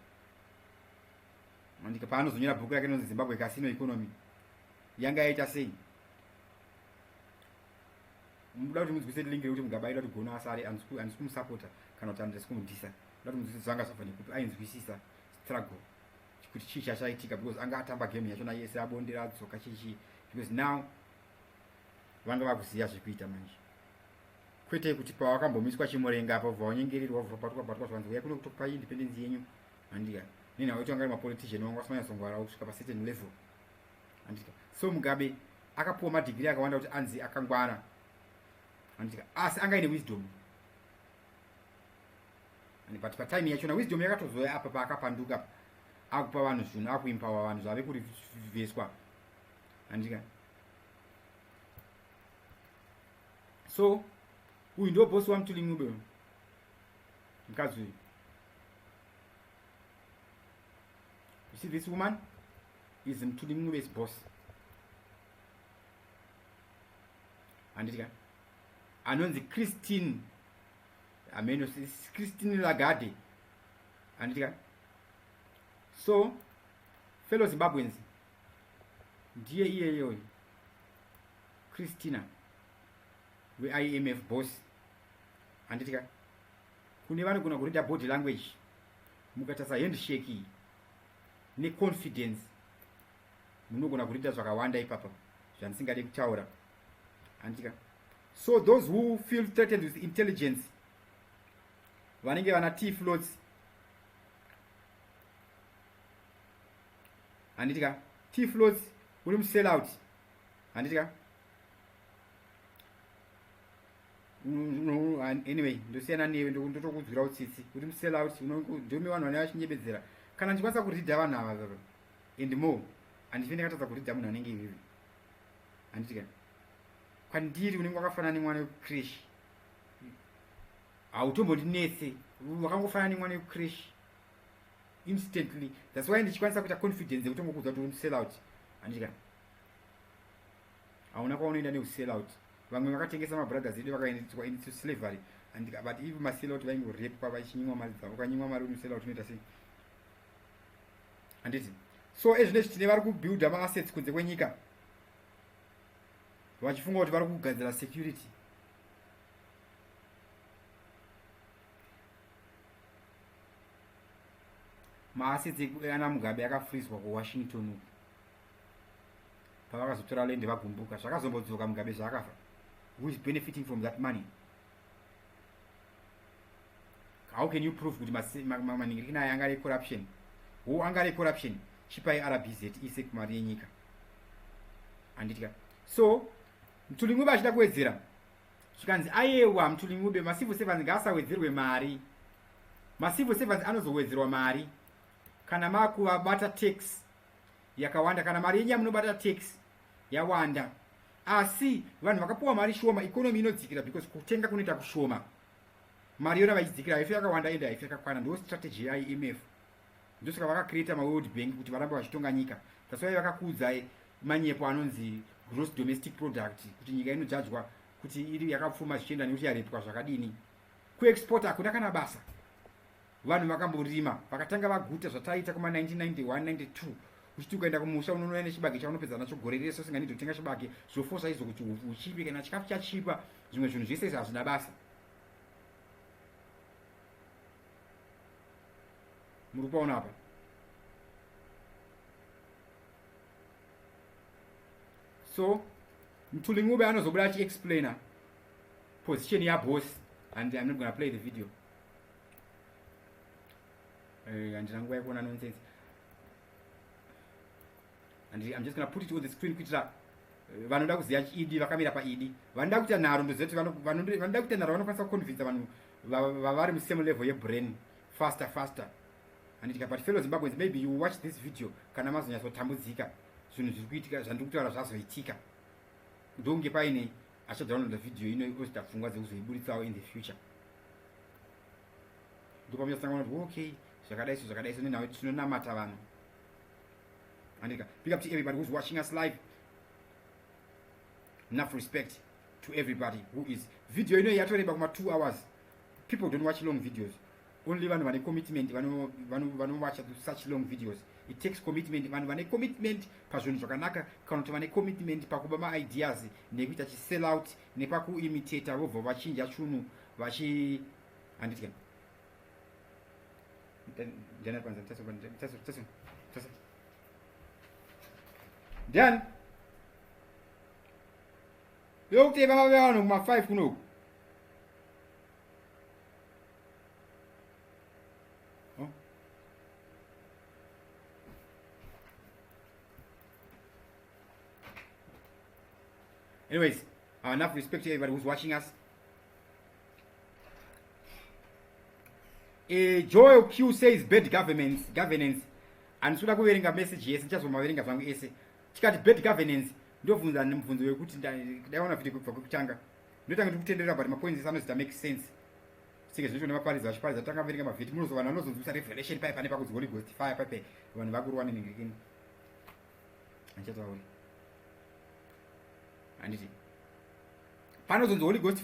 S1: Andika paanozonyora bhuku yake inonzi Zimbabwe Casino Economy yanga yaita sei. Muda kuti mudzivise link rekuti mugabaira kuti gono asare, handisi kumusapota kana kuti handisi kumudhisa. Muda kuti mudzivise zvanga zvafana kuti ainzwisisa struggle kuti chii chachaitika, because anga atamba game yachona yese abondera adzoka chichi, because now vanga vakuziva zvekuita manje. Kwete kuti pavakambomiswa chimurenga apo vaonyengerirwa vabatwa zvanzi uya kuno kutopa independence yenyu. Andika nina kuti vanga mapolitician vanga vasmanya songwara kusvika pa certain level. Andika so Mugabe akapuwa madigiri akawanda kuti anzi akangwara. Andika asi anga ine wisdom. But pa time yachona wisdom yakatozoya apa paakapanduka akupa vanhu zvinhu, akuimpawa vanhu zvave kuri veswa. Andika so uyu ndo boss waMutuli Ncube, mukadzi uyu. You see this woman is Mutuli Ncube's boss. Andika anonzi Christine Lagarde. Andika so fellow Zimbabweans, ndiye iyeyo Christina we-IMF boss. Anditika kune vanogona kureader body language, mukatasa handshake neconfidence munogona kureader zvakawanda ipapa zvandisingade kutaura. Anditika so those who feel threatened with intelligence vanenge vana T-floats. Anditika T-floats uri musell out. Anditika anyway ndosiyana newe ndotokudzwira utsitsi kuti musell out ndome vanhu vane vachinyebedzera kana ndikwanisa kuridha vanhu ava and more, handifini ndakatadza kuridha munhu anenge ivivi. Anditika kwandiri unenge wakafanana nemwana wekucrash, hautombondinetse, wakangofanana nemwana wekucrash instantly. That's why ndichikwanisa kuita confidence yekutongokuudza kuti uri musell out. Anditika hauna kwaunoenda neusell out. Vamwe vakatengesa mabrothers edu vakaendeswa into slavery. Andika but if masell out vaingorepwa vachinyimwa mari dzavo, ukanyimwa mari uri musell out unoita sei? Handiti so ezvinezvi tine vari kubuilda maassets kunze kwenyika vachifunga kuti vari kugadzira security. Maassets ana Mugabe akafrizwa kuWashington uku pavakazotora land vagumbuka. Zvakazombodzoka Mugabe zvaakafa. Who is benefiting from that money? How can you prove kuti maningiriki naye anga corruption? Who anga corruption? Chipai RBZ ise kumari yenyika. Anditika so Mutuli Ncube achida kuwedzera zvikanzi ayewa Mutuli Ncube macivil servants ngaasawedzerwe mari. Macivil servants anozowedzerwa mari kana makuvabata tax yakawanda, kana mari yenyu munobata tax yawanda. Asi vanhu vakapuwa mari shoma, economy inodzikira because kutenga kunoita kushoma. Mari yona vachidzikira haifi yakawanda ende haifi yakakwana. Ndo strategy yeIMF. Ndosaka vakacreata maworld bank kuti varambe vachitonga nyika. That's why vakakudzai manyepo anonzi gross domestic product kuti nyika inojajwa kuti iri yakapfuma zvichienda nekuti yarepwa zvakadini. kuexport hakuna kana basa. Vanhu vakamborima vakatanga vaguta zvataita kuma 1991 92 uchiti ukaenda kumusha unonouya nechibage chaunopedza nacho gore rese usinganidi kutenga chibage zvofosa izvo kuti uvhu uchipe kana chikafu chachipa zvimwe zvinhu zvese izvi hazvina basa. Muri kupaona apa? So Mthuli Ncube anozobuda achiexplainer position yaboss, and I'm not going to play the video. And I'm just going to put it on the screen kuitira vanoda kuziva chiidi vakamira paidi, vanoda kuita nharo ndozoti vanoda kuita nharo vanokwanisa kuconvince vanhu vavari musame level yebrain faster. And but fellow Zimbabweans, maybe you watch this video kana mazonyatsotambudzika zvinhu zviri kuitika zvandiri kutaura zvazoitika, ndonge paine achadownload the video inoita pfungwa dzekuzoibuditsawo in the future. Ndopamuyasangana kuti okay zvakadaiso nenhau tinonamata vanhu. And big up to everybody who's watching us live. Enough respect to everybody who is video yatoreba kuma 2 hours. People don't watch long videos. Only vanhu vane commitment vanowacha such long videos. It takes commitment. Vanhu vane commitment pazvinhu zvakanaka kana kuti vane commitment pakuba maideas nekuita sell out nepakuimitate vobva vachinja chunhu vachi handiti then yokuteva vave vanhu kuma 5 kunoku. Anyways, enough respect to everybody who's watching us. Joel Q says bad governance. And suda kuverenga message yes, ndichazomaverenga zvangu ese. Tikati bad governance ndobvunza nemubvunzo wekuti ndaiona video kubva kutanga. Ndotanga ndikutenderera but mapoints anozita make sense. Sike zvinocho nemaparidza vachiparidza tanga verenga mavhiti munozo vanhu vanozonzwisa revelation pai pane pakuzi Holy Ghost fire pai vanhu vakuruwa nenhingirikini. Andichatauri. Handiti panozonzi Holy Ghost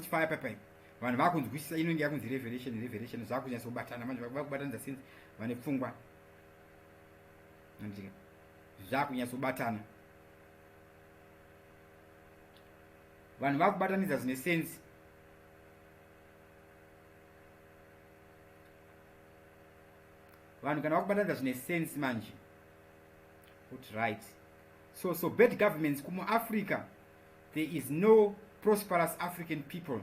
S1: fire pai vanhu vakunzwisisa inenge yakunzi revelation zvakunyatsobatana manje vakubatanidza since vane pfungwa. Handiti zvakunyatsobatana vanhu vakubatanidza zvine sense. Vanhu kana vakubatanidza zvine sense manje put right. So bad governments kumu Africa, there is no prosperous African people.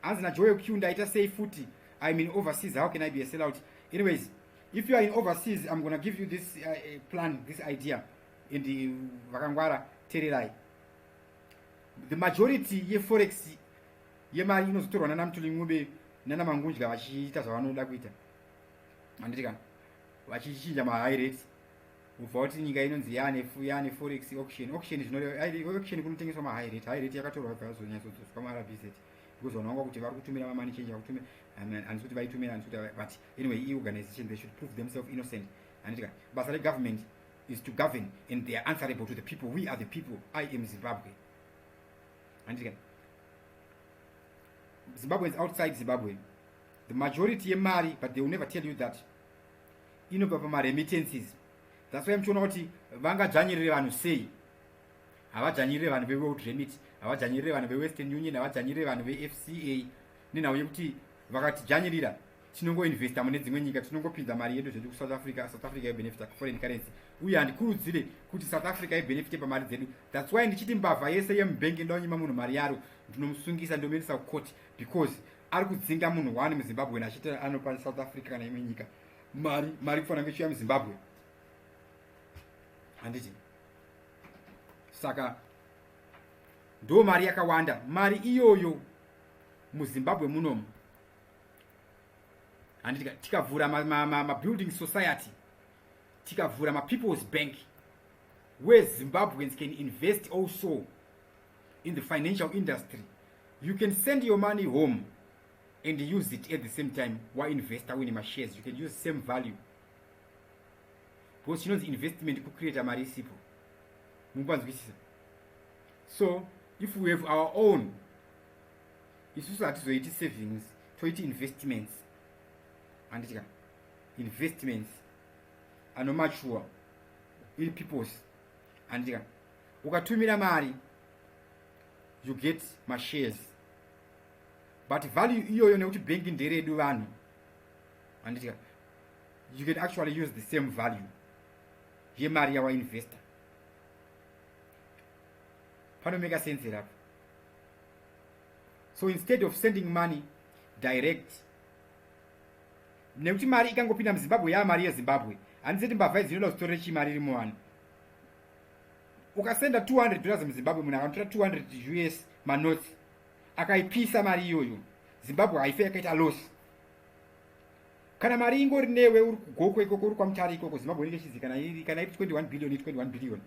S1: Anzina Joel Q ndaita say futi, I'm in overseas, how can I be a sellout? Anyways, if you are in overseas, I'm going to give you this plan, this idea in the Vakangwara Tererai. The majority ye forex ye mari inozotorwa nana Mthuli Ncube nana Mangudya vachiita zvavanoda kuita. Andika vachichinja ma high rates. Ubva kuti nyika inonzi yane forex auction auction kunotengeswa ma high rate yakatorwa zvazonyatsodzoswa kuma RBZ because vanonga kuti vari kutumira ma money change akutumira and kuti vaitumira and kuti but anyway organization they should prove themselves innocent. And basa government is to govern and they are answerable to the people. We are the people. I am Zimbabwe. And Zimbabweans outside Zimbabwe, the majority mari, but they will never tell you that inobva remittances. That's why I'm sure kuti vangadzvanyirire vanhu sei. Havadzvanyirire vanhu veworld remit, havadzvanyirire vanhu vewestern union, havadzvanyirire vanhu veFCA nenhau yekuti vakatidzvanyirira tinongoinvesta mune dzimwe nyika, tinongopinza mari yedu zvedu kuSouth Africa yebenefita foreign currency. Uye handikurudzire kuti South Africa yebenefite pamari dzedu. That's why ndichiti mbavha yese yemubhengi ndaunyima munhu mari yaro ndinomusungisa ndomuendesa kucourt because ari kudzinga munhu wani muZimbabwe achiti anopa South Africa kana imwe nyika mari kufanira kuchiuya muZimbabwe. Handiti saka ndo mari yakawanda, mari iyoyo muZimbabwe munomu. Handiti tikavhura ma building society, tikavhura ma people's bank where Zimbabweans can invest also in the financial industry. You can send your money home and use it at the same time while investor winning my shares. You can use the same value. Because you know the investment could create a mari isipo. So if we have our own, isusu hatizoiti savings, toiti investments handitika investments anomachua iri peoples handitika ukatumira mari you get mashares but value iyoyo nekuti bhengi nderedu vanhu handitika you can actually use the same value yemari yawainvesta panomeka sense here. So instead of sending money direct, nekuti mari ikangopinda muZimbabwe mari yeZimbabwe handiseti mbavha dzinoda kutorera chimari iri muwani. Ukasenda $200 muZimbabwe munhu akanotora 200 US manoti akaipisa mari iyoyo Zimbabwe haife yakaita loss. Kana mari ingori newe uri kugoko ikoko uri kwamutari ikoko Zimbabwe inenge ichizikana kana iri 21 billion 21 billion.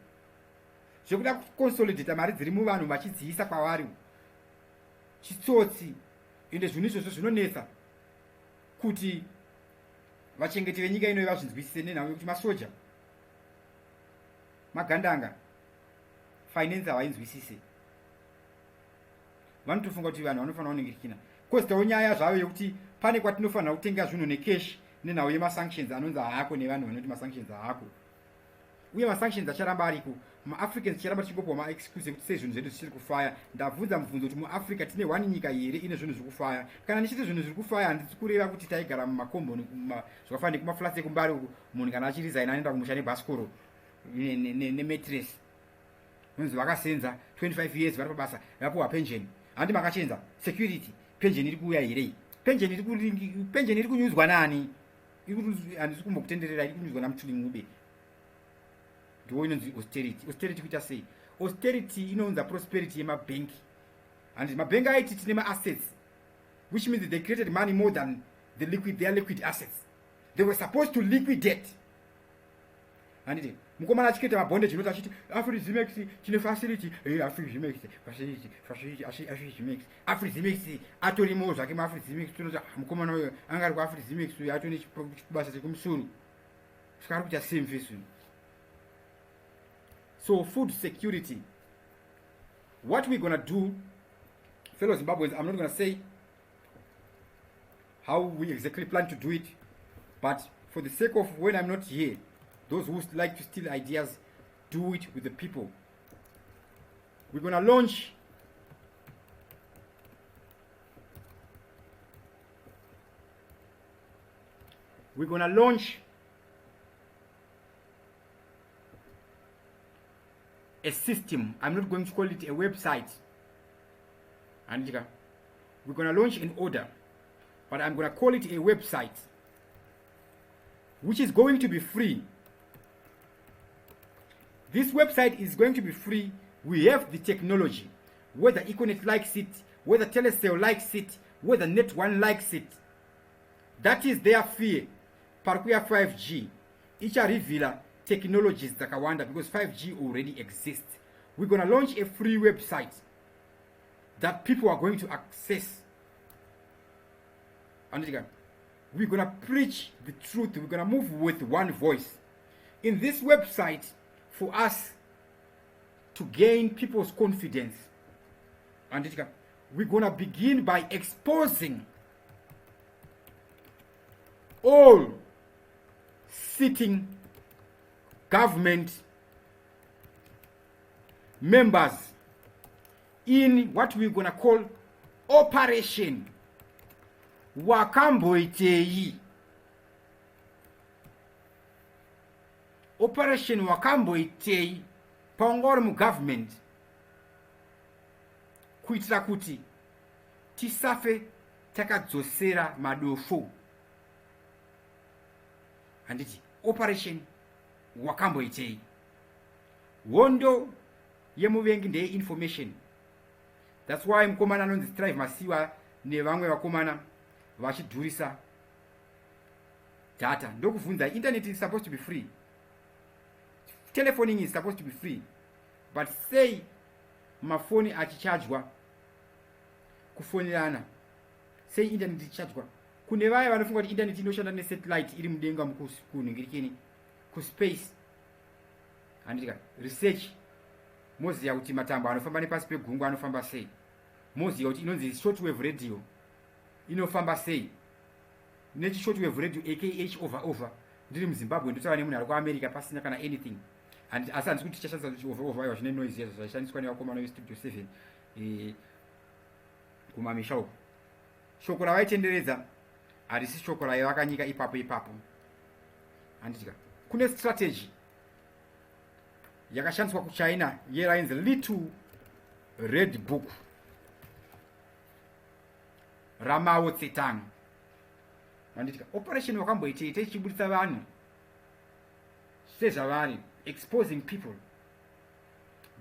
S1: Zvekuda kuconsolidate mari dziri muvanhu vachidziisa kwavari chitsotsi ende zvinhu izvozvo zvinonetsa kuti vachengeti venyika ino vazvinzwisise nenhau yekuti masoja magandanga finance havainzwisise vanotofunga kuti vanhu vanofanira kuningirikina kozitawo nyaya zvavo yekuti pane kwatinofanira kutenga zvinhu necash nenhau yemasanctions anonzi haako nevanhu vanoti masanctions haako uye masanctions acharamba ariko maafricans chiramba chingopiwa maexcuse ekuti sei zvinhu zvedu zvichiri kufaya. Ndabvunza mubvunzo kuti muafrica tine one nyika here ine zvinhu zviri kufaya. Kana ndichiti zvinhu zviri kufaya handisi kureva kuti taigara mumakomboni zvakafanira nekumaflats ekumbari uku munhu kana achirizaina anoenda kumusha nebhasikoro nematress nonzi vakasenza 25 years vari pabasa vapuwa pension. Handi makachenza security pension iri kuuya here pension iri kunyudzwa nani? Handisi kumbokutenderera iri kunyudzwa namutuli ngube. Ndiwo inonzi austerity kuita sei? Austerity inonza prosperity yemabhengi. And mabhengi aiti tine ma-assets, which means they created money more than their liquid assets. They were supposed to liquidate. And mukomana achiketa mabondage inoti achiti Afrizmex chine facility, Afrizmex atorimo zvake maAfrizmex tunoti mukomana uyo angari kuAfrizmex uyo atone chibasa chekumusoro. Sikari kuita same face. So food security. What we're going to do, fellow Zimbabweans, I'm not going to say how we exactly plan to do it, but for the sake of when I'm not here, those who like to steal ideas, do it with the people. We're going to launch a system. I'm not going to call it a website. And we're going to launch an order, but I'm going to call it a website, which is going to be free. This website is going to be free. We have the technology, whether Econet likes it, whether Telecel likes it, whether Net1 likes it. That is their fear. Parkuya 5G. Icha revealer technologies zakawanda because 5G already exists. We're going to launch a free website that people are going to access. And we're going to preach the truth. We're going to move with one voice. In this website, for us to gain people's confidence, and we're going to begin by exposing all sitting government members in what we're going to call Operation Wakamboitei. Operation Wakamboitei pangori mu government kuitira kuti tisafe takadzosera madofo. Handiti Operation Wakamboitei. Wondo yemuvengi ndeye information. That's why mukomana anonzi Strive Masiwa nevamwe vakomana vachidhurisa data. Ndokuvunza internet is supposed to be free. Telephoning is supposed to be free. But say mafoni achichargwa kufonelana. Say internet ichichargwa. Kune vaya vanofunga kuti internet inoshanda nesatellite iri mudenga mukuningirikeni kuspace. Handika research moziya kuti matambo anofamba nepasi pegungwa anofamba sei. Moziya kuti inonzi shortwave radio. inofamba sei nechishortwave radio akh over ndiri muzimbabwe ndotaura nemunhu ari kuamerica pasina kana anything and asi handisi kuti tichashandisa over aiwa zvine noise yazvo zvaishandiswa nevakomana vestudio 7 kumamisha uko. Shoko ravaitenderedza harisi shoko raivakanyika ipapo handitika kune strategy yakashandiswa kuchina yerainzi little red book ramao tsetang handitika operation wakamboiteita ichibudisa vanhu sezvavari exposing people.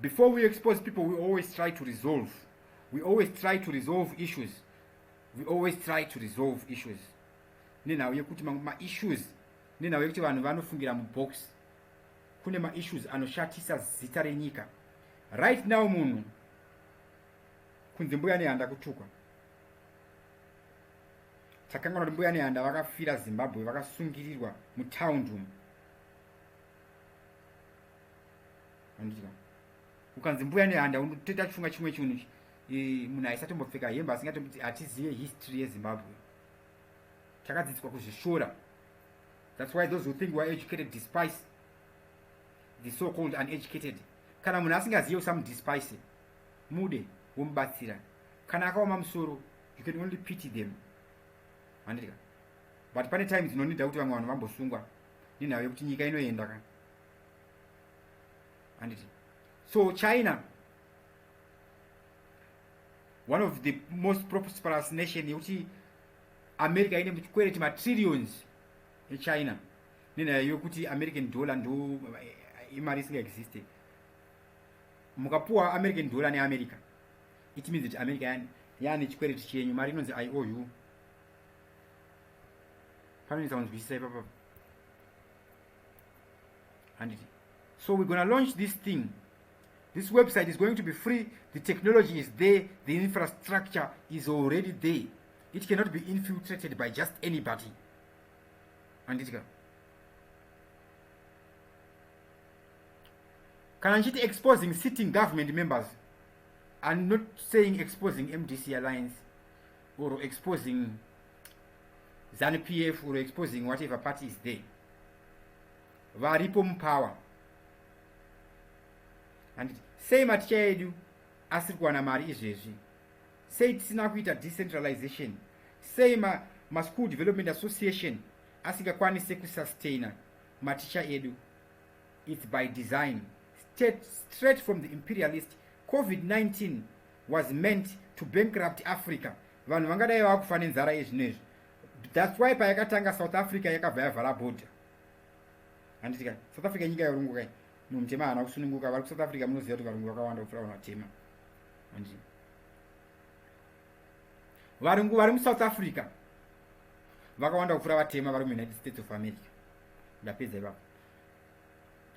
S1: Before we expose people, we always try to resolve issues. Nenhau yekuti ma-issues nenhau yekuti vanhu vanofungira mubox kune ma-issues anoshatisa zita renyika. Right now munhu kunze mbuya nehanda kutukwa, takanganwa kuti mbuya nehanda vakafira Zimbabwe, vakasungirirwa mutaundi umu. Handika ukanzi mbuya nehanda unotoita chifunga chimwe chinhu munhu aisatombopfeka hembe asingatomboti hatizive history yeZimbabwe. Takadzidziswa kuzvishora. That's why those who think we are educated despise the so-called uneducated. Kana munhu asingazive usamudespise, mude womubatsira. Kana akaoma musoro, you can only pity them. Handika but pane times dzinonida kuti vamwe vanhu vambosungwa nenhau yekuti nyika inoenda ka. Handiti so China, one of the most prosperous nation yekuti America ine mukwereti matrillions eChina nenhau yokuti American dollar ndo imari isingaexiste. Mukapuwa American dollar neAmerica, it means that America yaane chikwereti chenyu, mari inonzi IOU. Panoisa kunzwisisa ipapo. Handiti so we're going to launch this thing. This website is going to be free. The technology is there. The infrastructure is already there. It cannot be infiltrated by just anybody. Handika kana nchiti exposing sitting government members, I'm not saying exposing MDC Alliance or exposing ZANU-PF or exposing whatever party is there. Varipo mupower. And sei maticha edu asiri kuwana mari izvezvi, sei tisina kuita decentralization, sei ma-school development association asingakwanise kusustaina maticha edu. It's by design, straight from the imperialist. COVID-19 was meant to bankrupt Africa. Vanhu vangadai vakufa nenzara yezvinezvi. That's why payakatanga South Africa yakabva yavhara border. Handitika South Africa nyika yorungu kai nomutema hana kusununguka. Vari kuSouth Africa munoziva kuti varungu vakawanda kupfuura vanatema. Handi varungu vari muSouth Africa vakawanda kupfuura vatema vari muUnited States of America. Ndapedza ipapo.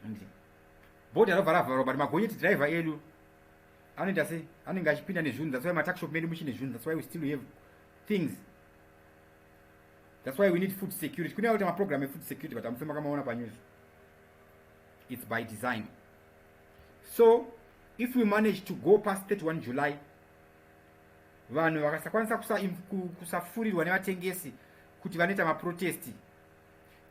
S1: Handi border rovhara vhara but magonyeti driver edu anoita sei, anenge achipinda nezvinhu. That's why matuckshop medu muchine zvinhu. That's why we still have things. That's why we need food security. Kune kuti maprogram efood security but amufema kamaona panews. It's by design. So if we manage to go past 31 July, vanhu vakasakwanisa kusafurirwa nevatengesi kuti vanoita maprotesti,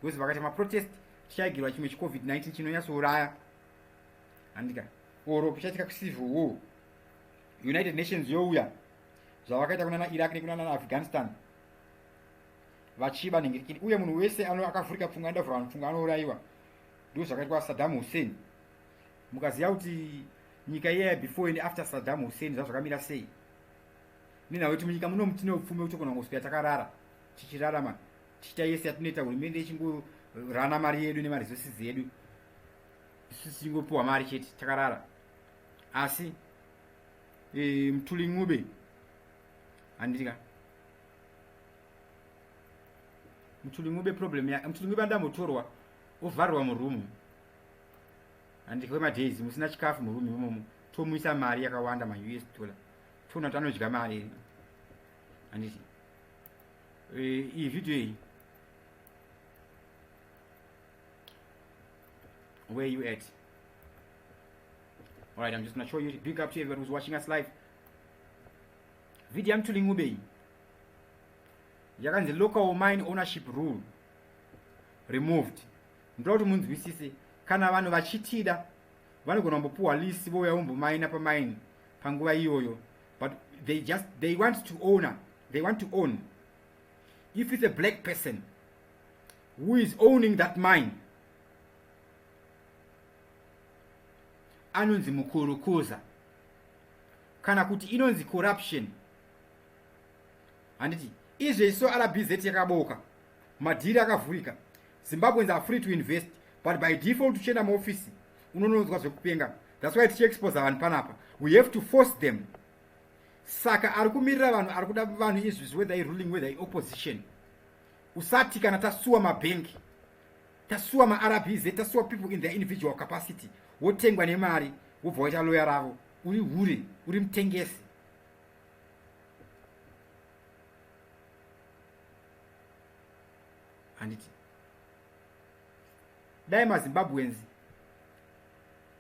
S1: because vakaita maprotesti tichaigirwa chimwe COVID-19 chinonyatsouraya. Handika oro pichaitika civil war, United Nations youya zvavakaita kuna Iraq nekuna Afghanistan vachiba nengirikini, uye munhu wese akavhurika pfungwa aenda vhura pfungwa anouraiwa. Ndo zvakaitwa Saddam Hussein. Mukaziva kuti nyika iya before and after Saddam Hussein zvazvakamira sei. Nenhau yekuti munyika muno mutine upfumi wekuti kona kuswera takarara tichirarama tichiita yese yatinoita, hurumende ichingorana mari yedu nemaresources edu, isusu tichingopiwa mari chete takarara. Asi mtuli ng'ube handitika mtuli ng'ube problem ya mtuli ng'ube andambotorwa ovharwa murumu. Handika kwema-days musina chikafu murumu imomo, tomuisa mari yakawanda ma-US dollar, toona kuti anodya mari. Handiti iyi video iyi, where you at? Alright, I'm just gonna show you. Big up to everyone who's watching us live. Video yamtuli ng'ube iyi yakanzi local mine ownership rule removed. Ndoda kuti munzwisise kana vanhu vachitida vanogona kumbopuwa list vouya vombomaina pamine panguva iyoyo, but they want to own. If it's a black person who is owning that mine, anonzi mukurukuza kana kuti inonzi corruption. Handiti izvezvo RBZ yakaboka, madhiri akavhurika, Zimbabweans are free to invest, but by default uchienda muofisi unononzwa zvekupenga. That's why tichiexpose vanhu panapa, we have to force them. Saka ari kumirira vanhu, ari kuda vanhu izvi, whether ruling whether opposition. Usati kana tasuwa mabhengi, tasuwa maRBZ, tasuwa people in their individual capacity, wotengwa nemari, wobva waita lawyer ravo, uri hure, uri mutengesi. Handiti dai maZimbabweans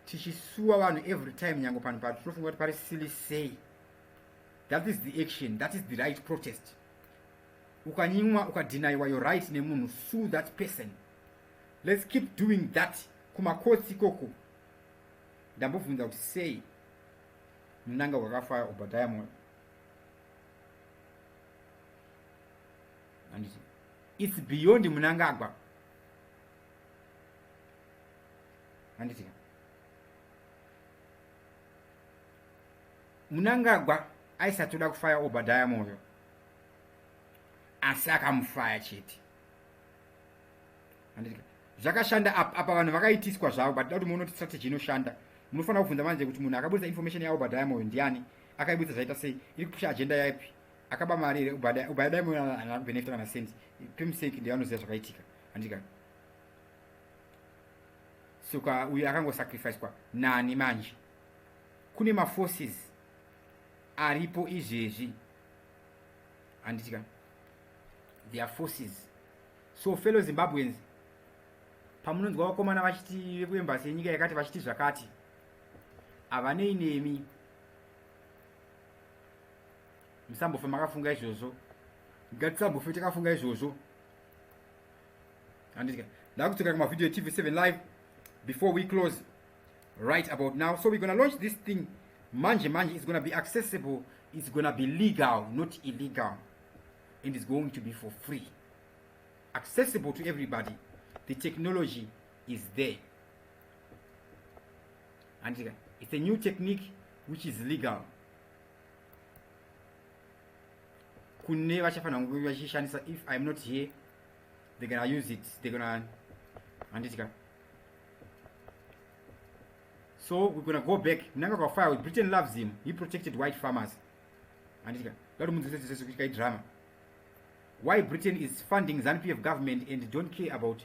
S1: tichisuwa vanhu every time nyango pano pacho tinofunga kuti pari silly say. That is the action, that is the right protest. Ukanyimwa ukadeniwa your right nemunhu, sue that person. Let's keep doing that kumakotsi koko. Ndambobvunza kuti sei Mnangagwa wakafaya Obadiah Moyo. Handiti it's beyond Mnangagwa. Handiti Mnangagwa aisatoda kufaya Obadiah Moyo, asi akamufaya chete. Handiti zvakashanda apa vanhu vakaitiswa zvavo, but kuti muone kuti strategy inoshanda, munofanira kubvunza manje kuti munhu akabudisa information yaObadiah Moyo ndiani, akaibudisa zvaita sei, iri kupusha agenda yapi, akaba mari here. Obadiah Moyo ana benefit kana sendi pemseki ndiye anoziva zvakaitika. Handika soka uyu akangosacrifice kwa nani manje. Kune maforces aripo izvezvi. Handitika there are forces. So fellow Zimbabweans, pamunonzwa vakomana vachiti vekuembasi yenyika yakati vachiti zvakati, havanei nemi. Musambofa makafunga izvozvo, ngatisambofe takafunga izvozvo. Handitika ndakudzoka kumavideo TV7 live before we close right about now. So we're going to launch this thing manje. It's going to be accessible, it's going to be legal, not illegal, and it's going to be for free, accessible to everybody. The technology is there, and it's a new technique which is legal. Kune vachafana vachishandisa, if I'm not here they're gonna use it, they're gonna. Handika so we're gonna go back. Mnangagwa filed, Britain loves him, he protected white farmers. Handika drama. Why Britain is funding ZANU-PF government and don't care about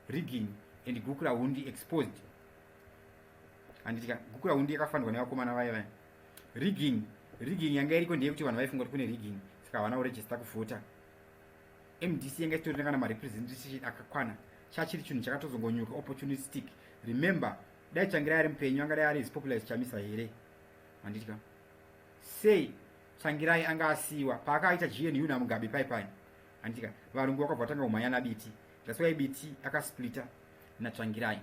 S1: rigging and Gukula Hundi exposed. Handika Gukula Hundi yakafandwa nevakomana vaya. Rigging yanga iriko ndeye kuti vanhu vaifunga kuti kune rigging, saka havana kuregister kuvhota. MDC yanga itori kana marepresentation akakwana, chachiri chinhu chakatozongonyuka, opportunistic. Remember, dai Changirai ari mupenyu anga dai ari as popular as Chamisa here. Handitika sei Changirai anga asiwa paakaita GNU naMugabe pipeline. Handitika varungu vakabva tanga kumhanya biti. That's why biti akasplita na Changirai.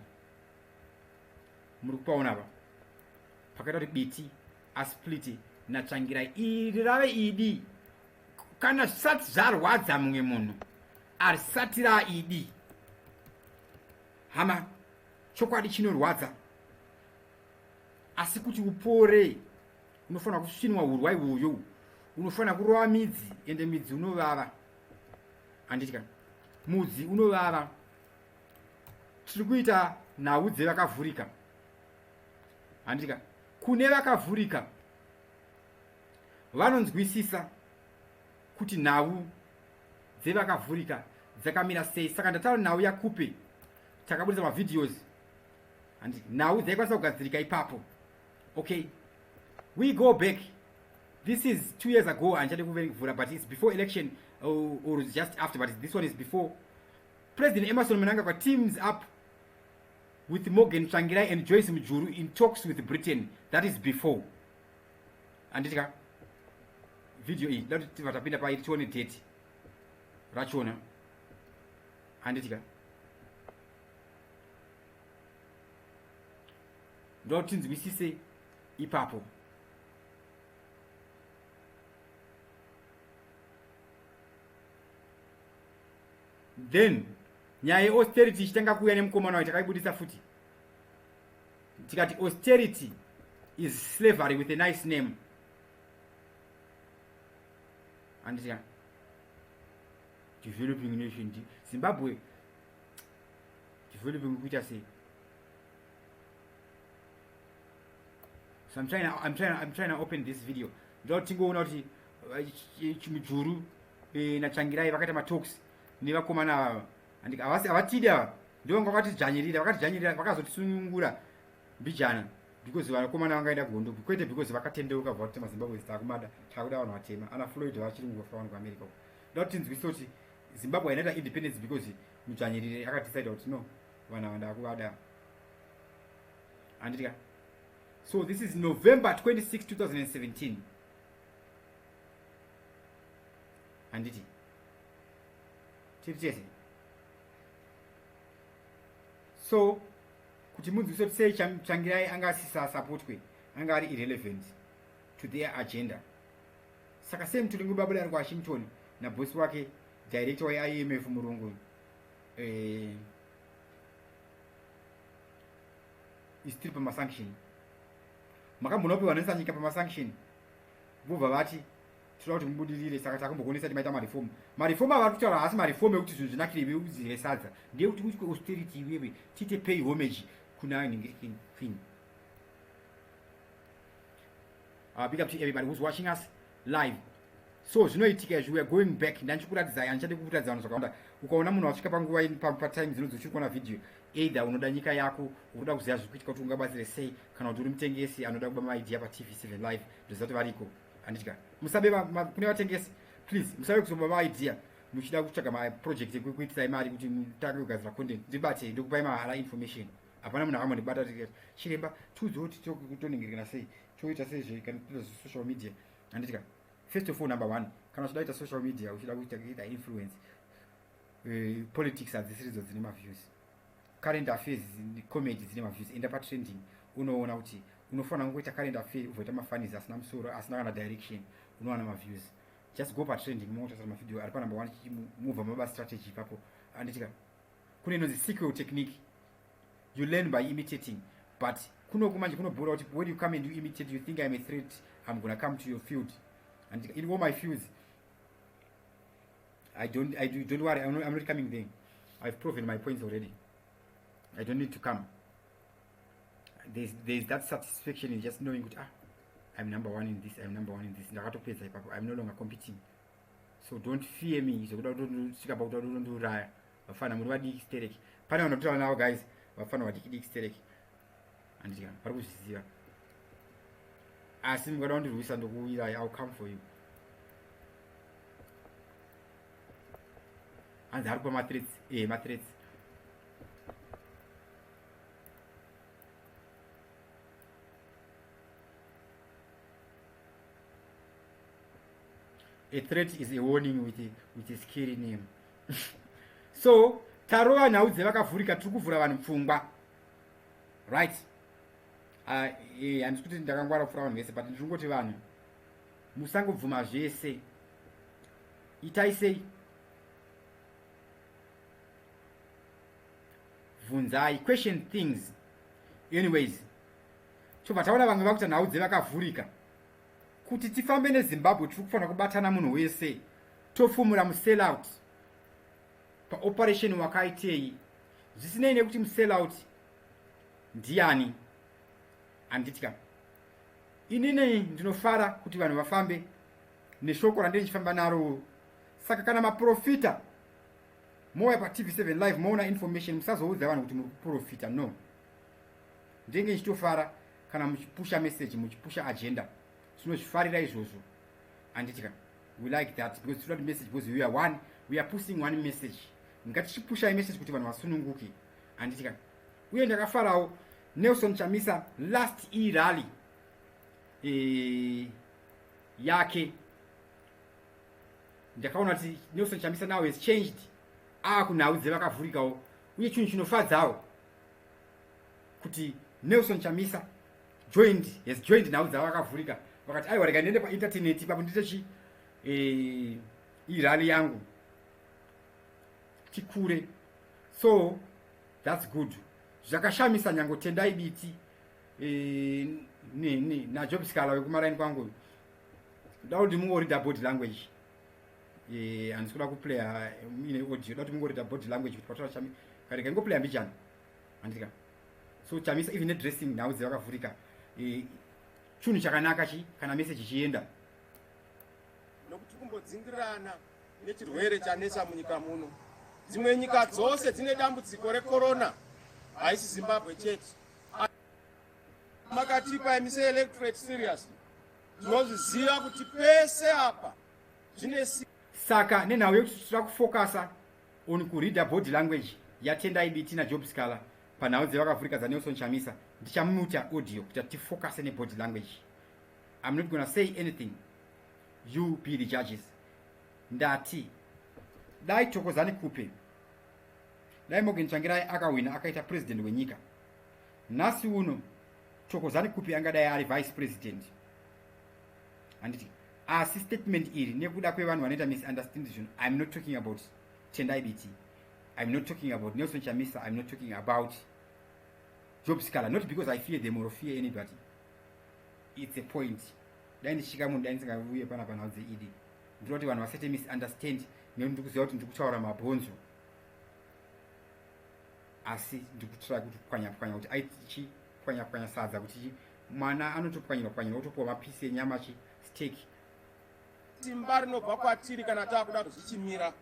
S1: Muri kupaona apa pakaita kuti biti aspliti na Changirai iri rave idi. Kana sati zvarwadza mumwe munhu arisatira idi, hama chokwadi chinorwadza, asi kuti upore unofanira kusvinwa urwa ihwoyo, unofanira kurova midzi, ende midzi unovava. Handitika mudzi unovava. Tiri kuita nhau dzevakavhurika. Handitika kune vakavhurika vanonzwisisa kuti nhau dzevakavhurika dzakamira sei. Saka ndataura nhau yaKhupe, takabudisa mavideos. Nhau dzaikwanisa kugadzirika ipapo. Okay, we go back. This is 2 years ago, anjade kuvhura, but it's before election or just after, but this one is before. President Emerson Mnangagwa teams up with Morgan Tsvangirai and Joyce Mujuru in talks with Britain. That is before. Anditika video hii vatapinda pa tione date. rachona handitika ndotinzwisise ipapo. Then nyaya austerity ichitanga kuuya nemukomana wayo takaibudisa futi tikati austerity is slavery with a nice name. Anditika developing nation Zimbabwe developing kuita sei. So I'm trying to open this video. Ndotingoona kuti chimujuru nachangirai vakaita matalks nevakomana andika avatida ndivanga vakatidzvanyirira vakazotisungura mbijana because vakomana vangaenda kuhondo kwete because vakatendeuka bva kuti mazimbabwe takumada takuda vanhu vatema ana Floyd vachiri kungofa vanhu kuAmerica. Ndotinzwisa kuti Zimbabwe inaita independence because mudzvanyirire akadecide kuti no vanhu vanda kuvada anditika. So this is November 26, 2017. Anditi. Chese. So kuti munzwise kuti sei changirai angasisa support kwe anga ari irrelevant to their agenda. Saka same tulingu babula ari Washington na boss wake director wa IMF murungu istripa masanction. Makamunopi vanesa nyika pamasanction vobva vati toda kuti mubudirire saka takambogonesa kuti maita marifomu avari kutaura asi marifomu ekuti zvinhu zvinakire veuzive sadza ndeyekuti kuti austerity iwewe tite pay homage kuna queen. Big up to everybody who's watching us live. So zvinoitika izvi we are going back ndanchikuratidza andichade kukuratidza vanhu zvakawanda. Ukaona munhu wasvika panguva patime dzinodzi uchiri kuona video either unoda nyika yako unoda kuziva zvikuitika kuti ungabatsire sei kana kuti uri mutengesi anoda kuba maidea paTV7 live ndoziva kuti variko handitika musabe kune vatengesi please musabe kuzoba maidea muchida kutsvaga maproject ekuitirai mari kuti mutange kugadzira content ndibate ndikupai mahala information. Hapana munhu akamondibata kuti chiremba tudzoti kutoningirikana sei toita sei kana social media handitika. First of all, number one, kana uchida kuita social media uchida kuita influence politics as series of cinema views, current affairs comedy cinema views, enda pa trending unoona kuti unofana ngoita current affair uvoita mafanizi asina musoro asina kana direction unoona ma views. Just go pa trending motor sama video ari pa number one move maba strategy papo anditika kune inozi sequel technique you learn by imitating but kuno kumanje kuno bora kuti when you come and you imitate you think I'm a threat I'm going to come to your field and in all my fields don't worry I'm not coming there. I've proven my points already. I don't need to come. There's that satisfaction in just knowing I'm number one in this, I'm number one in this. I'm no longer competing. So don't fear me. So don't speak about don't do raya. Wafana murwadi hysteric. Pana unatoa now guys. Wafana wadikidi hysteric. And yeah, parukuziziwa. Asim gonna do this and I'll come for you. And the matrix, matrix. A threat is a warning with a scary name. So, taroa naudze vakavhurika tiri kuvhura vanhu pfungwa. Right? Handisi kuti ndakangwara kufura vanhu vese, but ndingoti vanhu musangobvuma zvese. Itai sei? Vunzai, question things. Anyways, chobva taona vamwe vakuita nhau dzevakavhurika kuti tifambe neZimbabwe tiri kufanira kubatana munhu wese tofumura musellout paoperation wakaitei zvisinei nekuti musellout ndiani. Anditika inini ndinofara kuti vanhu vafambe neshoko randiri ndichifamba naro. Saka kana maprofita moya pa TV7 live moona information musazoudza vanhu kuti muri kuprofita. No, ndenge ndichitofara kana muchipusha message muchipusha agenda tinozvifarira izvozvo. Anditika we like that because it's not a message because we are one, we are pushing one message. Ngatichipusha message kuti vanhu vasununguke. Anditika uye ndakafarawo Nelson Chamisa last rally yake ndakaona kuti Nelson Chamisa now has changed kunhau dzevakavhurikawo uye chinhu chinofadzawo kuti Nelson Chamisa has joined nhau dzavakavhurika vakati aiwa rega ndiende painternet ipapo ndite irali yangu tikure. So that's good. Zvakashamisa nyango tendai biti na job scala wekumaraini kwangu ndaudi mungorida body language andisikuda kuplaya ine audio ndaudi mungorida body language kuti patara chami kareka ingoplaya mbichana andika. So Chamisa even addressing nhau dzavakavhurika chinhu chakanaka kana message chienda
S4: nokuti kumbodzingirana nechirwere chanesa munyika muno. Dzimwe nyika dzose dzine dambudziko recorona, haisi Zimbabwe chete. Makatipa emise electorate seriously. Tinozviziva kuti pese apa zvine
S1: saka nenhau yekuti tiri kufokasa on kureader body language yatendai biti najob scala panhau dzevakavhurika dzaNelson Chamisa. Ndichamuta audio kuti tifokase nebody language. I'm not going to say anything. You be the judges. Ndati dai Thokozani Khupe dai Morgan Tsvangirai akawina akaita president wenyika, nhasi uno Thokozani Khupe angadai ari vice president. Handiti asi statement iri nekuda kwevanhu vanoita misunderstanding. I'm not talking about Tendai Biti, I'm not talking about Nelson Chamisa, I'm not talking about job scala, not because I fear them or fear anybody. It's a point. Dai ndishika munhu dai ndisingauye panapa nhau dzeidi ndinoti vanhu vasete misunderstand ndikuziva kuti ndikutaura mabhonzo asi ndikutira kuti pwanya-pwanya kuti aiti pwanya-pwanya sadza kuti mwana anotopwanyirwa otopuwa mapisi enyama steak.
S4: Simba rinobva kwatiri kana taakuda kuzvichimira.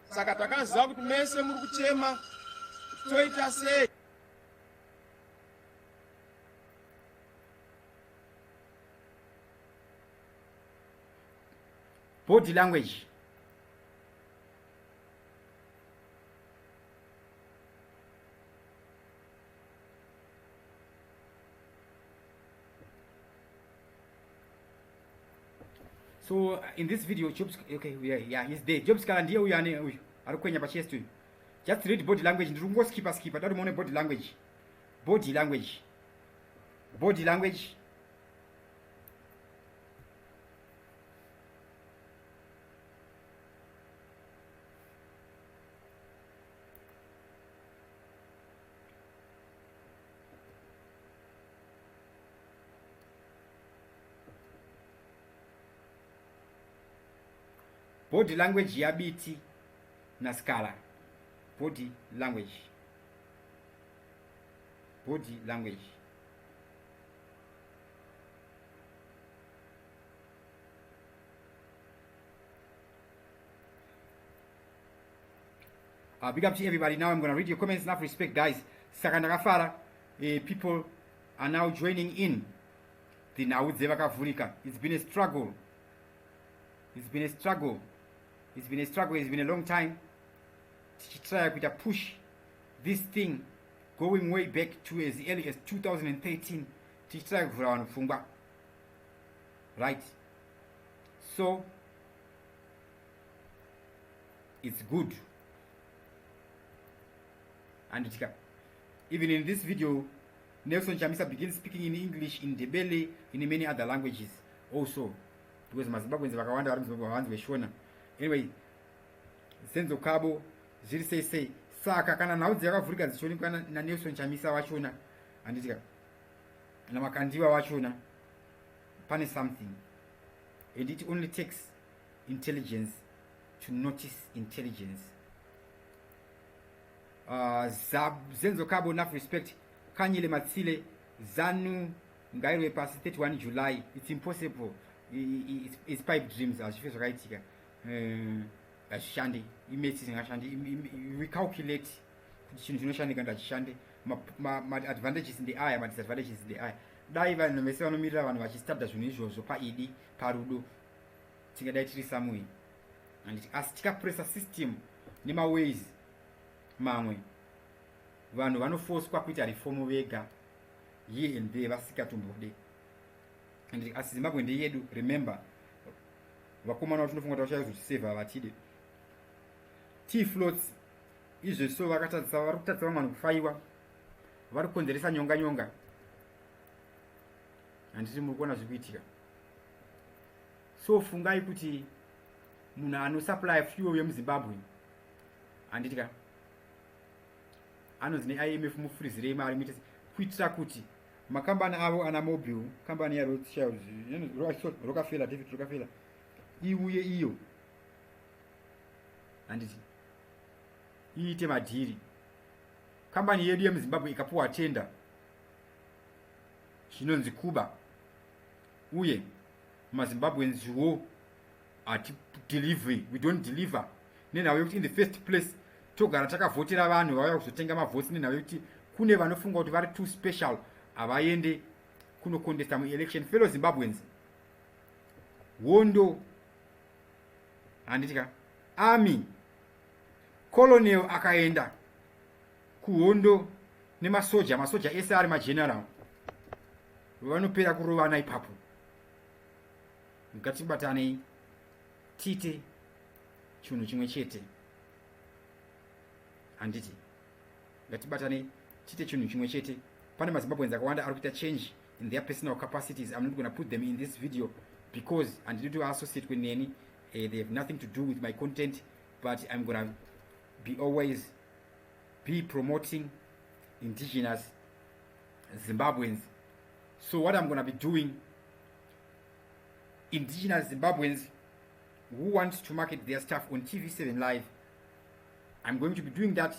S4: Saka takaziva kuti mese muri kuchema toita sei.
S1: Body language. So in this video, he's there. Job scala ndiye uyu ane uyu ari kwenya pa chest uyu. Just read body language. Ndiri skipa. Don't muone body language. Body language. Body language. Body language yabiti na scala. Body language. Body language. Big up to everybody. Now I'm going to read your comments. Enough respect, guys. Sakandakafara. People are now joining in the Nhau dzevakavhurika. It's been a struggle. It's been a struggle. It's been a struggle. It's been a long time. Try to push this thing going way back to as early as 2013. Try to right. So it's good. And even in this video, Nelson Chamisa begins speaking in English, in Ndebele, in many other languages also. Because Zimbabweans vakawanda vari muZimbabwe havanzi veshona. Anyway, Senzo Kabo zviri sei saka kana nhau dzakavhurika dzichionekwa naNelson Chamisa wachona handitika namakandiwa wachona pane something, and it only takes intelligence to notice intelligence. Zenzo Kabo, enough respect. Kanyile Matsile Zanu Ngairwe pasi 31 July. It's impossible. It's pipe dreams as you right here. Shandi, we calculate shandi advantages in the eye, but disadvantages in the eye. Dive and Mesano Mira and what started as usual, so Paidi, Parudo, Tingaditri Samui. And it has tika pressure system, Nima ways, Mamwe. One force quaquita reform vega, ye and de Vasika Tumbo. And as Zimbabwe in the year, remember, vakomana kuti tinofunga kuti vachazosevha vatide T-floats izvo so vakatadzisa vari kutadzisa vamwe vanhu kufaiwa vari kukonzeresa nyonga handiti muri kuona zviri kuitika so fungai kuti munhu anosupply fuel yemuzimbabwe handiti ka anonzi neIMF mufrizirei mari muite kuitira kuti makambani avo ana mobile kambani yarockefeller David Rockefeller iuye iyo handiti iite madhiri kambani yedu yemuzimbabwe ikapuwa tenda zvinonzi kuba uye mazimbabwenziwo we don't deliver nenhau yekuti in the first place togara takavhotera vanhu vauya kuzotenga mavhotsi nenhau yekuti kune vanofunga kuti vari too special havaende kunokontesta muelection. Fellow Zimbabweans, wondo handitika army colonel akaenda kuhondo masoja ese ari mageneral vanopera kurovana ipapo. Ngatibatanei tite chinhu chimwe chete, handiti ngatibatanei tite chinhu chimwe chete. Pane maZimbabweans akawanda ari kuita change in their personal capacities. I'm not going to put them in this video because and due to associate with Neni, they have nothing to do with my content, but I'm going to be always be promoting indigenous Zimbabweans. So what I'm going to be doing, indigenous Zimbabweans who want to market their stuff on TV7 Live, I'm going to be doing that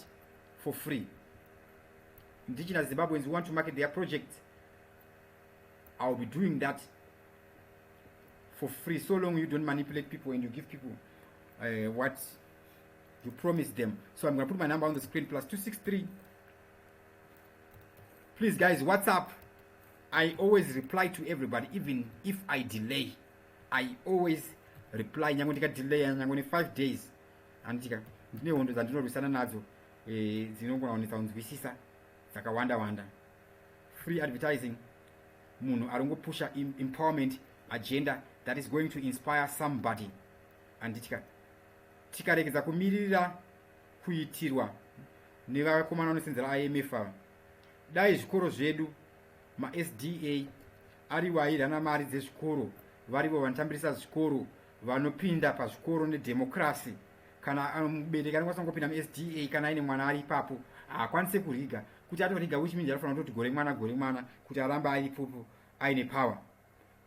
S1: for free. Indigenous Zimbabweans who want to market their project, I'll be doing that for free, so long you don't manipulate people and you give people what you promise them. So I'm going to put my number on the screen, +263. Please guys, WhatsApp, I always reply to everybody, even if I delay. I always reply. Nyangondika delay nyangoni 5 days. Andika ndine hondo dzandinorwisana nadzo dzinongona kunetsa kunzwisisa dzakawanda. Free advertising, munhu arongopusha empowerment agenda that is going to inspire somebody. Anditika tikaregedza kumirira kuitirwa nevakomana vanosenzera IMF ava, dai zvikoro zvedu maSDA ari vairana mari dzezvikoro, varivo vanotambirisa zvikoro, vanopinda pazvikoro nedemokrasi. Kana mubereki anokwanisa kungopinda muSDA kana aine mwana ari ipapo haakwanise kuriga, kuti atoriga which means anofanira kuti gore mwana kuti arambe ari ipopo aine power.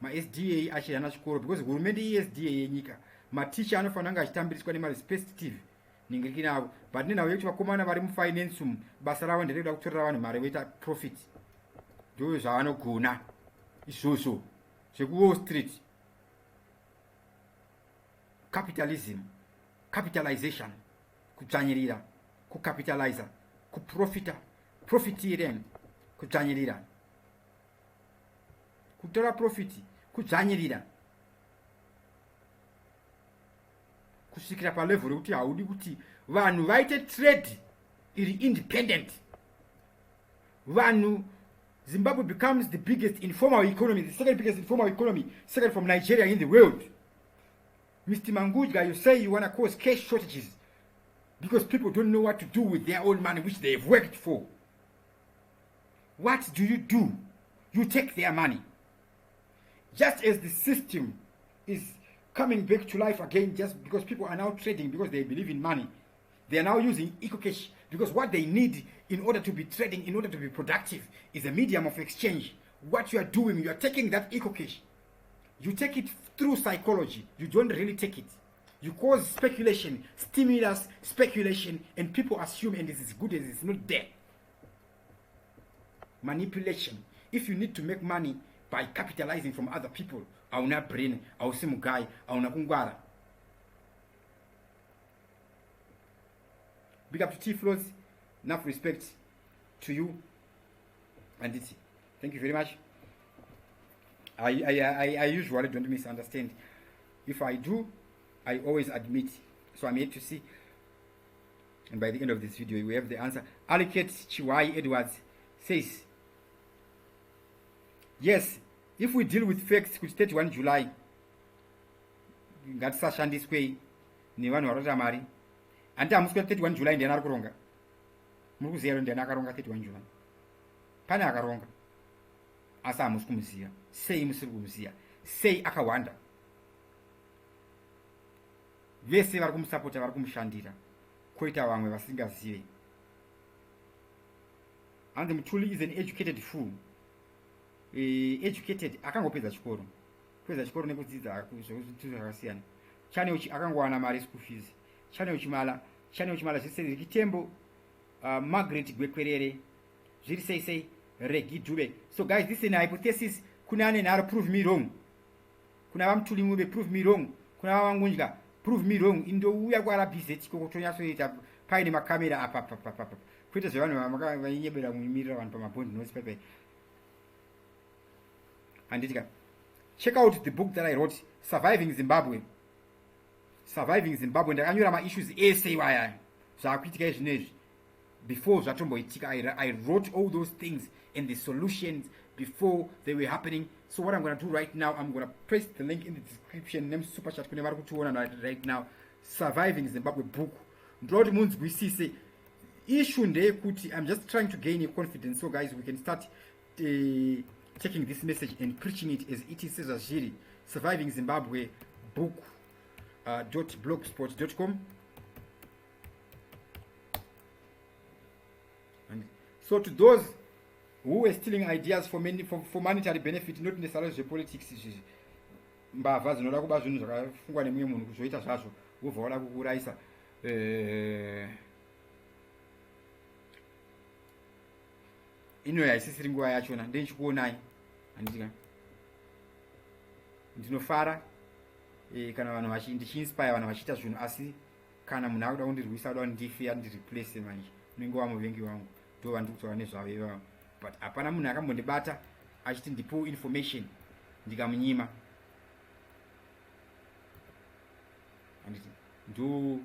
S1: MaSDA achirana zvikoro because hurumende iSDA yenyika, maticha anofanira kunge achitambiriswa nemarespective ningiriki navo, but nenhau yekuti vakomana vari mufinance umu basa ravo nderekuda kutorera vanhu mari voita profit, ndo zvavanogona izvozvo zvekuwall street. Capitalism, capitalization, kudzvanyirira, kukapitaliza, profitiren, kudzvanyirira, kutora profiti, kudzvanyirira, kusvikira palevel yekuti haudi kuti vanhu vaite trade iri independent. Vanhu, Zimbabwe becomes the biggest informal economy, the second biggest informal economy, second from Nigeria in the world. Mr. Mangudya, you say you want to cause cash shortages because people don't know what to do with their own money which they've worked for. What do? You take their money. Just as the system is coming back to life again, just because people are now trading because they believe in money, they are now using eco-cash because what they need in order to be trading, in order to be productive, is a medium of exchange. What you are doing, you are taking that eco-cash. You take it through psychology. You don't really take it. You cause speculation, stimulus speculation, and people assume, and it's as good as it's not there. Manipulation. If you need to make money by capitalizing from other people, auna brain, ausimugai, auna kungwara. Big up to T-Flows. Enough respect to you. And it's, thank you very much. I usually don't misunderstand. If I do, I always admit. So I'm here to see. And by the end of this video, we have the answer. Allocate Chiwai Edwards says, yes, if we deal with facts, which 31 July, ngatisashandiswei nevanhu varota mari. Handiti hamuswe 31 July ndiani ari kuronga. Muri kuziva ro ndiani akaronga 31 July. Pane akaronga. Asi hamusi kumuziva. Sei musiri kumuziva? Sei akawanda? Vese vari kumusapota vari kumushandira. Koita vamwe vasingazive. And Mutuli is an educated fool. Educated akangopedza chikoro. Kupedza chikoro nekudzidza zvakasiyana. Chane uchi akangowana mari school fees. Chane uchimala zvese Kitembo, Margaret Gwekwerere, zviri sei Regi Dube. So guys, this is an hypothesis. Kuna ane naro prove me wrong. Kuna vamtuli mube prove me wrong. Kuna vamangudya prove me wrong. Indo uya kwa rabizeti kokotonyasoita paine makamera apa. Kuita zvevanhu vainyebera mumirira vanhu pamabhondi nosi pepe. Handitika, check out the book that I wrote, Surviving Zimbabwe. Surviving Zimbabwe. Ndakanyora ma-issues ese iwaya zvaakuitika izvinezvi before zvatomboitika. I wrote all those things and the solutions before they were happening. So what I'm going to do right now, I'm going to press the link in the description. Name super chat kune vari kutiona right now. Surviving Zimbabwe book. Ndoti munzwisise. Issue ndeyekuti I'm just trying to gain your confidence, so guys we can start taking this message and preaching it as it is zviri. Surviving Zimbabwe book .blogspot.com. And so to those who were stealing ideas for monetary benefit, not necessarily politics, mbavha zvinoda kuba zvinhu zvakafungwa nemumwe munhu kuzoita zvazvo wobva wada kukuraisa ino haisisiri nguva yachona. Ndenchikuonai handitika ndinofara kana vanhu ndichiinspire vanhu vachiita zvinhu, asi kana munhu akuda kundirwisa akuda kundife andireplace manje unenge wamuvengi wangu ndo vandikutaura nezvavo ivavo. But hapana munhu akambondibata achiti ndipo information ndikamunyima. Handiti ndo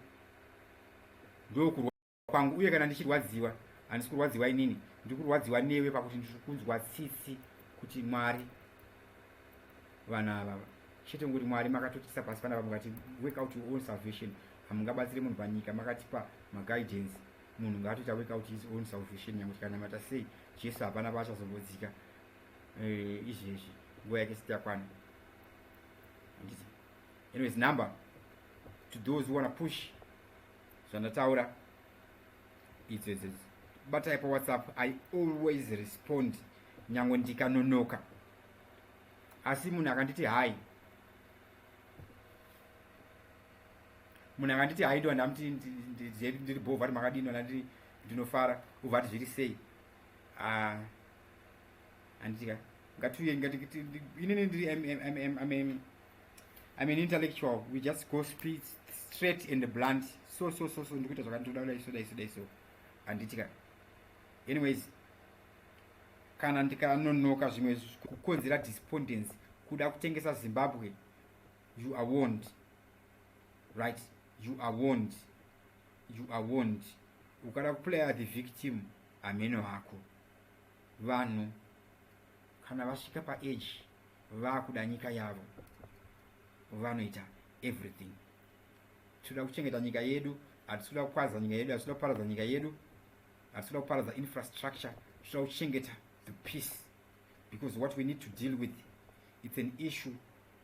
S1: kurwadziwa kwangu, uye kana ndichirwadziwa handisi kurwadziwa inini, ndiri kurwadziwa newe pakuti ndiri kunzwa tsitsi kuti Mwari vanhu ava chete nguri Mwari makatotisa pasi panapa mukati work out your own salvation. Hamungabatsire munhu panyika, makatipa maguidance. Munhu ngaatoita work out his own salvation. Nyange tikanamata sei Jesu hapana paachazombodzika izvezvi nguva yake isati yakwana. Anyways, number to those who want to push zvandataura it's but type WhatsApp. I always respond nyange ndikanonoka. Asi munhu akanditi hai, munhu akanditi hai ndo ndamti ndiri bhovha ati makadini ndanditi ndinofara ubva ati zviri sei. Handitika ngatiuye inini ndiri I'm an intellectual. We just go straight and blunt. So ndikuita zvakandoda kudai so handitika. Anyways, kana ndikanonoka zvimwe kukonzera despondence kuda kutengesa Zimbabwe, you are warned, right? You are warned. Ukada kuplaya the victim ameno hako. Vanhu kana vasvika paage vakuda nyika yavo vanoita everything. Tinoda kuchengeta nyika yedu, hatinoda kukwaza nyika yedu, hatinoda kuparadza nyika yedu, hatinoda kuparadza infrastructure, tinoda kuchengeta the peace, because what we need to deal with, it's an issue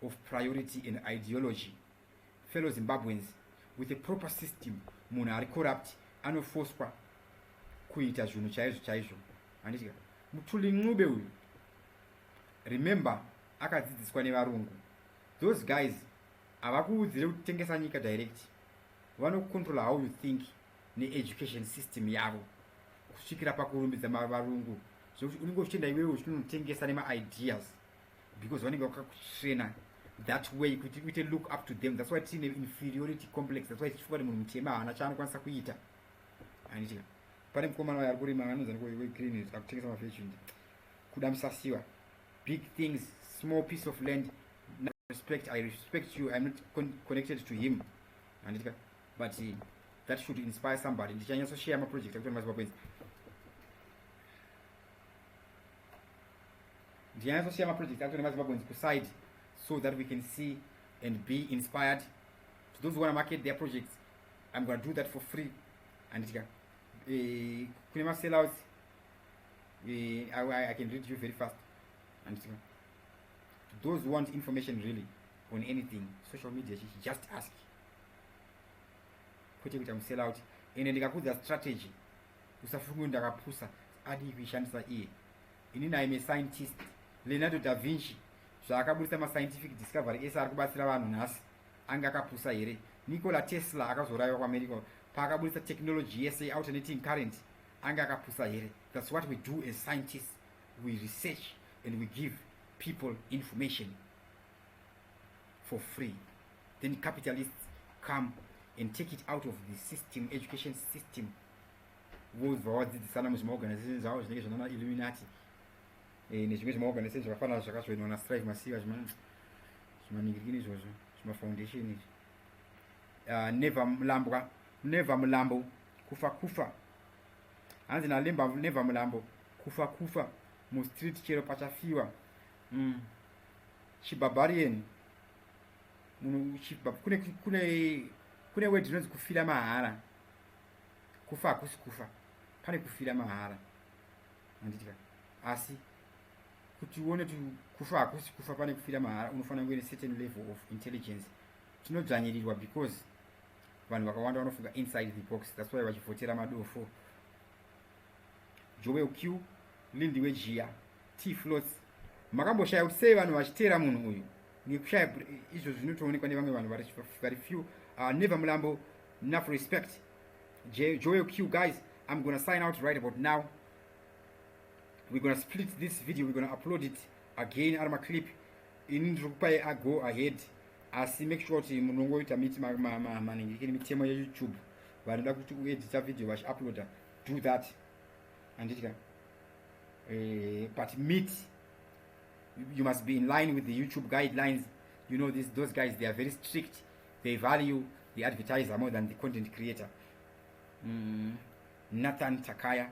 S1: of priority and ideology. Fellow Zimbabweans, with a proper system, munhu ari corrupt anofoswa kuita zvinhu chaizvo. Handitika Mutuli Ngube uyu, remember akadzidziswa nevarungu. Those guys havakuudzire kutengesa nyika direct, vanokucontrola how you think ne-education system yavo kusvikira pakurumbidza varungu. So unenge uchienda iwewe uchinotengesa nema-ideas because vanenge vakakutraina that way kuti uite look up to them. That's why tine inferiority complex. That's why tichifunga kuti munhu mutema haana chaanokwanisa kuita. Handitika pane mukomana wayo ari kurima anonzi green akutengesa mafechundi kuda musasiwa big things, small piece of land. I respect you. I'm not connected to him. Handitika, but that should inspire somebody. Ndichanyatso share my project akuti mazimbabwenzi. Ndichanyatso share my project akuti mazimbabwenzi kuside, so that we can see and be inspired. To those who want to market their projects, I'm going to do that for free. And kunema sellouts, I can read you very fast. And to those who want information really on anything, social media, just ask. Kwete kuti amusell out. Ine ndikakudza strategy. Usafunge ndakapusa adi kuishandisa iye. Inini I'm a scientist. Leonardo da Vinci zvaakabudisa mascientific discovery ese ari kubatsira vanhu nhasi anga akapusa here. Nikola Tesla akazorayiwa kuAmerica paakabudisa technology yese alternating current anga akapusa here. That's what we do as scientists. We research and we give people information for free. Then capitalists come and take it out of the system, education system. Vodzidzisana muzvimaorganizations avo zvinenge zvinoona Illuminati nezvimwe zvimaorganizations zvakafanana zvakazvoinwa naStrive masiva zvimaningirikini izvozvo zvimafoundation izvi. Never mulambo kufa hanzi nalemba never mulambo kufa mustreet chero pachafiwa. Chibarbarian kune word inonzi kufira mahara. Kufa hakusi kufa, pane kufira mahara. Handitika asi kuti uone kuti kufa hakusi kufa pane kufira mahara unofanira kuve certain level of intelligence. Tinodzvanyirirwa because vanhu vakawanda vanofunga inside the box. That's why vachivhotera madofo. Joel Q, Lindy Wejia, T Floats. Makamboshaya kuti sei vanhu vachitera munhu uyu. Nekushaya izvo zvinotoonekwa nevamwe vanhu vari few. Never mulambo, enough respect. Joel Q, guys, I'm gonna sign out right about now. We're gonna split this video. We're gonna upload it again out of my clip. In I go ahead. I see, make sure to munongoita meet maningirikeni mitemo ya YouTube. Vanoda kuti uedita video vachi uploader. Do that. And but meet. You must be in line with the YouTube guidelines. You know those guys, they are very strict. They value the advertiser more than the content creator. Nathan Takaya,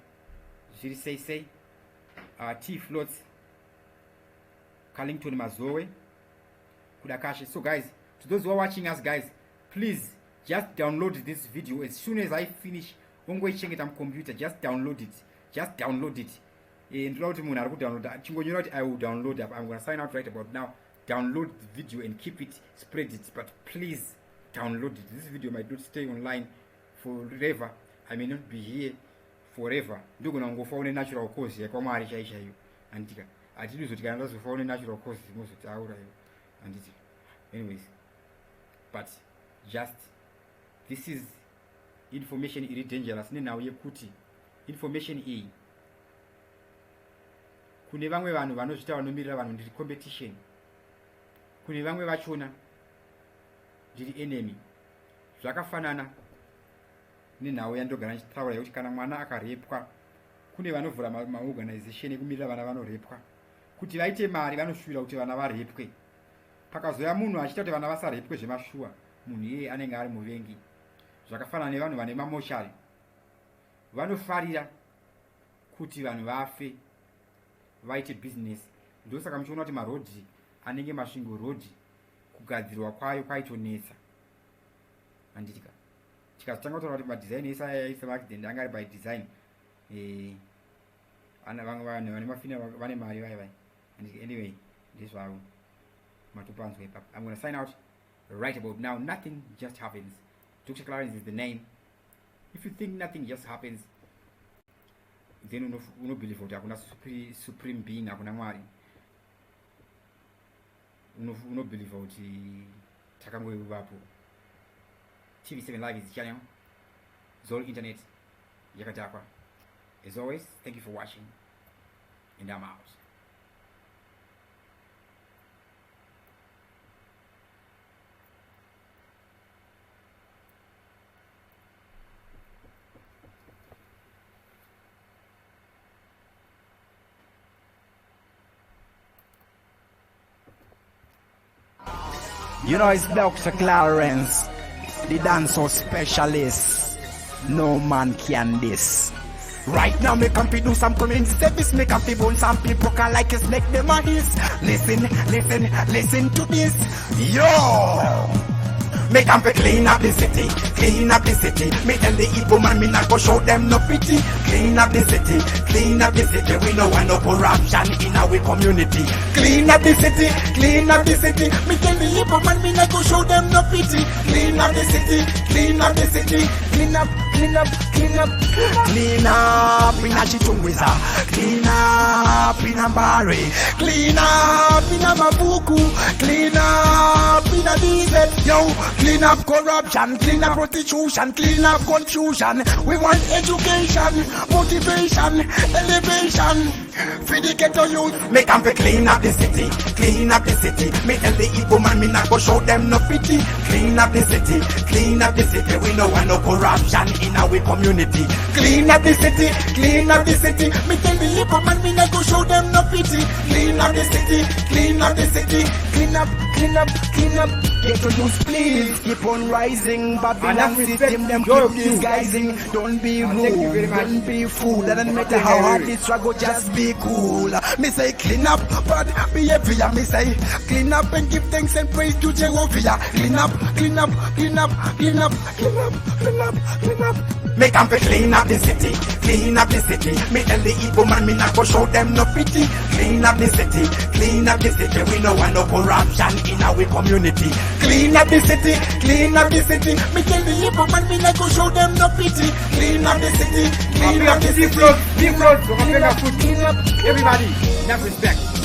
S1: say, T Floats, Carlington Mazoe, Kudakashi. So guys, to those who are watching us, guys, please just download this video as soon as I finish. Don't go check it on computer. Just download it. And I will download it. I'm gonna sign out right about now. Download the video and keep it, spread it. But please download it. This video might not stay online forever. I may not be here forever. Do gonna go for a natural cause. Natural cause anyways, but just this is information is dangerous. Now you kuti information e kune vamwe vanhu vanozvita vanomirira vanhu ndiri competition, kune vamwe vachona ndiri enemy. Zvakafanana nenhau yandogara ndichitaura yekuti kana mwana akarepwa kune vanovhura maorganization ekumirira vana vanorepwa kuti vaite mari, vanoshuvira kuti vana varepwe. Pakazoya munhu achita kuti vana vasarepwe zvemashuwa, munhu iyeye anenge ari muvengi. Zvakafanana nevanhu vane mamoshari, vanofarira kuti vanhu vafe vaite business. Ndosaka muchiona kuti marodhi anenge masvingo rodhi kugadzirwa kwayo kwaitonetsa. Handitika tikazotanga kutaura kuti madesign ese aisa maaccident anga ari by design. Vamwe vanhu vane mafina vane mari vai. Anyway, ndizvavo matopanzwa ipapo. I'm going to sign out right about now. Nothing just happens. Dr. Clarence is the name. If you think nothing just happens, then you believe kuti hakuna supreme being, hakuna Mwari. Believe kuti takangoivapo. TV7 Live is the channel. Zol Internet yakatakwa. As always, thank you for watching, and I'm out.
S5: You know it's Dr. Clarence, the dancehall specialist. No man can this. Right now, me come fi do some community service. Me come fi bone some people can like us, make them a hiss. Listen to this. Yo! Me come fi clean up the city, clean up the city. Me tell the Igbo man, me not go show them no pity. Clean up the city, clean up the city. We no want no corruption in our community. Clean up the city, clean up the city. Me tell the Igbo man, me not go show them no pity. Clean up the city, clean up the city. Clean up, clean up, clean up. Clean up in a Chiwenga. Clean up in a Bari. Clean up in a Mabuku. Clean up in a desert. Yo. Clean up corruption, clean up prostitution, clean up confusion. We want education, motivation, elevation. For the ghetto youth, make them clean up the city, clean up the city. Me tell the Igbo man, me not go show them no pity. Clean up the city, clean up the city. We no want no corruption in our community. Clean up the city, clean up the city. Me tell the Igbo man, me not go show them no pity. Clean up the city, clean up the city. Clean up, clean up, clean up. Ghetto youth, please keep on rising. Babylon system, them keep disguising. Don't be rude, don't be fool. Doesn't matter how hard the struggle, just be cool. Me say clean up, but behavior. Me say clean up and give thanks and praise to Jehovah. Clean up, clean up, clean up, clean up, clean up, clean up, clean up. Make them clean up the city, clean up the city. Me tell the Igbo man, me not go show them no pity. Clean up the city, clean up the city. We no want no corruption in our community. Clean up the city, clean up the city. Me tell the Igbo man, me not go show them no pity. Clean up the city, clean up the city.
S1: Deep road, clean up, everybody, enough respect.